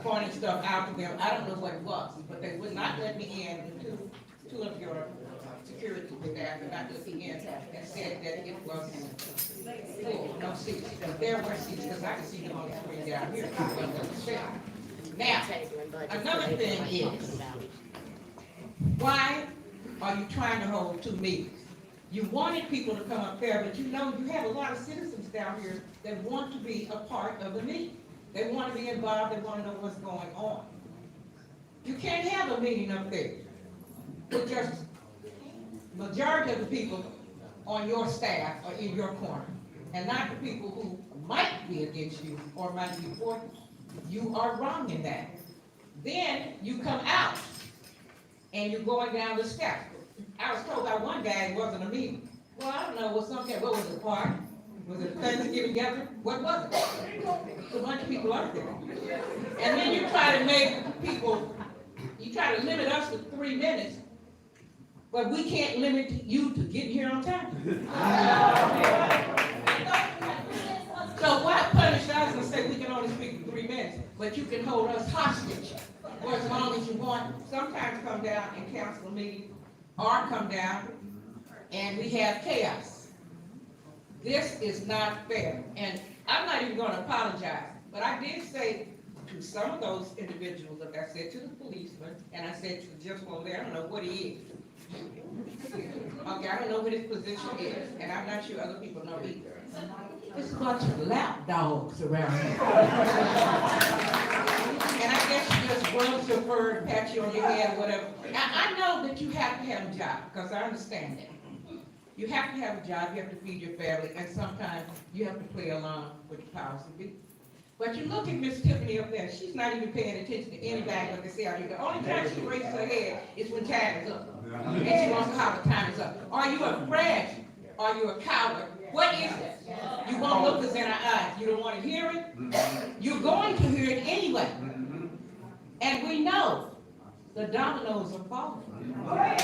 pointing stuff out to them. I don't know what it was, but they would not let me in, two of your security staff would not let me in and said that it was full, no seats. But there were seats, because I can see them on the screen down here. Now, another thing is, why are you trying to hold two meetings? You wanted people to come up there, but you know you have a lot of citizens down here that want to be a part of the meeting. They want to be involved, they want to know what's going on. You can't have a meeting up there with just majority of the people on your staff or in your corner, and not the people who might be against you or might be for you. You are wrong in that. Then you come out and you're going down the steps. I was told by one guy it wasn't a meeting. Well, I don't know, what was it, a party? Was it a Thanksgiving gathering? What was it? It's a bunch of people out there. And then you try to make people, you try to limit us to 3 minutes, but we can't limit you to getting here on time. So why punish us and say we can only speak for 3 minutes, but you can hold us hostage for as long as you want? Sometimes come down and cancel a meeting, or come down and we have chaos. This is not fair, and I'm not even going to apologize, but I did say to some of those individuals, like I said to the policeman, and I said to the gentleman there, I don't know what he is. Okay, I don't know what his position is, and I'm not sure other people know either. There's a bunch of lap dogs around here. And I guess you just rub your fur and pat you on your head or whatever. Now, I know that you have to have a job, because I understand that. You have to have a job, you have to feed your family, and sometimes you have to play along with the powers that be. But you look at Miss Tiffany up there, she's not even paying attention to anybody but they say out here. The only time she raises her head is when time is up. And she wants to holler time is up. Are you afraid? Are you a coward? What is it? You won't look us in our eyes. You don't want to hear it? You're going to hear it anyway. And we know the dominoes are falling. And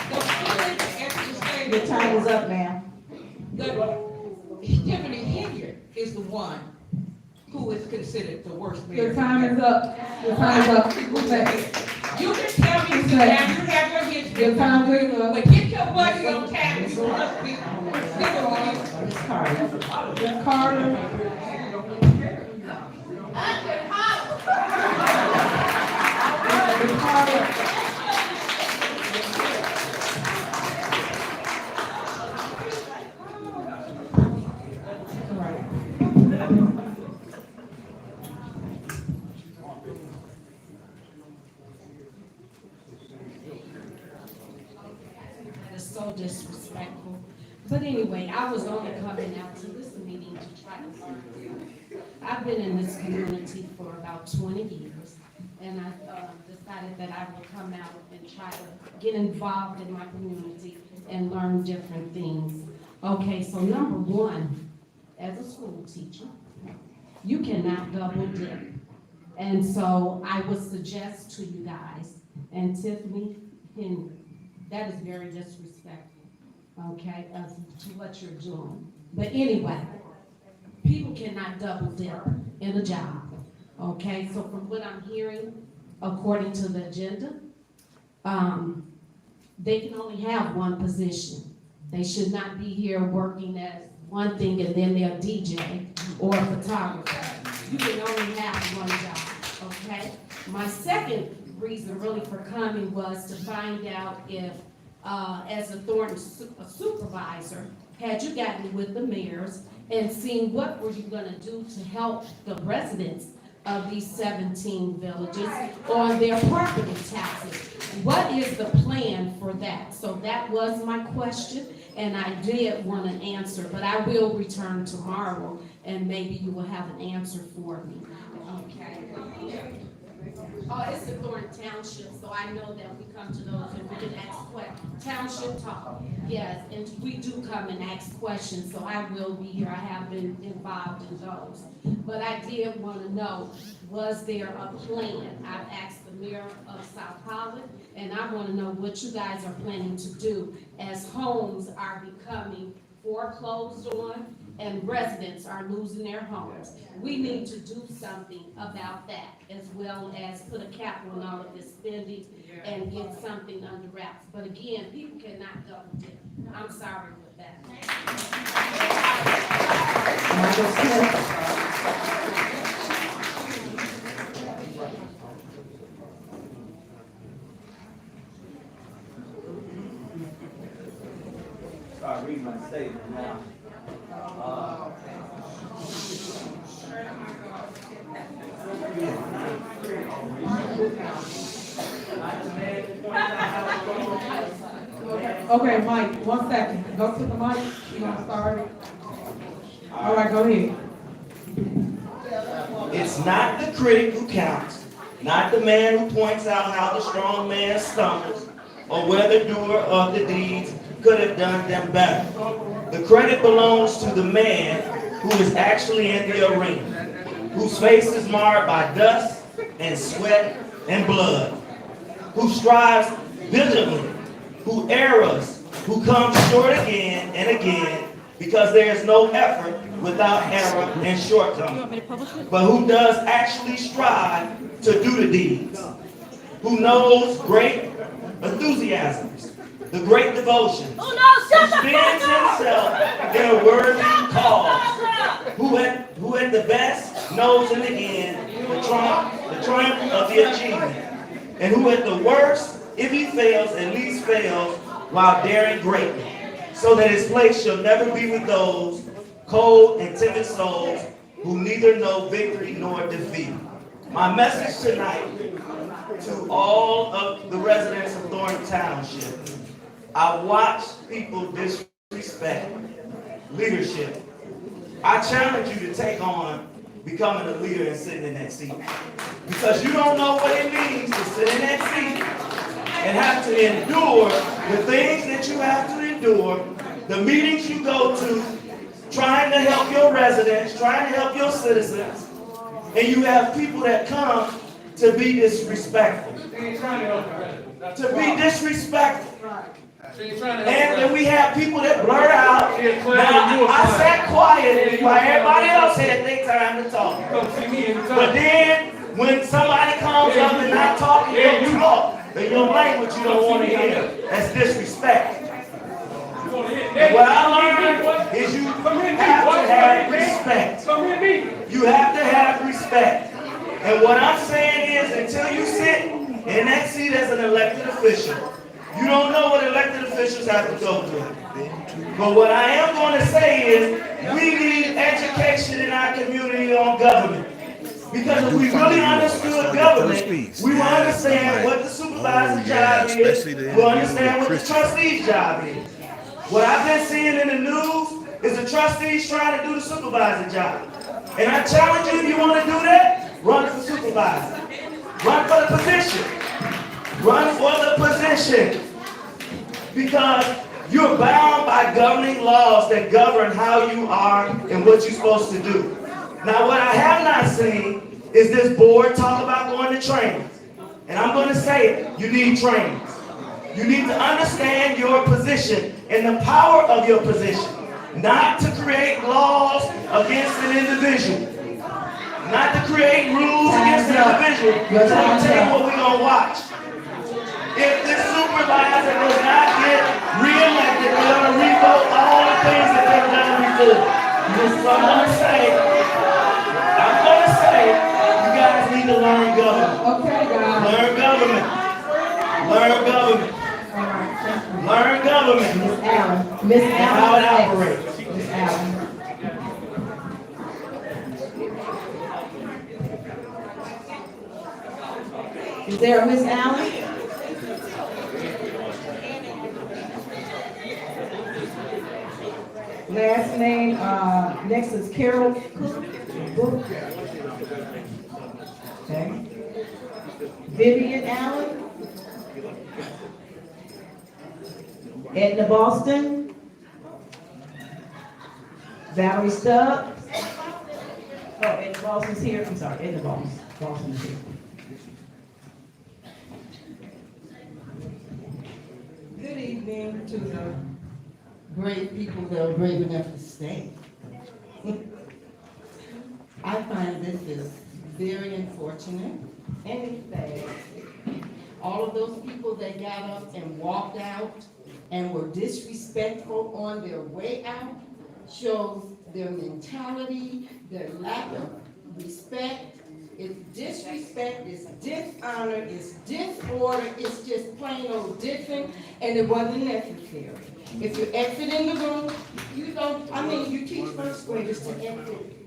the feeling, as you say, Your time is up, ma'am. Tiffany Hilliard is the one who is considered the worst mayor. Your time is up. Your time is up. You can tell me, sit down, you have your history. Your time is up. But get your butt here on time, you must be. Ms. Carter. Ms. Carter. Ms. Carter. So disrespectful. But anyway, I was only coming out to this meeting to try to learn. I've been in this community for about 20 years, and I decided that I would come out and try to get involved in my community and learn different things. Okay, so number one, as a school teacher, you cannot double dip. And so I would suggest to you guys, and Tiffany, that is very disrespectful, okay, to what you're doing. But anyway, people cannot double dip in a job, okay? So from what I'm hearing, according to the agenda, they can only have one position. They should not be here working as one thing and then they're DJ or a photographer. You can only have one job, okay? My second reason really for coming was to find out if, as a Thornton supervisor, had you gotten with the mayors and seen what were you gonna do to help the residents of these 17 villages on their property taxes? What is the plan for that? So that was my question, and I did want an answer, but I will return tomorrow, and maybe you will have an answer for me. Okay. Oh, it's the Thornton Township, so I know that we come to those and we can ask questions. Township talk, yes, and we do come and ask questions, so I will be here. I have been involved in those. But I did want to know, was there a plan? I've asked the mayor of South Holland, and I want to know what you guys are planning to do as homes are becoming foreclosed on and residents are losing their homes. We need to do something about that, as well as put a cap on all of this spending and get something under wraps. But again, people cannot double dip. I'm sorry with that. Michael Smith. Start reading my statement now. Okay, Mike, 1 second. Go to the mic. You want to start? All right, go ahead. It's not the critic who counts, not the man who points out how the strong man stumbles, or whether doer of the deeds could have done them better. The credit belongs to the man who is actually in the arena, whose face is marred by dust and sweat and blood, who strives vigilantly, who errs, who comes short again and again, because there is no effort without error and shortcoming, but who does actually strive to do the deeds, who knows great enthusiasms, the great devotion, who spends himself in a worthy cause, who at the best knows in the end the triumph of the achievement, and who at the worst, if he fails, at least fails while daring greatly, so that his place shall never be with those cold and timid souls who neither know victory nor defeat. My message tonight to all of the residents of Thornton Township: I watch people disrespect leadership. I challenge you to take on becoming a leader and sitting in that seat, because you don't know what it means to sit in that seat and have to endure the things that you have to endure, the meetings you go to, trying to help your residents, trying to help your citizens, and you have people that come to be disrespectful. To be disrespectful. And then we have people that blurt out. Now, I sat quiet while everybody else had their time to talk. But then, when somebody comes up and not talking, you talk. In your language you don't want to hear. That's disrespect. And what I learned is you have to have respect. You have to have respect. And what I'm saying is, until you sit in that seat as an elected official, you don't know what elected officials have to go through. But what I am going to say is, we need education in our community on government. Because if we really understood government, we will understand what the supervisor's job is, we'll understand what the trustee's job is. What I've been seeing in the news is the trustees trying to do the supervisor's job. And I challenge you, if you want to do that, run for supervisor. Run for the position. Run for the position. Because you're bound by governing laws that govern how you are and what you're supposed to do. Now, what I have not seen is this board talk about going to trainings. And I'm going to say it, you need trainings. You need to understand your position and the power of your position. Not to create laws against an individual. Not to create rules against an individual. So I'm going to tell you what we're going to watch. If this supervisor does not get re-elected, we're going to revoke all the things that they've done before. So I'm going to say, you guys need to learn government. Okay, guys. Learn government. Learn government. Learn government. Miss Allen. Miss Allen. How it operates. Miss Allen. Is there a Miss Allen? Last name, next is Carol Cook. Okay. Vivian Allen. Edna Boston. Valerie Stubbs. Oh, Edna Boston's here. I'm sorry, Edna Boston's here. Good evening to the brave people that are brave enough to stay. I find this is very unfortunate and it's sad. All of those people that got up and walked out and were disrespectful on their way out shows their mentality, their lack of respect. It's disrespect, it's dishonor, it's disorder, it's just plain old dissing, and it wasn't necessary. If you're exiting the room, you teach first graders to exit.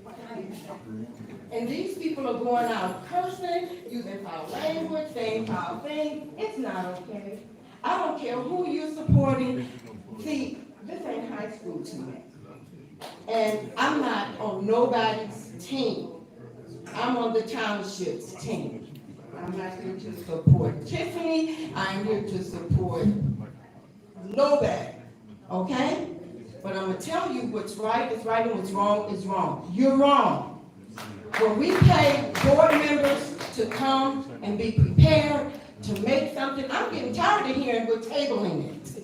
And these people are going out cursing, using foul language, saying foul things. It's not okay. I don't care who you're supporting. See, this ain't high school to me. And I'm not on nobody's team. I'm on the township's team. I'm not here to support Tiffany. I'm here to support nobody. Okay? But I'm going to tell you what's right is right and what's wrong is wrong. You're wrong. When we pay board members to come and be prepared to make something, I'm getting tired of hearing we're tabling it.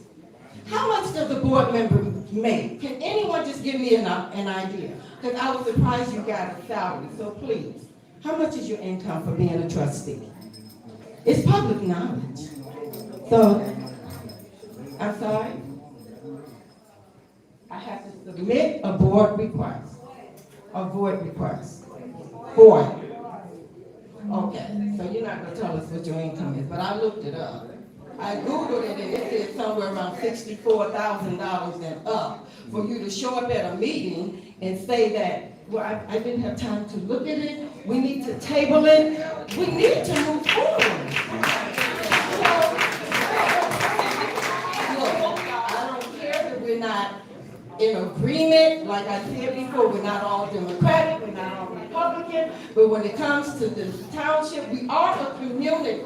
How much does a board member make? Can anyone just give me an idea? Because I was surprised you got a salary, so please. How much is your income for being a trustee? It's public knowledge. So, I'm sorry. I have to submit a board request. A void request. Void. Okay, so you're not gonna tell us what your income is, but I looked it up. I Googled it and it said somewhere around $64,000 and up for you to show up at a meeting and say that, well, I didn't have time to look at it. We need to table it. We need to move forward. Look, I don't care that we're not in agreement. Like I said before, we're not all Democratic, we're not all Republican, but when it comes to the township, we are a community.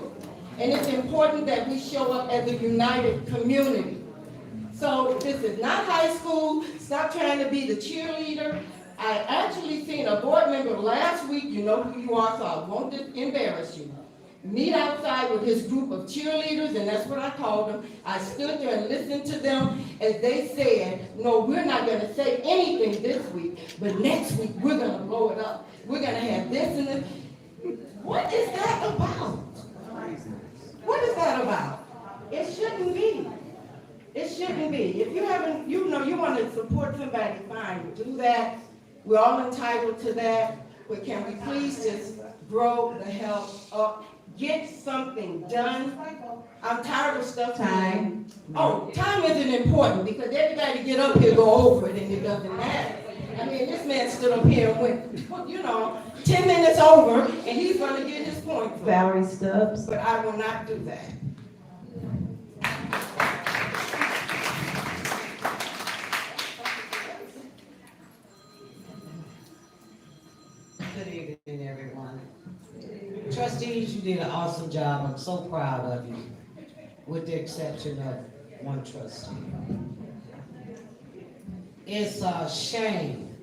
And it's important that we show up as a united community. So this is not high school. Stop trying to be the cheerleader. I actually seen a board member last week, you know who you are, so I won't embarrass you, meet outside with his group of cheerleaders, and that's what I called them. I stood there and listened to them as they said, no, we're not gonna say anything this week, but next week we're gonna blow it up. We're gonna have this and this. What is that about? What is that about? It shouldn't be. It shouldn't be. If you haven't, you want to support somebody, fine, do that. We're all entitled to that. But can we please just grow the hell up? Get something done. I'm tired of stuff. Time. Oh, time isn't important because everybody get up here, go over it, and it doesn't matter. I mean, this man stood up here and went, 10 minutes over, and he's going to get his point. Valerie Stubbs. But I will not do that. Good evening, everyone. Trustees, you did an awesome job. I'm so proud of you, with the exception of one trustee. It's a shame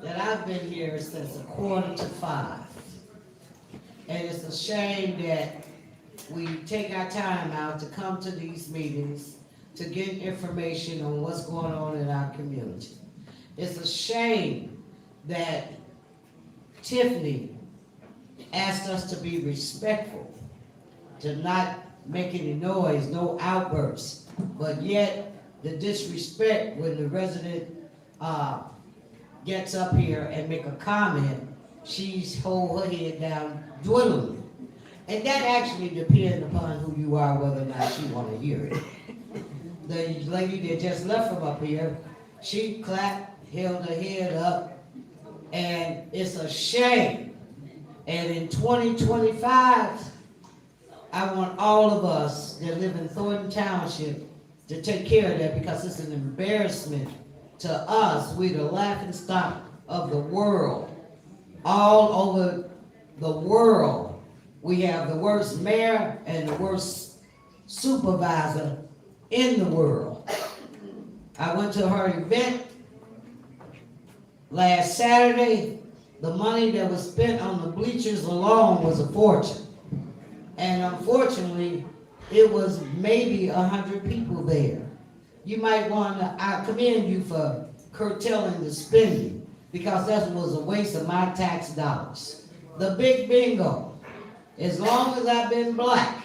that I've been here since 4:45. And it's a shame that we take our time out to come to these meetings to get information on what's going on in our community. It's a shame that Tiffany asked us to be respectful, to not make any noise, no outbursts, but yet the disrespect when the resident gets up here and make a comment, she's hold her head down dwindling. And that actually depends upon who you are, whether or not she want to hear it. The lady that just left from up here, she clapped, held her head up, and it's a shame. And in 2025, I want all of us that live in Thornton Township to take care of that because it's an embarrassment to us. We're the laughing stock of the world. All over the world, we have the worst mayor and the worst supervisor in the world. I went to her event last Saturday. The money that was spent on the bleachers alone was a fortune. And unfortunately, it was maybe 100 people there. You might want to, I commend you for curtailing the spending because that was a waste of my tax dollars. The big bingo. As long as I've been black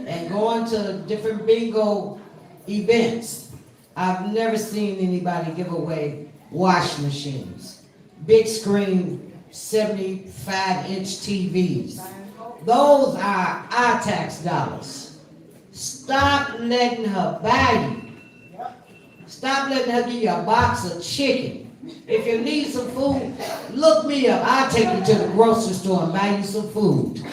and going to different bingo events, I've never seen anybody give away wash machines, big screen 75-inch TVs. Those are our tax dollars. Stop letting her buy you. Stop letting her give you a box of chicken. If you need some food, look me up. I'll take you to the grocery store and buy you some food.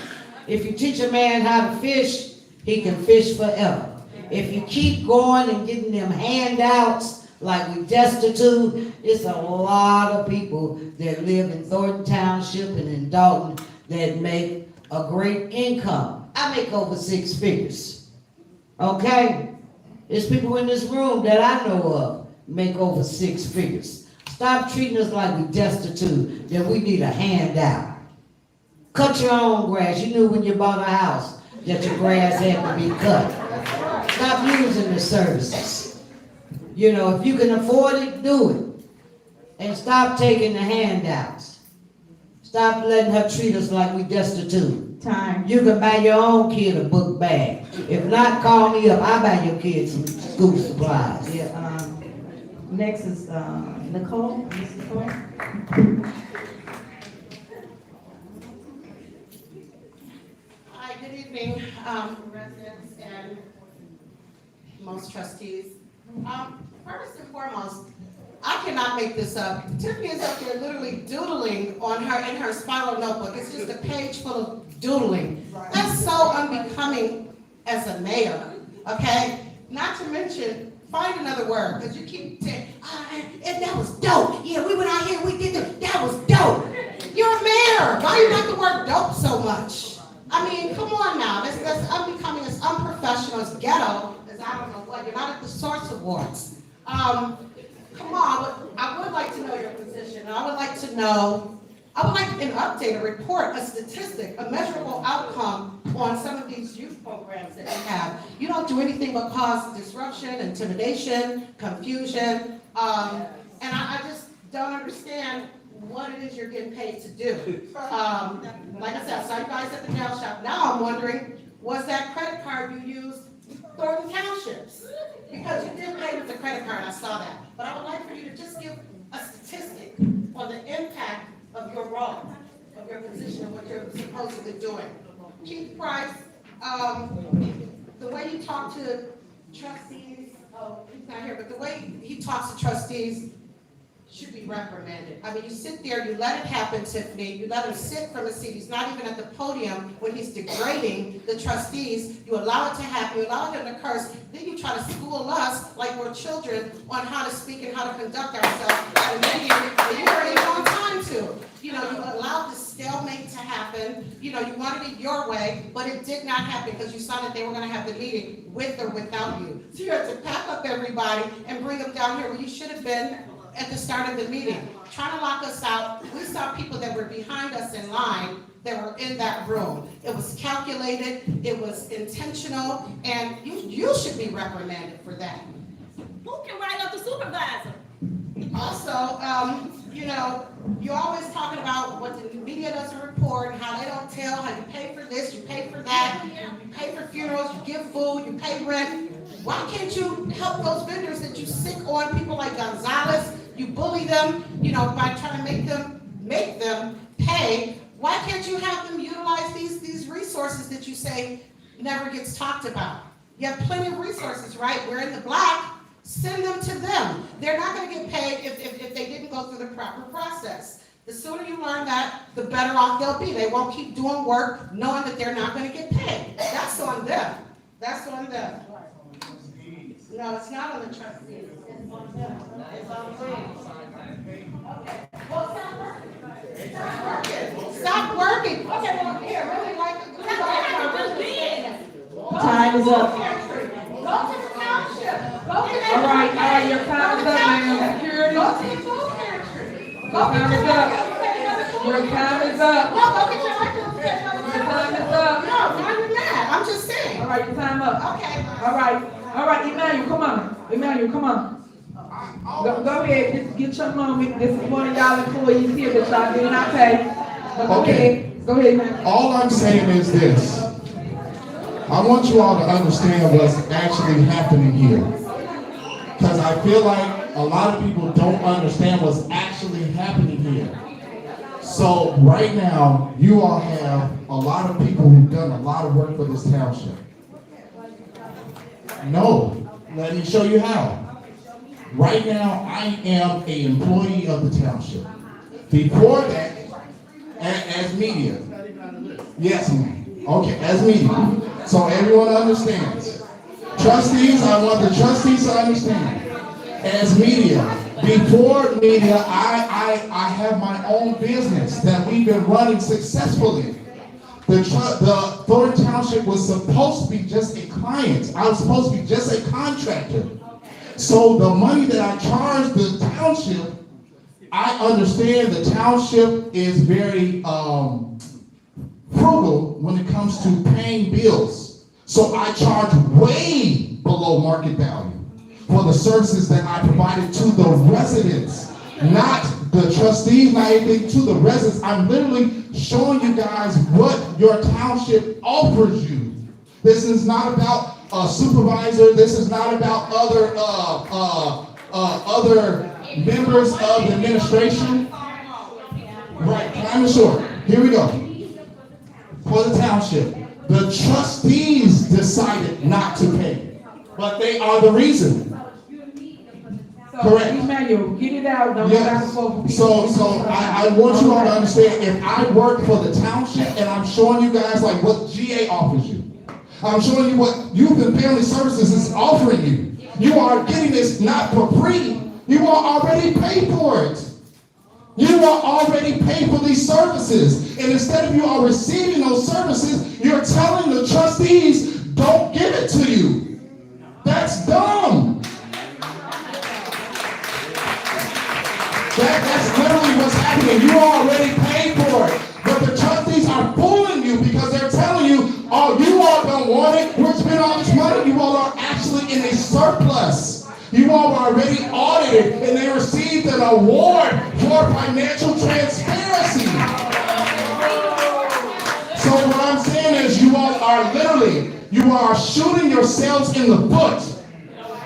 If you teach a man how to fish, he can fish forever. If you keep going and getting them handouts like we destitute, it's a lot of people that live in Thornton Township and in Dalton that make a great income. I make over 6 figures. Okay? There's people in this room that I know of make over 6 figures. Stop treating us like we destitute, that we need a handout. Cut your own grass. You knew when you bought a house that your grass had to be cut. Stop using the services. You know, if you can afford it, do it. And stop taking the handouts. Stop letting her treat us like we destitute. Time. You can buy your own kid a book bag. If not, call me up. I'll buy your kid some school supplies. Yeah, next is, Nicole, Ms. Nicole. Hi, good evening, residents and most trustees. First and foremost, I cannot make this up. Tiffany is up there literally doodling on in her spiral notebook. It's just a page full of doodling. That's so unbecoming as a mayor, okay? Not to mention, find another word, because you keep saying, and that was dope. Yeah, we went out here, we did that. That was dope. You're a mayor. Why you like the word dope so much? I mean, come on now. That's unbecoming, as unprofessional, as ghetto, as I don't know what. You're not at the Source Awards. Come on, but I would like to know your position. And I would like an update, a report, a statistic, a measurable outcome on some of these youth programs that you have. You don't do anything but cause disruption, intimidation, confusion, and I just don't understand what it is you're getting paid to do. Like I said, I saw you guys at the nail shop. Now I'm wondering, was that credit card you used Thornton Townships? Because you did pay with the credit card, I saw that. But I would like for you to just give a statistic on the impact of your role, of your position, and what you're supposedly doing. Chief Price, the way you talk to trustees, he's not here, but the way he talks to trustees should be reprimanded. I mean, you sit there, you let it happen, Tiffany, you let him sit from his seat, he's not even at the podium when he's degrading the trustees, you allow it to happen, you allow him to curse, then you try to school us like we're children on how to speak and how to conduct ourselves at a meeting that you weren't even on time to. You know, you allowed the stalemate to happen, you know, you wanted it your way, but it did not happen because you saw that they were gonna have the meeting with or without you. So you had to pack up everybody and bring them down here where you should have been at the start of the meeting, trying to lock us out. We saw people that were behind us in line that were in that room. It was calculated, it was intentional, and you should be reprimanded for that. Who can write up the supervisor? Also, you know, you're always talking about what the media doesn't report and how they don't tell, how you pay for this, you pay for that, you pay for funerals, you give food, you pay rent. Why can't you help those vendors that you sick on, people like Gonzalez? You bully them, you know, by trying to make them pay. Why can't you have them utilize these resources that you say never gets talked about? You have plenty of resources, right? We're in the black. Send them to them. They're not going to get paid if they didn't go through the proper process. The sooner you learn that, the better off they'll be. They won't keep doing work knowing that they're not going to get paid. That's on them. That's on them. No, it's not on the trustees. It's on them. It's on me. Okay. Well, stop working. Stop working. Stop working. Okay, well, here, really like Time is up. Go to the township. Go to the All right, your time is up, ma'am. Security. Go to the food pantry. Your time is up. Your time is up. No, go get your license. Your time is up. No, not even that. I'm just saying. All right, your time up. Okay. All right, Emmanuel, come on. Emmanuel, come on. Go ahead, just get your moment. This is one of y'all employees here that y'all did not pay. But go ahead, ma'am. All I'm saying is this. I want you all to understand what's actually happening here. Because I feel like a lot of people don't understand what's actually happening here. So right now, you all have a lot of people who've done a lot of work for this township. No, let me show you how. Right now, I am an employee of the township. Before that, as media. Yes, ma'am. Okay, as media. So everyone understands. Trustees, I want the trustees to understand. As media, before media, I have my own business that we've been running successfully. The Thornton Township was supposed to be just a client. I was supposed to be just a contractor. So the money that I charge the township, I understand the township is very frugal when it comes to paying bills. So I charge way below market value for the services that I provided to the residents, not the trustees, not anything, to the residents. I'm literally showing you guys what your township offers you. This is not about a supervisor. This is not about other members of the administration. Right, time is short. Here we go. For the township, the trustees decided not to pay, but they are the reason. Correct. Emmanuel, get it out. Don't Yes. go back and forth. So I want you all to understand, if I work for the township and I'm showing you guys like what GA offers you, I'm showing you what Youth and Family Services is offering you. You are getting this not for free. You are already paid for it. You are already paid for these services. And instead of you are receiving those services, you're telling the trustees, don't give it to you. That's dumb. That's literally what's happening. You already paid for it. But the trustees are fooling you because they're telling you, oh, you all don't want it. We're spending all this money. You all are actually in a surplus. You all were already audited and they received an award for financial transparency. So what I'm saying is you all are literally, you are shooting yourselves in the foot.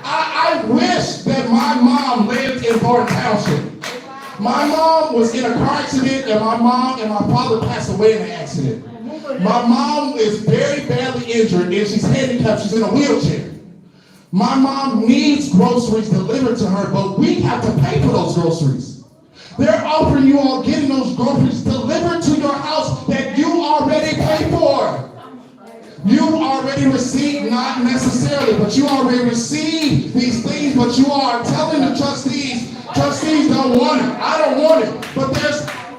I wish that my mom lived in Thornton Township. My mom was in a car accident and my mom and my father passed away in the accident. My mom is very badly injured and she's handicapped. She's in a wheelchair. My mom needs groceries delivered to her, but we have to pay for those groceries. They're offering you all getting those groceries delivered to your house that you already pay for. You already received, not necessarily, but you already received these things, but you are telling the trustees don't want it. I don't want it. But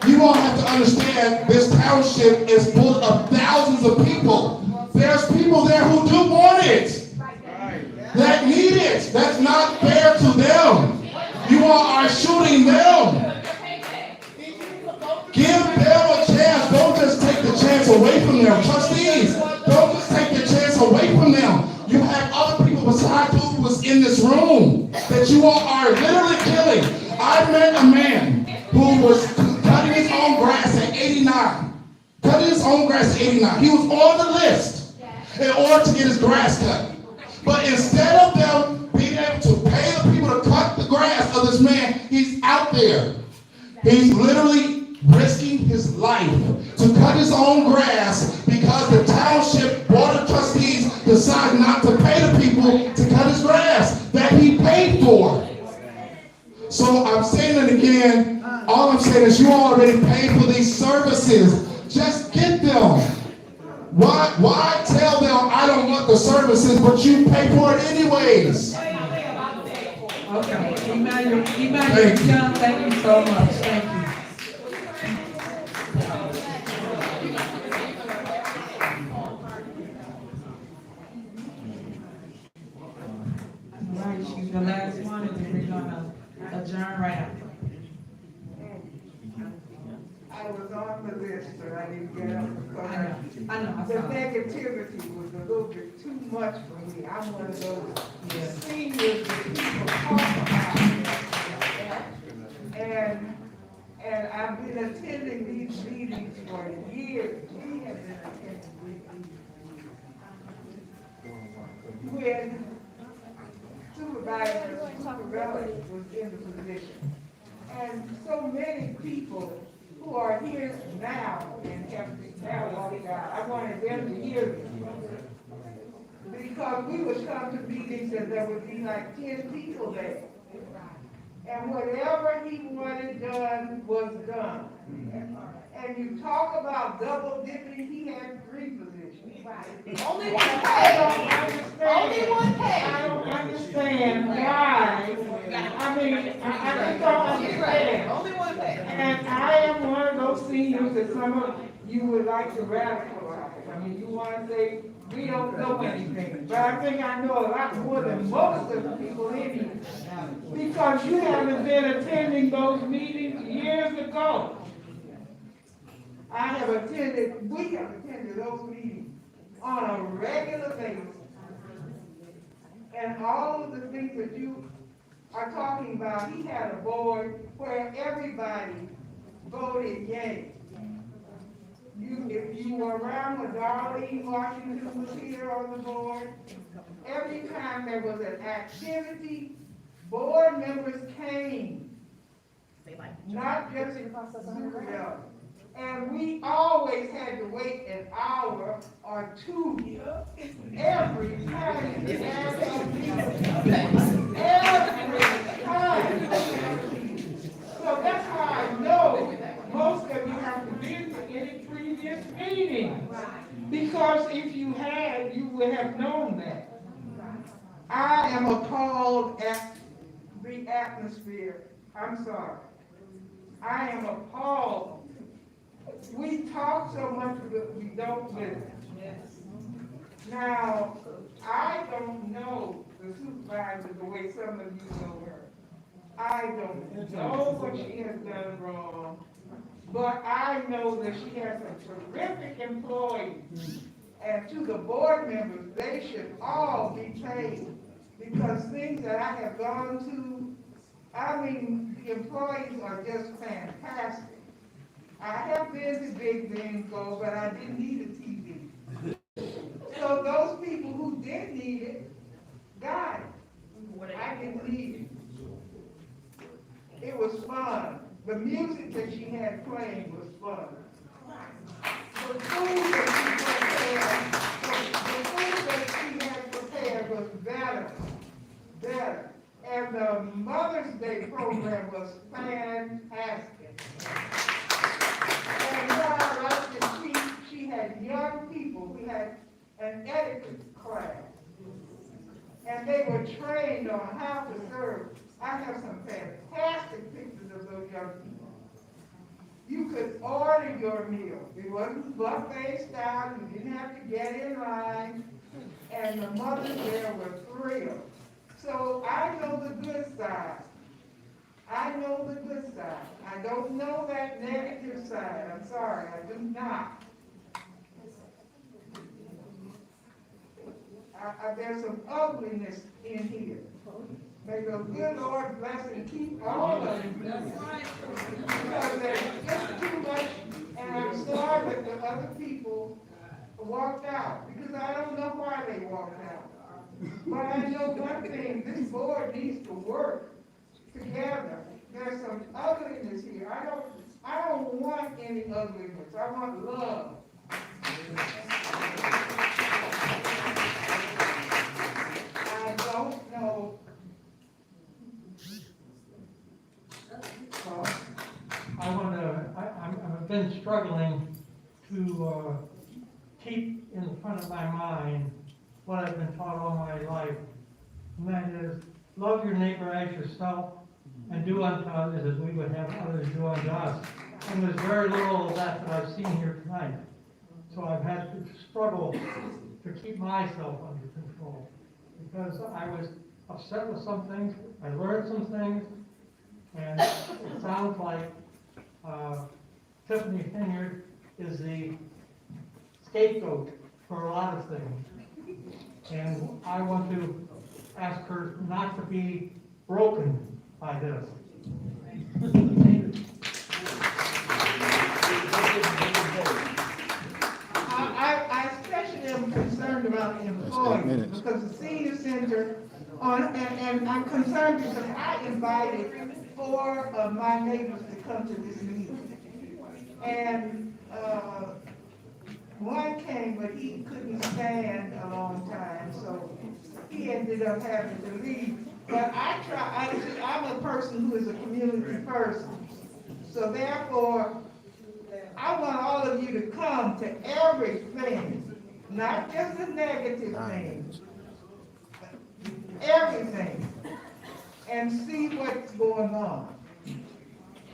you all have to understand this township is full of thousands of people. There's people there who do want it, that need it. That's not fair to them. You all are shooting them. Give them a chance. Don't just take the chance away from them. Trustees, don't just take the chance away from them. You have other people besides who was in this room that you all are literally killing. I met a man who was cutting his own grass at 89. Cutting his own grass at 89. He was on the list in order to get his grass cut. But instead of them being able to pay the people to cut the grass of this man, he's out there. He's literally risking his life to cut his own grass because the township board of trustees decided not to pay the people to cut his grass that he paid for. So I'm saying it again, all I'm saying is you already paid for these services. Just get them. Why tell them I don't want the services, but you pay for it anyways? Okay, Emmanuel, John, thank you so much. Thank you. All right, she's the last one, and then we're gonna adjourn right after. I was on the list, but I didn't get up because I know. the negativity was a little bit too much for me. I'm one of those seniors that people talk about for years, we have been attending when Supervisor was in the position. And so many people who are here now and have now walked out, I wanted them to hear this. Because we would come to meetings and there would be like 10 people there. And whatever he wanted done was done. And you talk about double dipping, he had 3 positions. Only one pay. Only one pay. I don't understand why. I mean, I just don't understand. Only one pay. And I am one of those seniors that some of you would like to radicalize. I mean, you want to say, we don't know anything. But I think I know a lot more than most of the people in here. Because you haven't been attending those meetings years ago. we have attended those meetings on a regular basis. And all of the things that you are talking about, he had a board where everybody voted yay. If you were around when Darlene Washington was here on the board, every time there was an activity, board members came. Not just Supervisor. And we always had to wait an hour or 2 every time we had a meeting. Every time. So that's how I know most of you have to be in any previous meeting. Because if you had, you would have known that. I am appalled at the atmosphere. I'm sorry. I am appalled. We talk so much that we don't listen. Now, I don't know the supervisor the way some of you know her. I don't know what she has done wrong, but I know that she has some terrific employees. And to the board members, they should all be paid, because things that I have gone to, I mean, the employees are just fantastic. I have been to Big Bingo, but I didn't need a TV. So those people who did need it, got it. I didn't need it. It was fun. The music that she had playing was fun. The food that she had prepared was better. And the Mother's Day program was fantastic. And what I liked is she had young people. We had an etiquette class. And they were trained on how to serve. I have some fantastic pictures of those young people. You could order your meal. It wasn't buffet style. You didn't have to get in line. And the mothers there were thrilled. So I know the good side. I know the good side. I don't know that negative side. I'm sorry, I do not. There's some ugliness in here. May the good Lord bless and keep all of them. Because there's just too much, and I'm sorry that the other people walked out, because I don't know why they walked out. But I know one thing, this board needs to work together. There's some ugliness here. I don't want any ugliness. I want love. I don't know. I've been struggling to keep in front of my mind what I've been taught all my life. And that is, love your neighbor as yourself, and do unto others as we would have others do unto us. And there's very little of that I've seen here tonight. So I've had to struggle to keep myself under control, because I was upset with some things, I learned some things, and it sounds like Tiffany Henyard is the scapegoat for a lot of things. And I want to ask her not to be broken by this. minutes. Because the senior center and I'm concerned because I invited 4 of my neighbors to come to this meeting. And, one came, but he couldn't stand a long time, so he ended up having to leave. But I'm a person who is a community person. So therefore, I want all of you to come to everything, not just the negative things, everything, and see what's going on.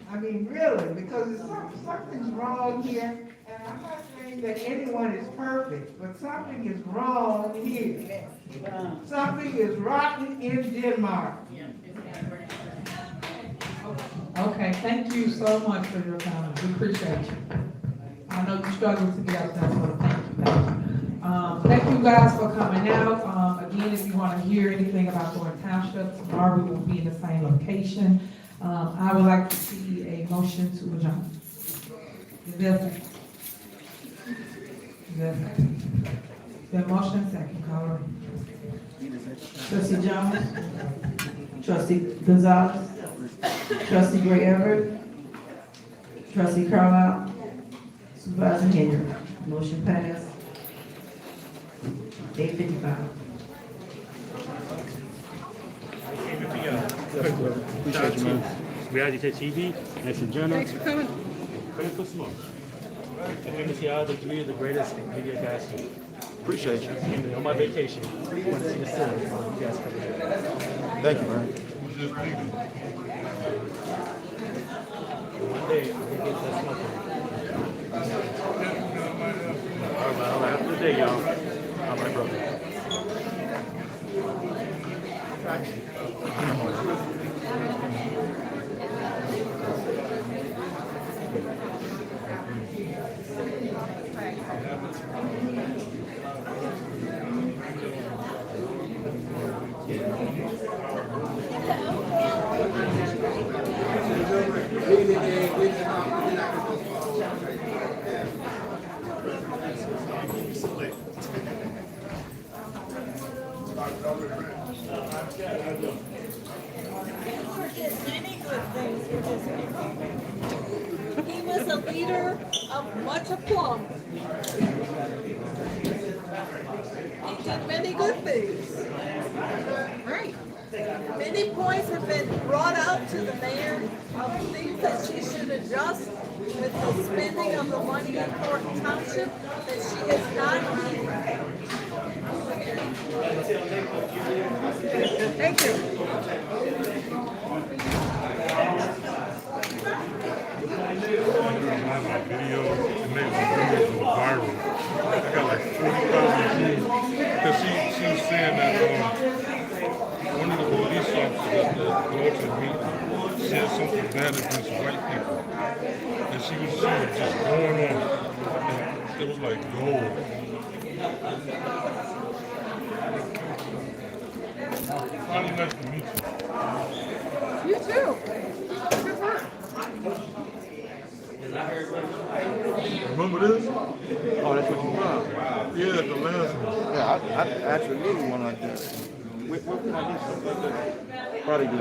I mean, really, because something's wrong here. And I'm not saying that anyone is perfect, but something is wrong here. Something is rotten in Denmark. Okay, thank you so much for your comments. We appreciate you. I know you struggled to get out there, so thank you. Thank you guys for coming out. Again, if you want to hear anything about Thornton Township, tomorrow we will be in the same location. I would like to see a motion to adjourn. Is there a second? The motion second, call. Trustee Jones? Trustee Gonzalez? Trustee Gray Everett? Trustee Carlisle? Supervisor Henry? Motion passed. 8:55. Appreciate you, man. Reality TV, next Adjournment. Thanks for coming. Come for smoke. I came to see all the 3 of the greatest media guys here. Appreciate you. And on my vacation, I want to see the city. You guys come here. Thank you, man. One day, I'm going to get that smoke. All right. Have a good day, y'all. I'm my brother. He was a leader of much aplomb. He did many good things. Right. Many points have been brought out to the mayor of things that she should adjust with the spending of the money in Thornton Township that she has not made. Thank you. My video to make the video go viral. I got like 40,000 views because she was saying that one of the police officers that go to the meeting said something bad against white people, and she was just going on. And it was like gold. Finally, nice to meet you. You too. Good work. Remember this? Oh, that's what you want? Yeah, the last one. Yeah, I actually need one like that. Where can I get something like that? Probably do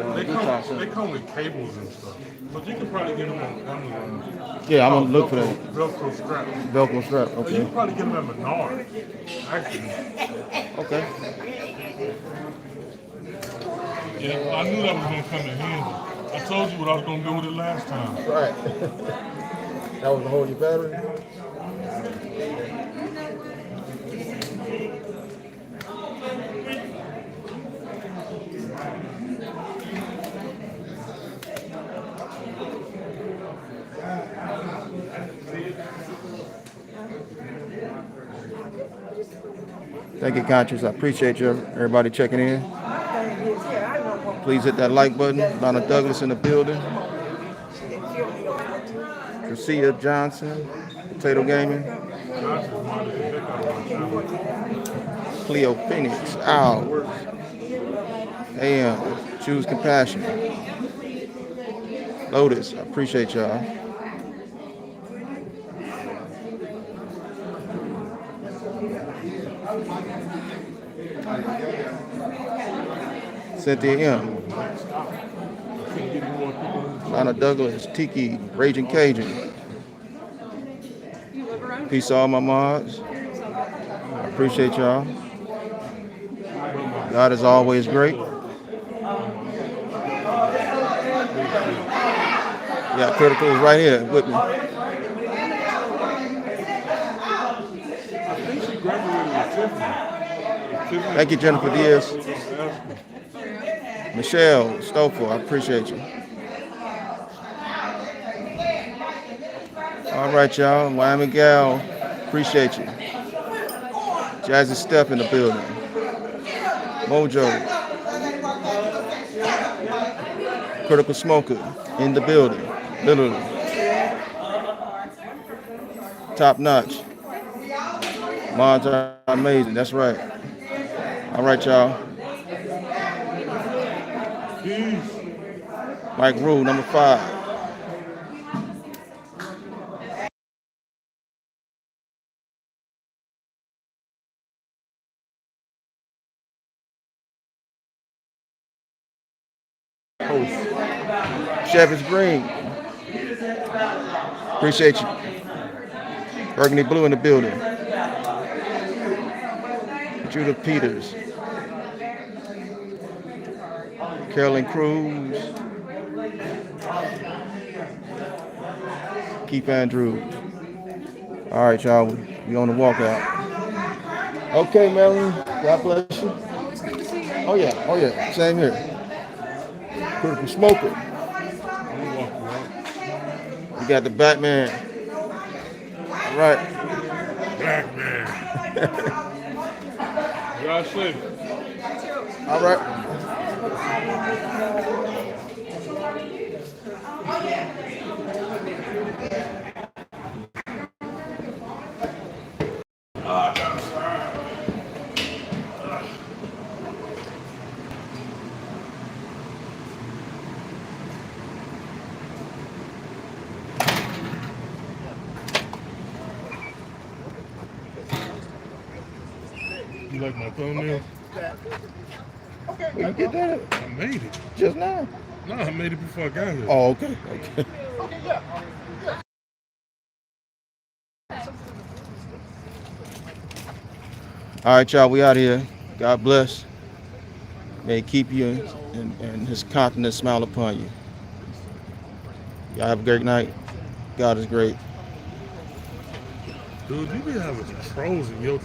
They come with cables and stuff. But you can probably get them on Amazon. Yeah, I'm gonna look for that. Velcro strap. Velcro strap, okay. You can probably get them at Menard. Actually. Okay. Yeah, I knew that was gonna come in handy. I told you what I was gonna do with it last time. Right. That was to hold your battery? Thank you, Conscious. I appreciate you, everybody checking in. Please hit that like button. Donna Douglas in the building. Garcia Johnson, Potato Gaming. Cleo Phoenix, Owl. AM, Choose Compassion. Lotus, I appreciate y'all. Cynthia M. Lana Douglas, Tiki, Raging Cajun. Peace to all my mods. I appreciate y'all. God is always great. Yeah, Critical is right here with me. I think she graduated with Tiffany. Thank you, Jennifer Diaz. Michelle Stoffel, I appreciate you. All right, y'all. Miami Gal, appreciate you. Jazzy Steph in the building. Mojo. Critical Smoker in the building. Literally. Top notch. Mods are amazing. That's right. All right, y'all. Mike Rule, number 5. Chevys Green. Appreciate you. Burgundy Blue in the building. Judith Peters. Carolyn Cruz. Keith Andrews. All right, y'all. We on the walkout. Okay, Melanie. God bless you. Oh yeah. Same here. Critical Smoker. You got the Batman. All right. Batman. Y'all safe. All right. You like my thumbnail? Okay. Where you get that? I made it. Just now? No, I made it before I got here. Oh, okay. All right, y'all, we out here. God bless. May he keep you and his countenance smile upon you. Y'all have a great night. God is great. Dude, you be having some trolls in your